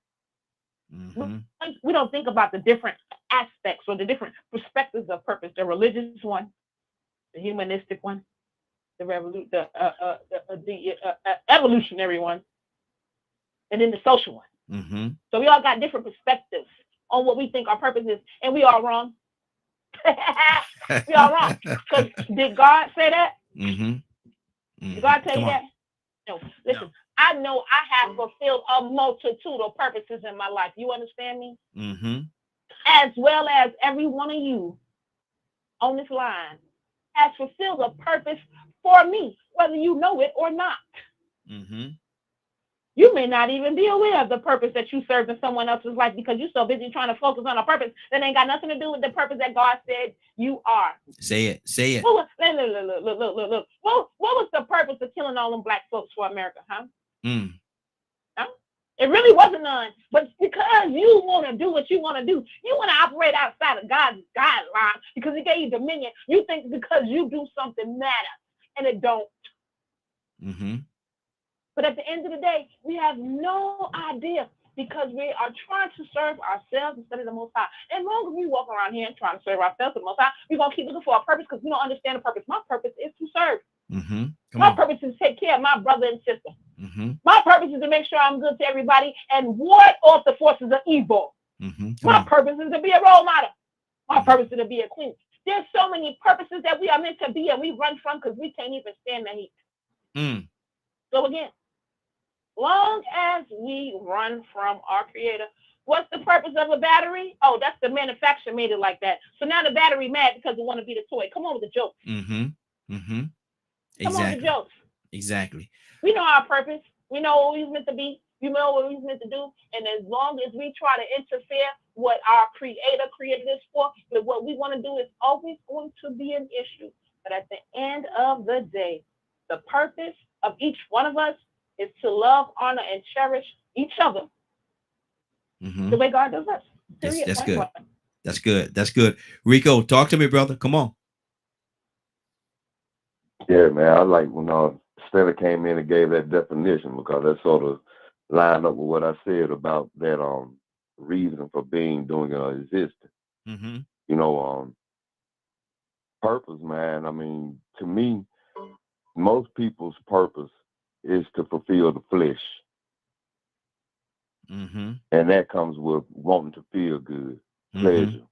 We don't think about the different aspects or the different perspectives of purpose: the religious one, the humanistic one, the evolutionary one, and then the social one. So we all got different perspectives on what we think our purpose is, and we all wrong. We all wrong. Because did God say that? Did God tell you that? No. Listen, I know I have fulfilled a multitude of purposes in my life. You understand me? As well as every one of you on this line has fulfilled a purpose for me, whether you know it or not. You may not even be aware of the purpose that you serve in someone else's life because you're so busy trying to focus on a purpose that ain't got nothing to do with the purpose that God said you are. Say it. Look. What was the purpose of killing all them black folks for America, huh? Huh? It really wasn't none. But because you want to do what you want to do, you want to operate outside of God's guidelines because He gave you dominion. You think because you do something matters, and it don't. But at the end of the day, we have no idea because we are trying to serve ourselves instead of the Most High. And long as we walk around here and trying to serve ourselves, the Most High, we're going to keep looking for a purpose because we don't understand the purpose. My purpose is to serve. My purpose is to take care of my brother and sister. My purpose is to make sure I'm good to everybody and ward off the forces of evil. My purpose is to be a role model. My purpose is to be a queen. There's so many purposes that we are meant to be and we run from because we can't even stand the heat. So again, long as we run from our Creator, what's the purpose of a battery? Oh, that's the manufacturer made it like that. So now the battery mad because it want to be the toy. Come on with the jokes. Come on with the jokes. Exactly. We know our purpose. We know what we was meant to be. You know what we was meant to do. And as long as we try to interfere what our creator created us for, but what we want to do is always going to be an issue. But at the end of the day, the purpose of each one of us is to love, honor, and cherish each other the way God does us. That's good. That's good. That's good. Rico, talk to me, brother. Come on. Yeah, man. I like when Stella came in and gave that definition, because that sort of lined up with what I said about that reason for being, doing, existing. Mm-hmm. You know, purpose, man. I mean, to me, most people's purpose is to fulfill the flesh. Mm-hmm. And that comes with wanting to feel good, pleasure.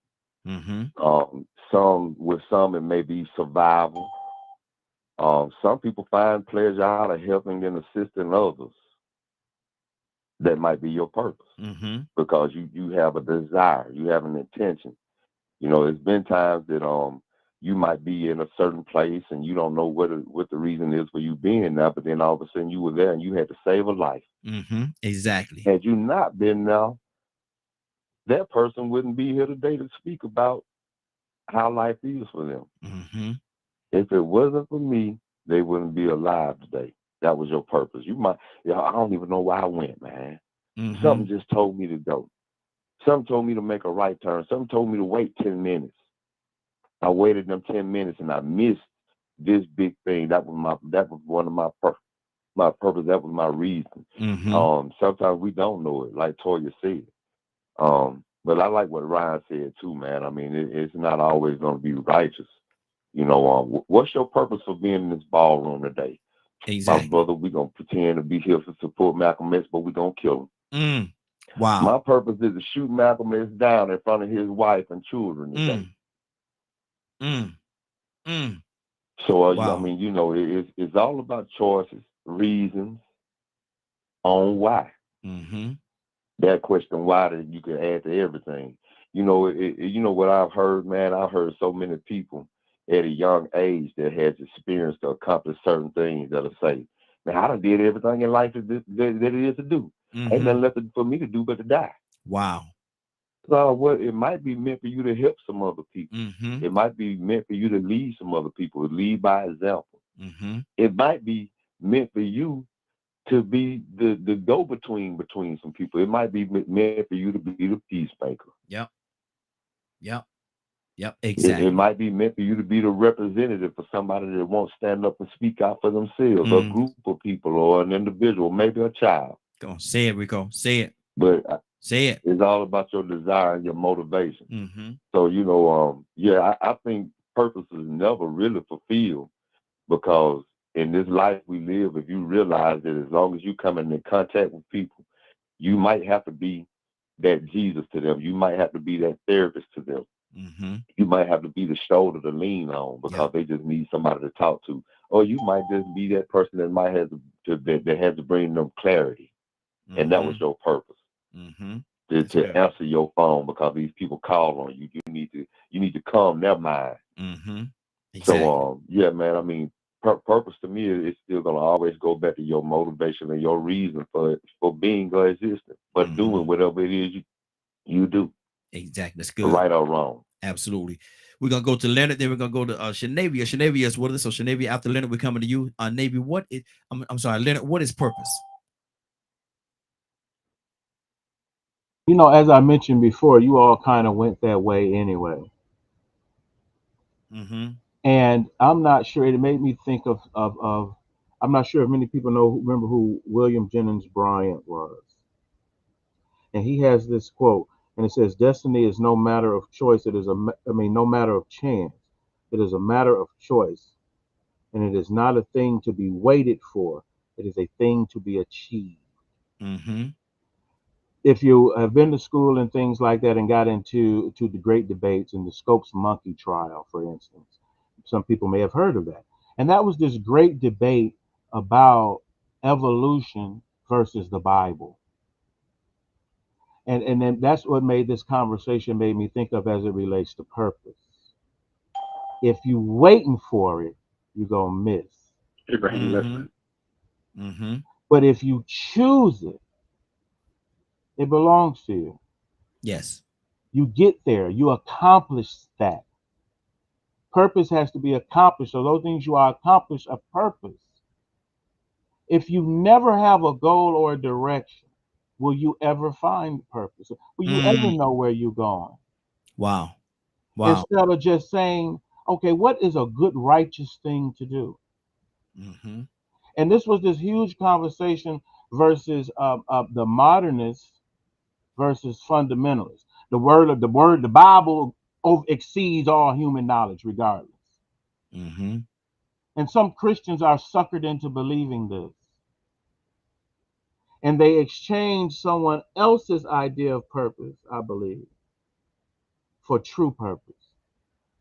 Mm-hmm. Some it may be survival. Some people find pleasure out of helping and assisting others. That might be your purpose, because you have a desire, you have an intention. You know, there's been times that you might be in a certain place and you don't know what the reason is for you being there, but then all of a sudden you were there and you had to save a life. Exactly. Had you not been there, that person wouldn't be here today to speak about how life is for them. If it wasn't for me, they wouldn't be alive today. That was your purpose. I don't even know why I went, man. Something just told me to go. Something told me to make a right turn. Something told me to wait 10 minutes. I waited them 10 minutes and I missed this big thing. That was one of my purpose. That was my reason. Sometimes we don't know it, like Toya said. But I like what Ryan said too, man. I mean, it's not always going to be righteous. You know, what's your purpose for being in this ballroom today? Exactly. My brother, we're going to pretend to be here to support Malcolm X, but we're going to kill him. Wow. My purpose is to shoot Malcolm X down in front of his wife and children today. So, wow. I mean, you know, it's all about choices, reasons on why. That question, why, that you can add to everything. You know, you know what I've heard, man? I've heard so many people at a young age that has experience to accomplish certain things that'll say, man, I done did everything in life that it is to do. Ain't nothing left for me to do but to die. Wow. So it might be meant for you to help some other people. It might be meant for you to lead some other people, lead by example. It might be meant for you to be the go-between between some people. It might be meant for you to be the peacemaker. Yep. Exactly. It might be meant for you to be the representative for somebody that won't stand up and speak out for themselves, a group of people or an individual, maybe a child. Go on, say it, Rico. Say it. But say it. It's all about your desire and your motivation. So, you know, I think purpose is never really fulfilled, because in this life we live, if you realize that as long as you come in contact with people, you might have to be that Jesus to them. You might have to be that therapist to them. You might have to be the shoulder to lean on, because they just need somebody to talk to. Or you might just be that person that might have that has to bring them clarity. And that was your purpose. To answer your phone, because these people call on you. You need to calm their mind. Exactly. So man, I mean, purpose to me is still gonna always go back to your motivation and your reason for being or existing, for doing whatever it is you do. Exactly. That's good. Right or wrong. Absolutely. We're gonna go to Leonard, then we're gonna go to Shanavia. Shanavia is what is it? So Shanavia, after Leonard, we're coming to you. Navy, what is I'm sorry, Leonard, what is purpose? You know, as I mentioned before, you all kind of went that way anyway. And I'm not sure, it made me think of I'm not sure if many people remember who William Jennings Bryan was. And he has this quote, and it says, "Destiny is no matter of choice. It is no matter of chance. It is a matter of choice. And it is not a thing to be waited for. It is a thing to be achieved." If you have been to school and things like that and got into the great debates and the Scopes monkey trial, for instance, some people may have heard of that. And that was this great debate about evolution versus the Bible. And then that's what made this conversation made me think of as it relates to purpose. If you waiting for it, you're gonna miss. But if you choose it, it belongs to you. Yes. You get there. You accomplish that. Purpose has to be accomplished. So those things you are accomplish a purpose. If you never have a goal or a direction, will you ever find purpose? Will you ever know where you're going? Wow. Instead of just saying, okay, what is a good, righteous thing to do? Mm-hmm. And this was this huge conversation versus the modernists versus fundamentalists. The Bible exceeds all human knowledge, regardless. Mm-hmm. And some Christians are suckered into believing this. And they exchange someone else's idea of purpose, I believe, for true purpose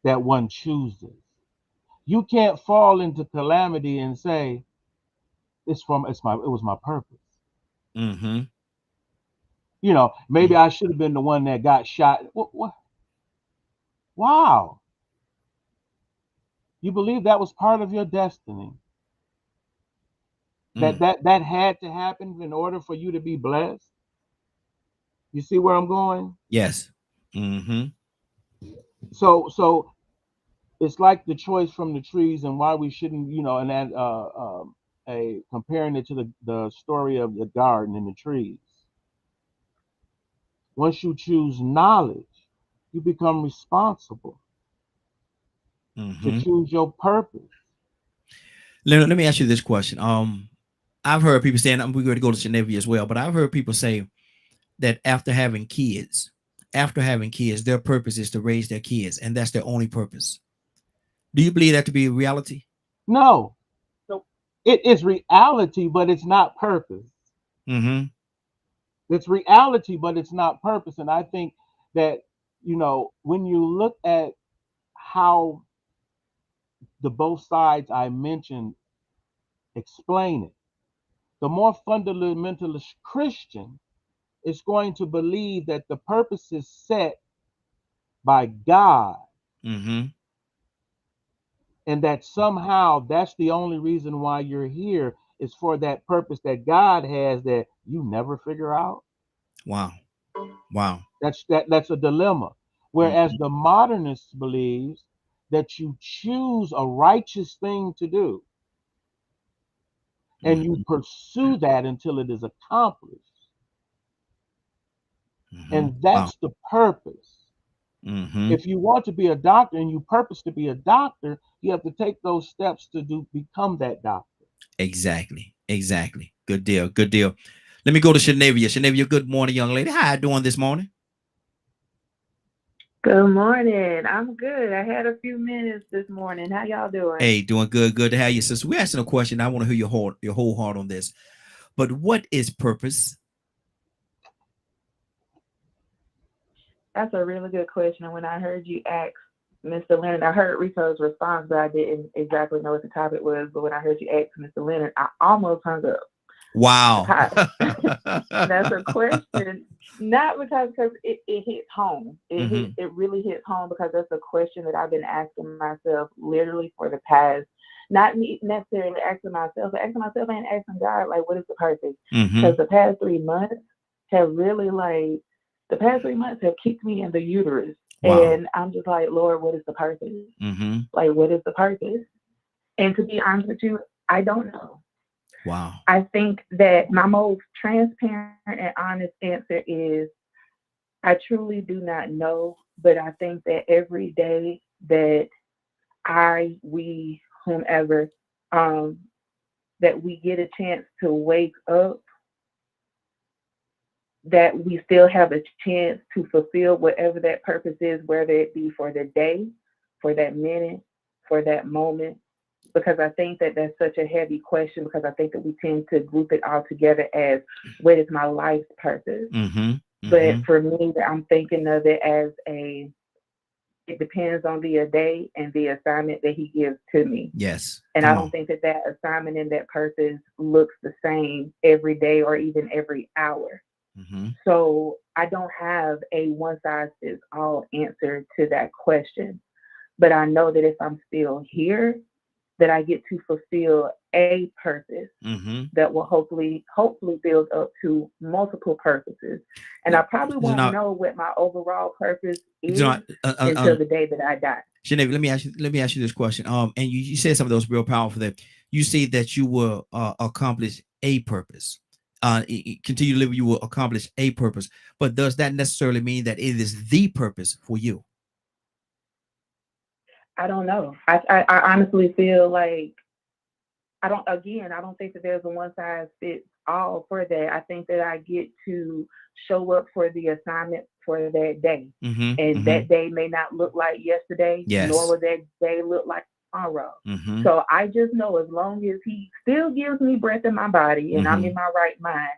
that one chooses. You can't fall into calamity and say, it was my purpose. Mm-hmm. You know, maybe I should have been the one that got shot. What? Wow. You believe that was part of your destiny? That had to happen in order for you to be blessed? You see where I'm going? Yes. Mm-hmm. So it's like the choice from the trees and why we shouldn't, you know, and that comparing it to the story of the garden and the trees. Once you choose knowledge, you become responsible to choose your purpose. Let me ask you this question. I've heard people saying, we're going to go to Geneva as well, but I've heard people say that after having kids, their purpose is to raise their kids, and that's their only purpose. Do you believe that to be a reality? No. It is reality, but it's not purpose. Mm-hmm. It's reality, but it's not purpose. And I think that, you know, when you look at how the both sides I mentioned explain it, the more fundamentalist Christian is going to believe that the purpose is set by God. Mm-hmm. And that somehow that's the only reason why you're here is for that purpose that God has that you never figure out. Wow. That's a dilemma. Whereas the modernist believes that you choose a righteous thing to do and you pursue that until it is accomplished. And that's the purpose. If you want to be a doctor and you purpose to be a doctor, you have to take those steps to become that doctor. Exactly. Good deal. Let me go to Shanavia. Shanavia, good morning, young lady. How you doing this morning? Good morning. I'm good. I had a few minutes this morning. How y'all doing? Hey, doing good. Good to have you, sister. We're asking a question. I want to hear your whole heart on this. But what is purpose? That's a really good question. And when I heard you ask Mr. Leonard, I heard Rico's response, but I didn't exactly know what the topic was. But when I heard you ask Mr. Leonard, I almost hung up. Wow. That's a question. Not because it hits home. It really hits home because that's a question that I've been asking myself literally for the past, not necessarily asking myself, but asking myself and asking God, like, what is the purpose? Because the past 3 months have really have kicked me in the uterus. Wow. And I'm just like, Lord, what is the purpose? Like, what is the purpose? And to be honest with you, I don't know. Wow. I think that my most transparent and honest answer is I truly do not know, but I think that every day that we, whomever, that we get a chance to wake up, that we still have a chance to fulfill whatever that purpose is, whether it be for the day, for that minute, for that moment. Because I think that that's such a heavy question, because I think that we tend to group it all together as, what is my life's purpose? But for me, I'm thinking of it as it depends on the day and the assignment that he gives to me. Yes. And I don't think that assignment and that purpose looks the same every day or even every hour. So I don't have a one-size-fits-all answer to that question. But I know that if I'm still here, that I get to fulfill a purpose that will hopefully build up to multiple purposes. And I probably won't know what my overall purpose is until the day that I die. Genevieve, let me ask you this question. And you said something that was real powerful there. You say that you will accomplish a purpose. Continue to live, you will accomplish a purpose. But does that necessarily mean that it is the purpose for you? I don't know. I honestly feel like I don't think that there's a one size fits all for that. I think that I get to show up for the assignment for that day. And that day may not look like yesterday, nor will that day look like tomorrow. So I just know as long as he still gives me breath in my body and I'm in my right mind,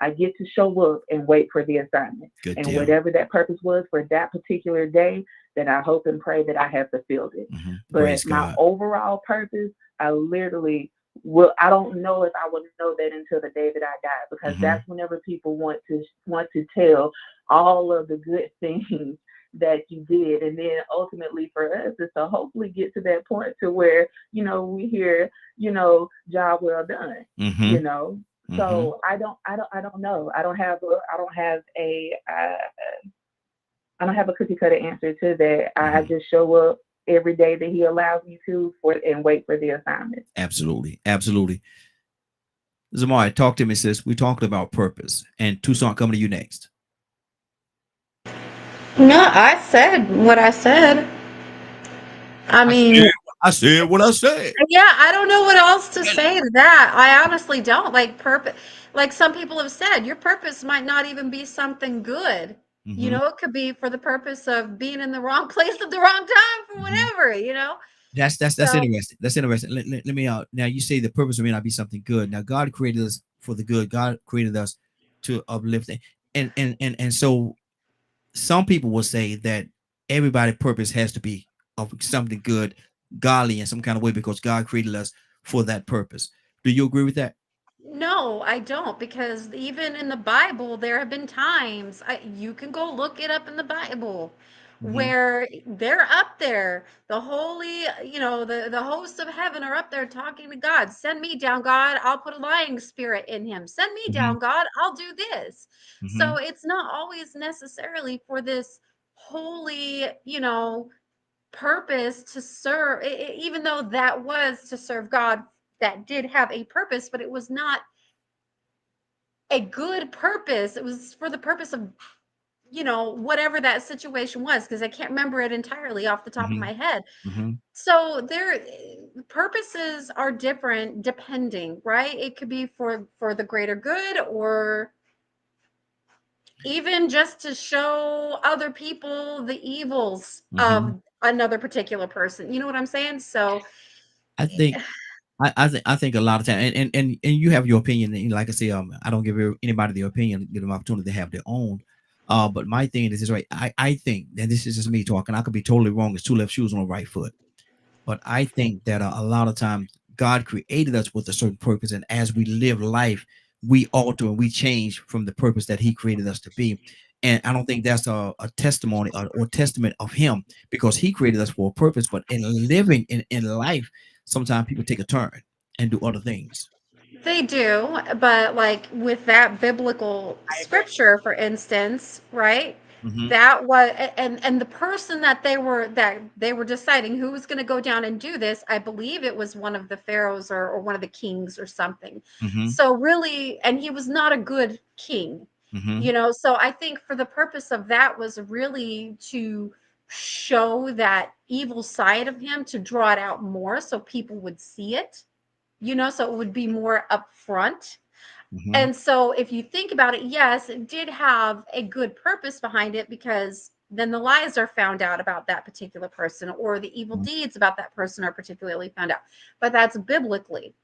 I get to show up and wait for the assignment. Whatever that purpose was for that particular day, then I hope and pray that I have fulfilled it. But my overall purpose, I literally I don't know if I will know that until the day that I die, because that's whenever people want to tell all of the good things that you did. And then ultimately for us is to hopefully get to that point to where, we hear, job well done, So I don't know. I don't have a cookie cutter answer to that. I just show up every day that he allows me to and wait for the assignment. Absolutely. Zamari, talk to me, sis. We talked about purpose, and Toussaint, coming to you next. No, I said what I said. I said what I said. Yeah, I don't know what else to say to that. I honestly don't. Like purpose, like some people have said, your purpose might not even be something good. It could be for the purpose of being in the wrong place at the wrong time for whatever, That's interesting. That's interesting. Let me out. Now you say the purpose may not be something good. Now God created us for the good. God created us to uplift it. And so some people will say that everybody's purpose has to be of something good, godly in some kind of way, because God created us for that purpose. Do you agree with that? No, I don't, because even in the Bible, there have been times, you can go look it up in the Bible, where they're up there, the holy, the hosts of heaven are up there talking to God. Send me down, God. I'll put a lying spirit in him. Send me down, God. I'll do this. So it's not always necessarily for this holy, purpose to serve, even though that was to serve God. That did have a purpose, but it was not a good purpose. It was for the purpose of, whatever that situation was, because I can't remember it entirely off the top of my head. So purposes are different depending, right? It could be for the greater good, or even just to show other people the evils of another particular person. You know what I'm saying? So I think I think a lot of time, and you have your opinion. And like I say, I don't give anybody the opinion, give them opportunity to have their own. But my thing is right. I think, and this is just me talking. I could be totally wrong. It's two left shoes on the right foot. But I think that a lot of times God created us with a certain purpose, and as we live life, we alter and we change from the purpose that He created us to be. And I don't think that's a testimony or testament of Him, because He created us for a purpose. But in living in life, sometimes people take a turn and do other things. they do, but like with that biblical scripture, for instance, right? That was, and the person that they were deciding who was going to go down and do this, I believe it was one of the pharaohs or one of the kings or something. So really, and he was not a good king, so I think for the purpose of that was really to show that evil side of him, to draw it out more so people would see it, so it would be more upfront. And so if you think about it, yes, it did have a good purpose behind it, because then the lies are found out about that particular person, or the evil deeds about that person are particularly found out. But that's biblically,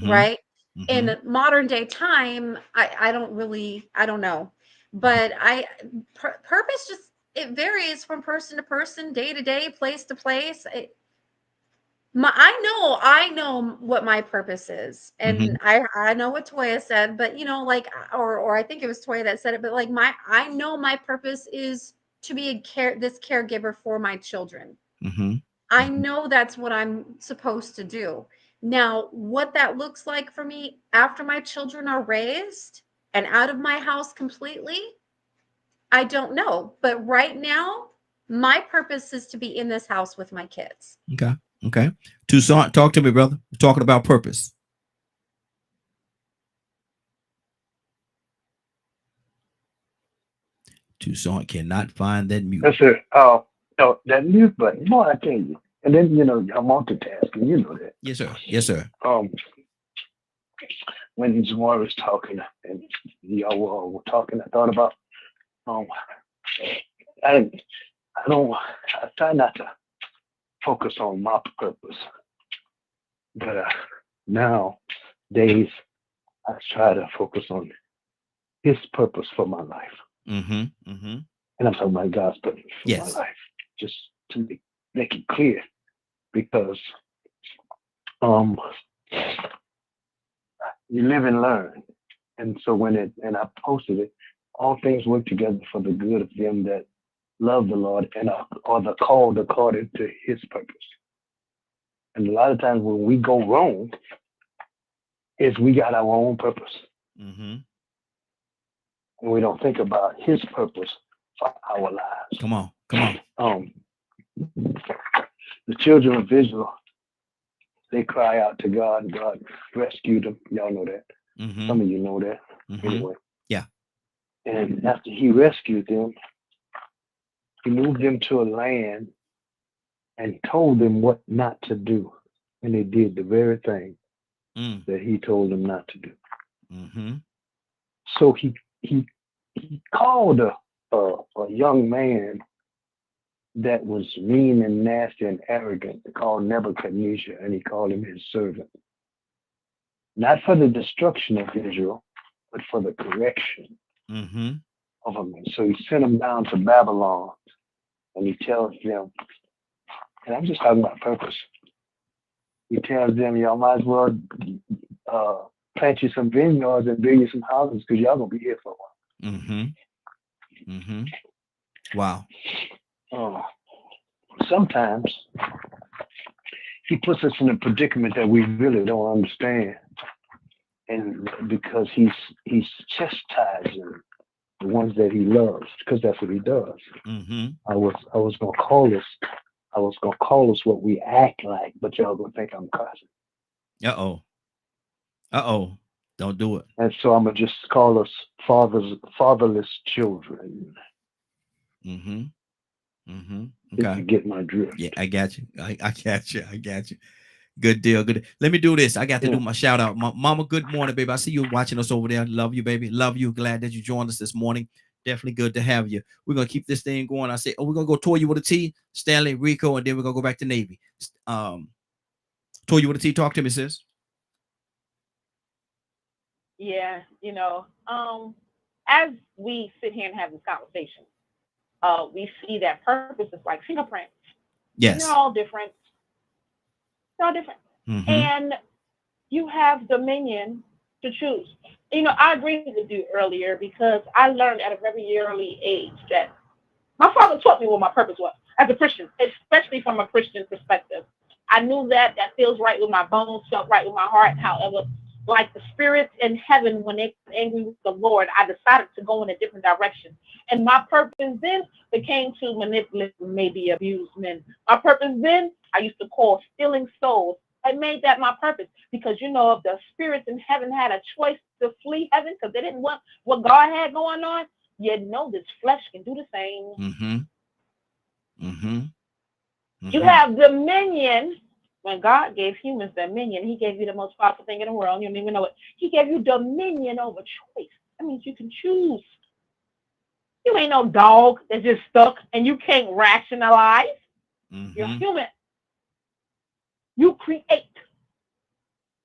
right? In modern day time, I don't know. But purpose just, it varies from person to person, day to day, place to place. I know what my purpose is, and I know what Toya said, but or I think it was Toya that said it, but I know my purpose is to be this caregiver for my children. I know that's what I'm supposed to do. Now, what that looks like for me after my children are raised and out of my house completely, I don't know. But right now, my purpose is to be in this house with my kids. Okay. Okay. Toussaint, talk to me, brother. We're talking about purpose. Toussaint cannot find that mute. Yes, sir. No, that mute button. No, I tell you. And then I'm multitasking. You know that. Yes, sir. Yes, sir. When Jamar was talking and y'all were talking, I thought about I try not to focus on my purpose, but nowadays I try to focus on His purpose for my life. Mm-hmm. Mm-hmm. And I'm talking about God's purpose for my life, just to make it clear, because you live and learn. And so and I posted it, all things work together for the good of them that love the Lord and are the called according to His purpose. And a lot of times when we go wrong, is we got our own purpose. Mm-hmm. And we don't think about His purpose for our lives. Come on. Come on. The children of Israel, they cry out to God, and God rescued them. Y'all know that. Mm-hmm. Some of you know that. Mm-hmm. Anyway. Yeah. And after He rescued them, He moved them to a land and told them what not to do. And they did the very thing that He told them not to do. Mm-hmm. So he called a young man that was mean and nasty and arrogant, called Nebuchadnezzar, and he called him his servant. Not for the destruction of Israel, but for the correction of them. So he sent them down to Babylon, and he tells them, and I'm just talking about purpose. He tells them, y'all might as well plant you some vineyards and build you some houses, because y'all gonna be here for a while. Mm-hmm. Mm-hmm. Wow. Sometimes He puts us in a predicament that we really don't understand, and because he's chastising the ones that He loves, because that's what He does. Mm-hmm. I was gonna call us what we act like, but y'all gonna think I'm cussing. Uh-oh. Don't do it. And so I'm gonna just call us fatherless children. Mm-hmm. Mm-hmm. If Okay. you get my drift. Yeah, I got you. I got you. I got you. Good deal. Good. Let me do this. I got to do my shout out. Mama, good morning, baby. I see you watching us over there. Love you, baby. Love you. Glad that you joined us this morning. Definitely good to have you. We're gonna keep this thing going. I say, we're gonna go tour you with a T, Stanley, Rico, and then we're gonna go back to Navy. Tour you with a T. Talk to me, sis. Yeah, as we sit here and have this conversation, we see that purpose is like fingerprints. Yes. They're all different. They're all different. Mm-hmm. And you have dominion to choose. I agree with you earlier, because I learned at a very early age that my father taught me what my purpose was as a Christian, especially from a Christian perspective. I knew that feels right with my bones, felt right with my heart. However, like the spirits in heaven, when they got angry with the Lord, I decided to go in a different direction. And my purpose then became to manipulate, maybe abuse men. My purpose then, I used to call stealing souls. I made that my purpose, because if the spirits in heaven had a choice to flee heaven because they didn't want what God had going on, this flesh can do the same. Mm-hmm. Mm-hmm. Mm-hmm. You have dominion. When God gave humans dominion, He gave you the most powerful thing in the world. You don't even know it. He gave you dominion over choice. That means you can choose. You ain't no dog that's just stuck and you can't rationalize. Mm-hmm. You're human. You create.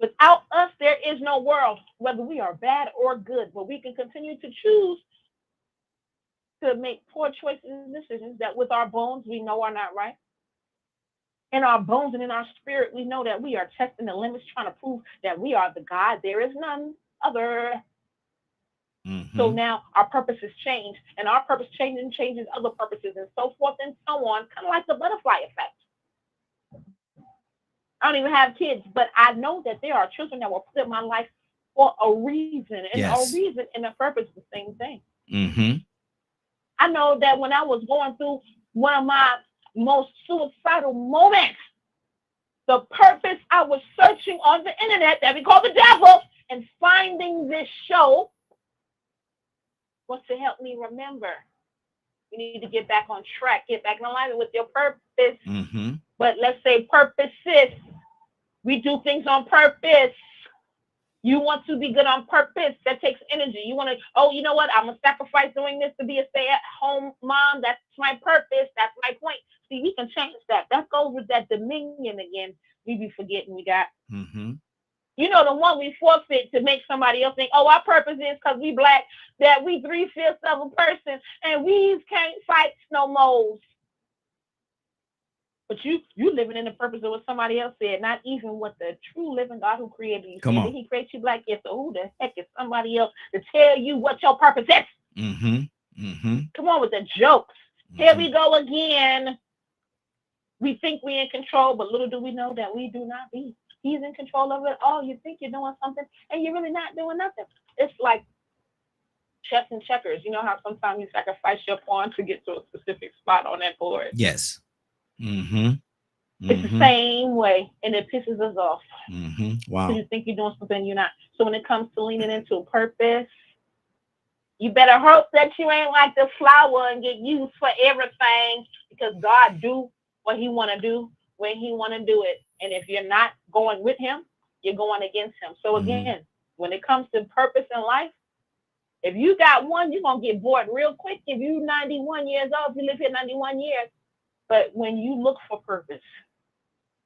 Without us, there is no world, whether we are bad or good, but we can continue to choose to make poor choices and decisions that with our bones we know are not right. In our bones and in our spirit, we know that we are testing the limits, trying to prove that we are the God. There is none other. Mm-hmm. So now our purpose has changed, and our purpose changes other purposes, and so forth and so on, kind of like the butterfly effect. I don't even have kids, but I know that there are children that were put in my life for a reason, and Yes. a reason and a purpose, the same thing. Mm-hmm. I know that when I was going through one of my most suicidal moments, the purpose I was searching on the internet that we call the devil and finding this show was to help me remember. You need to get back on track, get back in alignment with your purpose. Mm-hmm. But let's say purposes. We do things on purpose. You want to be good on purpose. That takes energy. You want to, oh, you know what? I'm going to sacrifice doing this to be a stay-at-home mom. That's my purpose. That's my point. See, we can change that. That goes with that dominion again. We be forgetting we got. Mm-hmm. You know, the one we forfeit to make somebody else think, oh, our purpose is because we black, that we 3/5 of a person and we can't fight no more. But you living in the purpose of what somebody else said, not even what the true living God who created you Come said. on. Did he create you black? Yes. So who the heck is somebody else to tell you what your purpose is? Mm-hmm. Mm-hmm. Come on with the jokes. Here we go again. We think we're in control, but little do we know that we do not be. He's in control of it all. You think you're doing something, and you're really not doing nothing. It's like chess and checkers. You know how sometimes you sacrifice your pawn to get to a specific spot on that board? Yes. Mm-hmm. It's the same way, and it pisses us off. Mm-hmm. Wow. So you think you're doing something, you're not. So when it comes to leaning into a purpose, you better hope that you ain't like the flower and get used for everything, because God do what he want to do when he want to do it. And if you're not going with him, you're going against him. So again, when it comes to purpose in life, if you got one, you're going to get bored real quick. If you're 91 years old, if you live here 91 years, but when you look for purpose,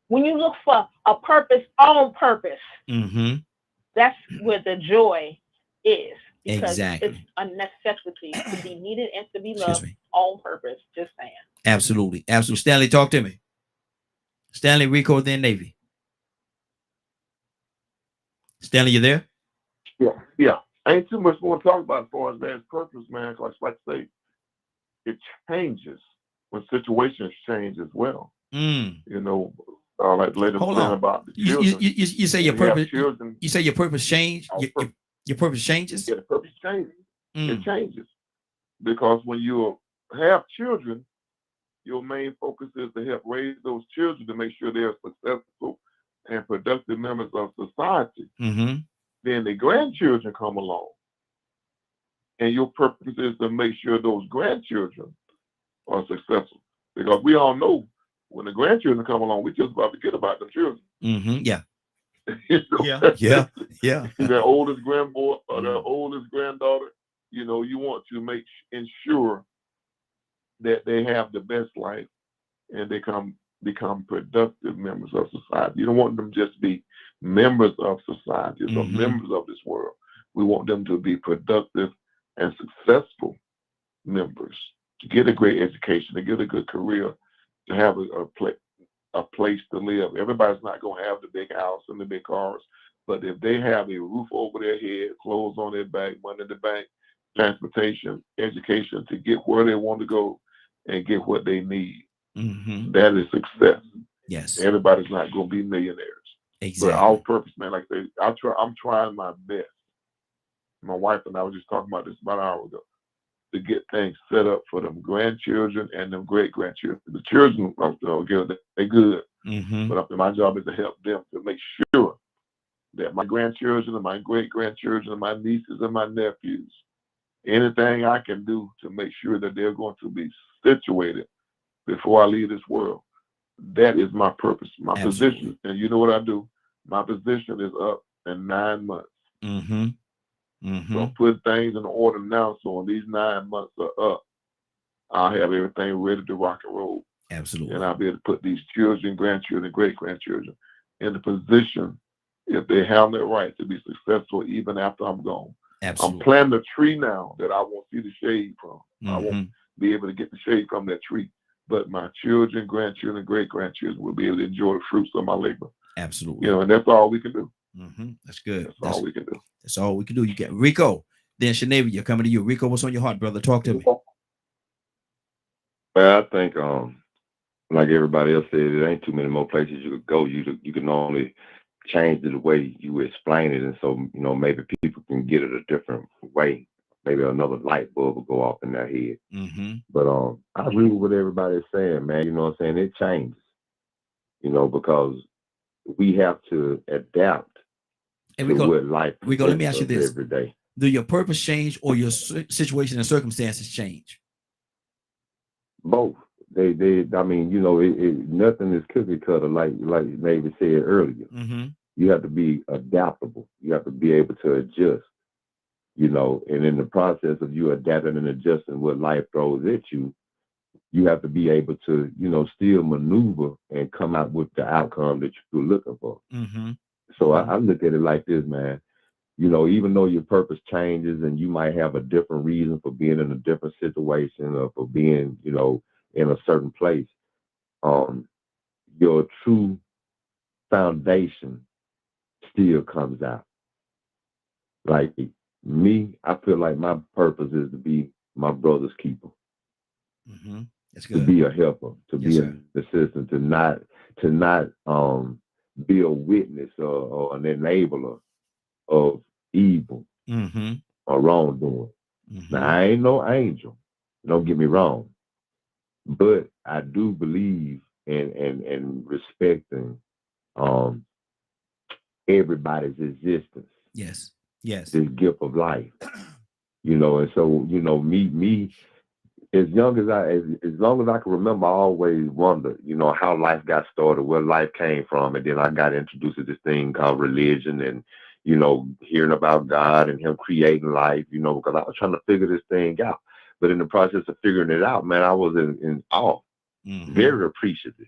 when you look for a purpose on purpose, that's where the joy is. Because it's a necessity to be needed and to be loved on purpose. Just saying. Absolutely. Absolutely. Stanley, talk to me. Stanley, Rico, then Navy. Stanley, you there? Yeah. Ain't too much more to talk about as far as man's purpose, man. Like I say, it changes when situations change as well. You know, like later about the children. You say your purpose. You say your purpose change. Your purpose changes. Yeah, the purpose changes. It changes because when you have children, your main focus is to help raise those children to make sure they're successful and productive members of society. Then the grandchildren come along, and your purpose is to make sure those grandchildren are successful. Because we all know when the grandchildren come along, we just about to forget about the children. Yeah. You know? Yeah. The oldest grandboy or the oldest granddaughter, you know, you want to ensure that they have the best life and they become productive members of society. You don't want them just to be members of society or members of this world. We want them to be productive and successful members, to get a great education, to get a good career, to have a place to live. Everybody's not going to have the big house and the big cars, but if they have a roof over their head, clothes on their back, money in the bank, transportation, education to get where they want to go and get what they need, that is success. Yes. Everybody's not going to be millionaires. Exactly. But our purpose, man, like I say, I'm trying my best. My wife and I were just talking about this about an hour ago, to get things set up for them grandchildren and them great-grandchildren. The children, they're good, but my job is to help them to make sure that my grandchildren and my great-grandchildren and my nieces and my nephews, anything I can do to make sure that they're going to be situated before I leave this world, that is my purpose, my position. And you know what I do? My position is up in 9 months. So I'm putting things in order now. So when these 9 months are up, I'll have everything ready to rock and roll. Absolutely. And I'll be able to put these children, grandchildren, great-grandchildren in the position, if they have it right, to be successful even after I'm gone. Absolutely. I'm planting a tree now that I won't see the shade from. I won't be able to get the shade from that tree. But my children, grandchildren, great-grandchildren will be able to enjoy the fruits of my labor. Absolutely. You know, and that's all we can do. That's good. That's all we can do. That's all we can do. You get Rico, then Shanavia, coming to you. Rico, what's on your heart, brother? Talk to me. Well, I think like everybody else said, it ain't too many more places you could go. You can only change it the way you explain it, and so maybe people can get it a different way. Maybe another light bulb will go off in their head. But I agree with what everybody's saying, man. You know what I'm saying? It changes, because we have to adapt to what life let me ask you this every day. Do your purpose change or your situation and circumstances change? Both. They I mean, nothing is cookie cutter like Navy said earlier. You have to be adaptable. You have to be able to adjust, and in the process of you adapting and adjusting what life throws at you, you have to be able to, still maneuver and come out with the outcome that you're looking for. So I look at it like this, man. Even though your purpose changes and you might have a different reason for being in a different situation or for being, in a certain place, your true foundation still comes out. Like me, I feel like my purpose is to be my brother's keeper. That's good. To be a helper, to be an assistant, to not be a witness or an enabler of evil or wrongdoing. Now, I ain't no angel, don't get me wrong, but I do believe in respecting everybody's existence. Yes. This gift of life, and so me. As long as I can remember, I always wondered, how life got started, where life came from, and then I got introduced to this thing called religion, and hearing about God and Him creating life, because I was trying to figure this thing out. But in the process of figuring it out, man, I was in awe, very appreciative,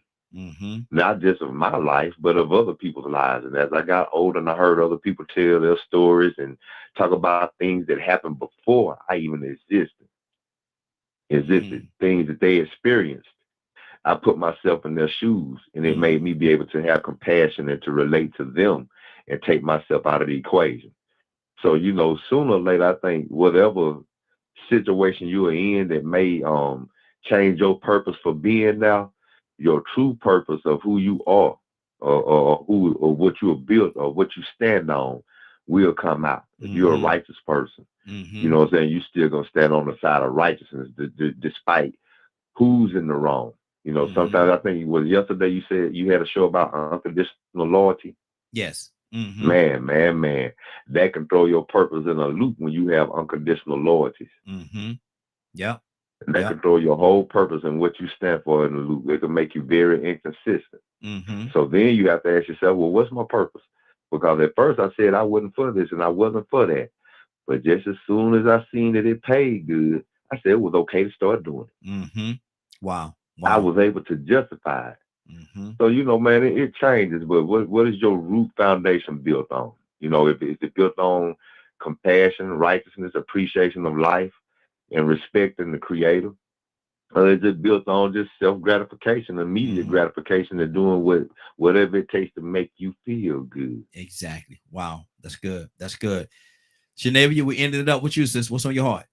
not just of my life, but of other people's lives. And as I got older, and I heard other people tell their stories and talk about things that happened before I even existed. Things that they experienced. I put myself in their shoes, and it made me be able to have compassion and to relate to them and take myself out of the equation. So, sooner or later, I think whatever situation you are in that may change your purpose for being now, your true purpose of who you are or what you are built or what you stand on will come out. If you're a righteous person, you know what I'm saying, you still gonna stand on the side of righteousness despite who's in the wrong. Sometimes I think it was yesterday you said you had a show about unconditional loyalty. Yes. Man, that can throw your purpose in a loop when you have unconditional loyalties. Yeah. And that can throw your whole purpose and what you stand for in a loop. It can make you very inconsistent. So then you have to ask yourself, well, what's my purpose? Because at first I said I wasn't for this and I wasn't for that. But just as soon as I seen that it paid good, I said it was okay to start doing it. Wow. I was able to justify it. So, man, it changes. But what is your root foundation built on? If it's built on compassion, righteousness, appreciation of life, and respecting the Creator, or is it built on just self-gratification, immediate gratification, and doing whatever it takes to make you feel good? Exactly. Wow. That's good. That's good. Shenavia, we ended it up with you, sis. What's on your heart?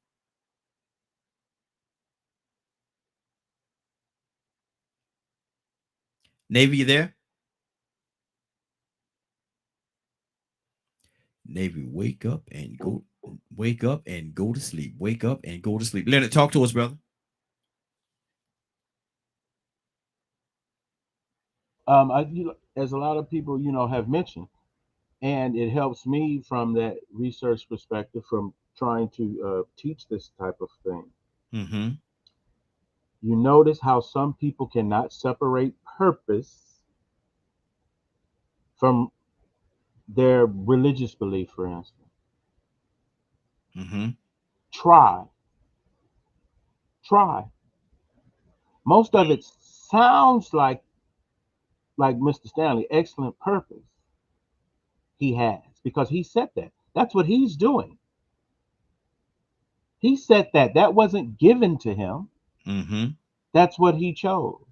Navy, you there? Navy, wake up and go to sleep. Wake up and go to sleep. Leonard, talk to us, brother. As a lot of people, have mentioned, and it helps me from that research perspective from trying to teach this type of thing. You notice how some people cannot separate purpose from their religious belief, for instance. Try. Most of it sounds like Mr. Stanley, excellent purpose he has, because he said that. That's what he's doing. He said that wasn't given to him. That's what he chose.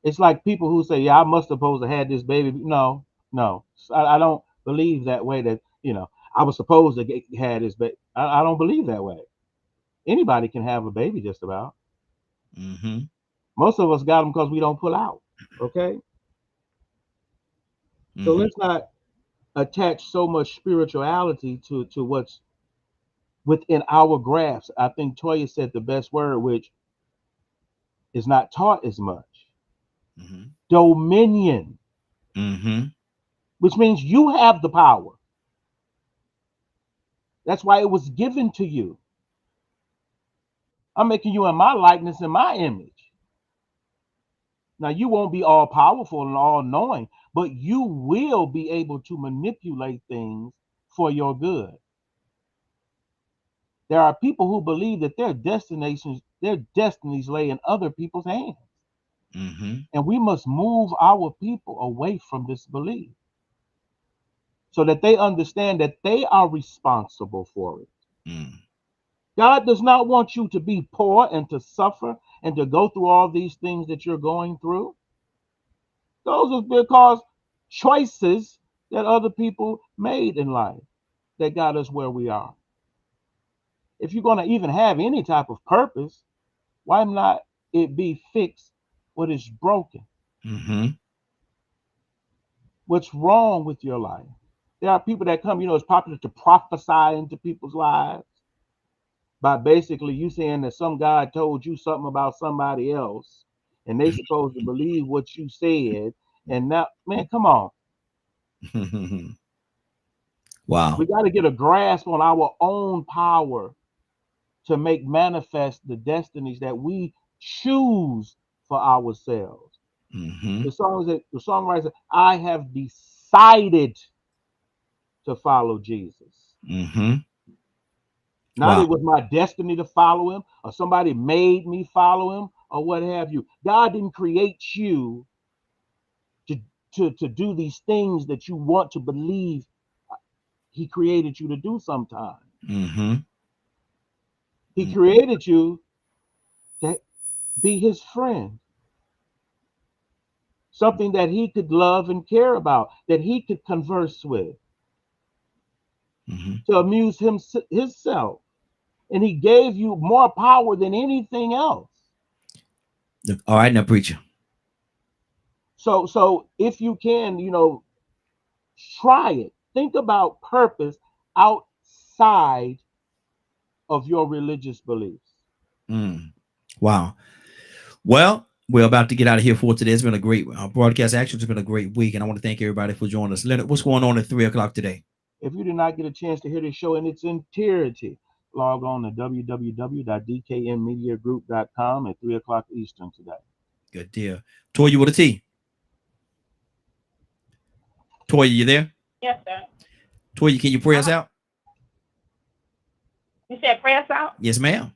It's like people who say, yeah, I must supposed to have this baby. No. I don't believe that way, that, I was supposed to have this baby. I don't believe that way. Anybody can have a baby just about. Most of us got them because we don't pull out. Okay. So let's not attach so much spirituality to what's within our grasp. I think Toya said the best word, which is not taught as much. Dominion. Which means you have the power. That's why it was given to you. I'm making you in my likeness and my image. Now, you won't be all powerful and all knowing, but you will be able to manipulate things for your good. There are people who believe that their destinies lay in other people's hands. And we must move our people away from this belief so that they understand that they are responsible for it. God does not want you to be poor and to suffer and to go through all these things that you're going through. Those are because choices that other people made in life that got us where we are. If you're going to even have any type of purpose, why not it be fixed what is broken? What's wrong with your life? There are people that come, it's popular to prophesy into people's lives by basically you saying that some God told you something about somebody else and they supposed to believe what you said. And now, man, come on. Wow. We got to get a grasp on our own power to make manifest the destinies that we choose for ourselves. The songwriter said, I have decided to follow Jesus. Not it was my destiny to follow him, or somebody made me follow him, or what have you. God didn't create you to do these things that you want to believe he created you to do sometimes. He created you to be his friend. Something that he could love and care about, that he could converse with, to amuse himself. And he gave you more power than anything else. All right, now, preacher. So if you can, try it. Think about purpose outside of your religious beliefs. Wow. Well, we're about to get out of here for today. It's been a great broadcast. Actually, it's been a great week, and I want to thank everybody for joining us. Leonard, what's going on at 3:00 today? If you did not get a chance to hear this show in its entirety, log on to www.dkmmediagroup.com at 3:00 Eastern today. Good deal. Toya with a T. Toya, you there? Yes, sir. Toya, can you pray us out? You said pray us out? Yes, ma'am.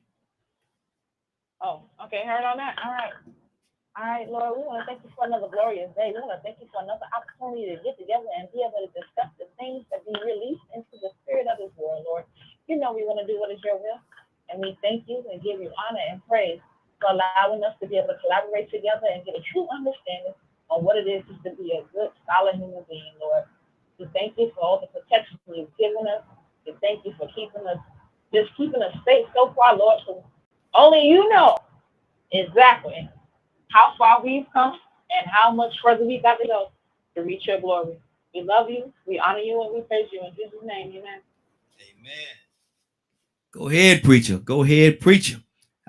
Oh, okay. Heard on that? All right. All right, Lord, we want to thank you for another glorious day. We want to thank you for another opportunity to get together and be able to discuss the things that be released into the spirit of this world, Lord. You know we want to do what is your will, and we thank you and give you honor and praise for allowing us to be able to collaborate together and get a true understanding on what it is to be a good, solid human being, Lord. We thank you for all the protection you've given us. We thank you for keeping us safe so far, Lord. So only you know exactly how far we've come and how much further we got to go to reach your glory. We love you, we honor you, and we praise you in Jesus' name. Amen. Amen. Go ahead, preacher. Go ahead, preacher.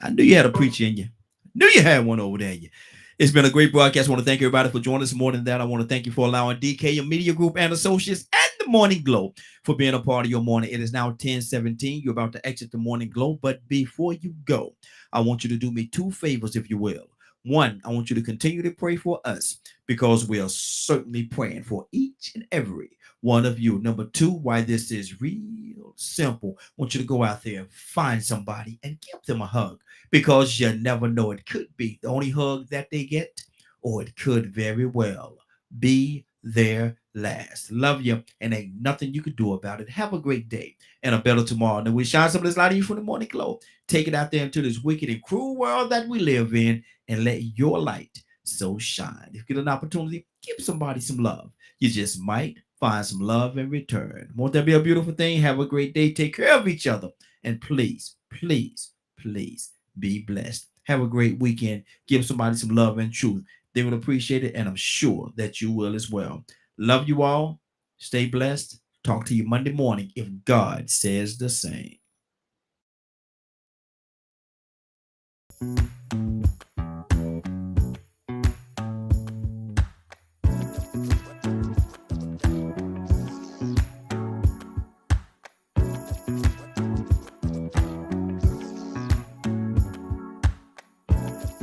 I knew you had a preacher in you. Knew you had one over there in you. It's been a great broadcast. I want to thank everybody for joining us. More than that, I want to thank you for allowing DK Media Group and Associates and the Morning Glow for being a part of your morning. It is now 10:17. You're about to exit the Morning Glow. But before you go, I want you to do me two favors, if you will. One, I want you to continue to pray for us because we are certainly praying for each and every one of you. Number two, why this is real simple. I want you to go out there, find somebody and give them a hug because you never know. It could be the only hug that they get, or it could very well be their last. Love you, and ain't nothing you can do about it. Have a great day and a better tomorrow. And we shine some of this light of you from the Morning Glow. Take it out there into this wicked and cruel world that we live in and let your light so shine. If you get an opportunity, give somebody some love. You just might find some love in return. Won't that be a beautiful thing? Have a great day. Take care of each other. And please, please, please be blessed. Have a great weekend. Give somebody some love and truth. They will appreciate it, and I'm sure that you will as well. Love you all. Stay blessed. Talk to you Monday morning if God says the same.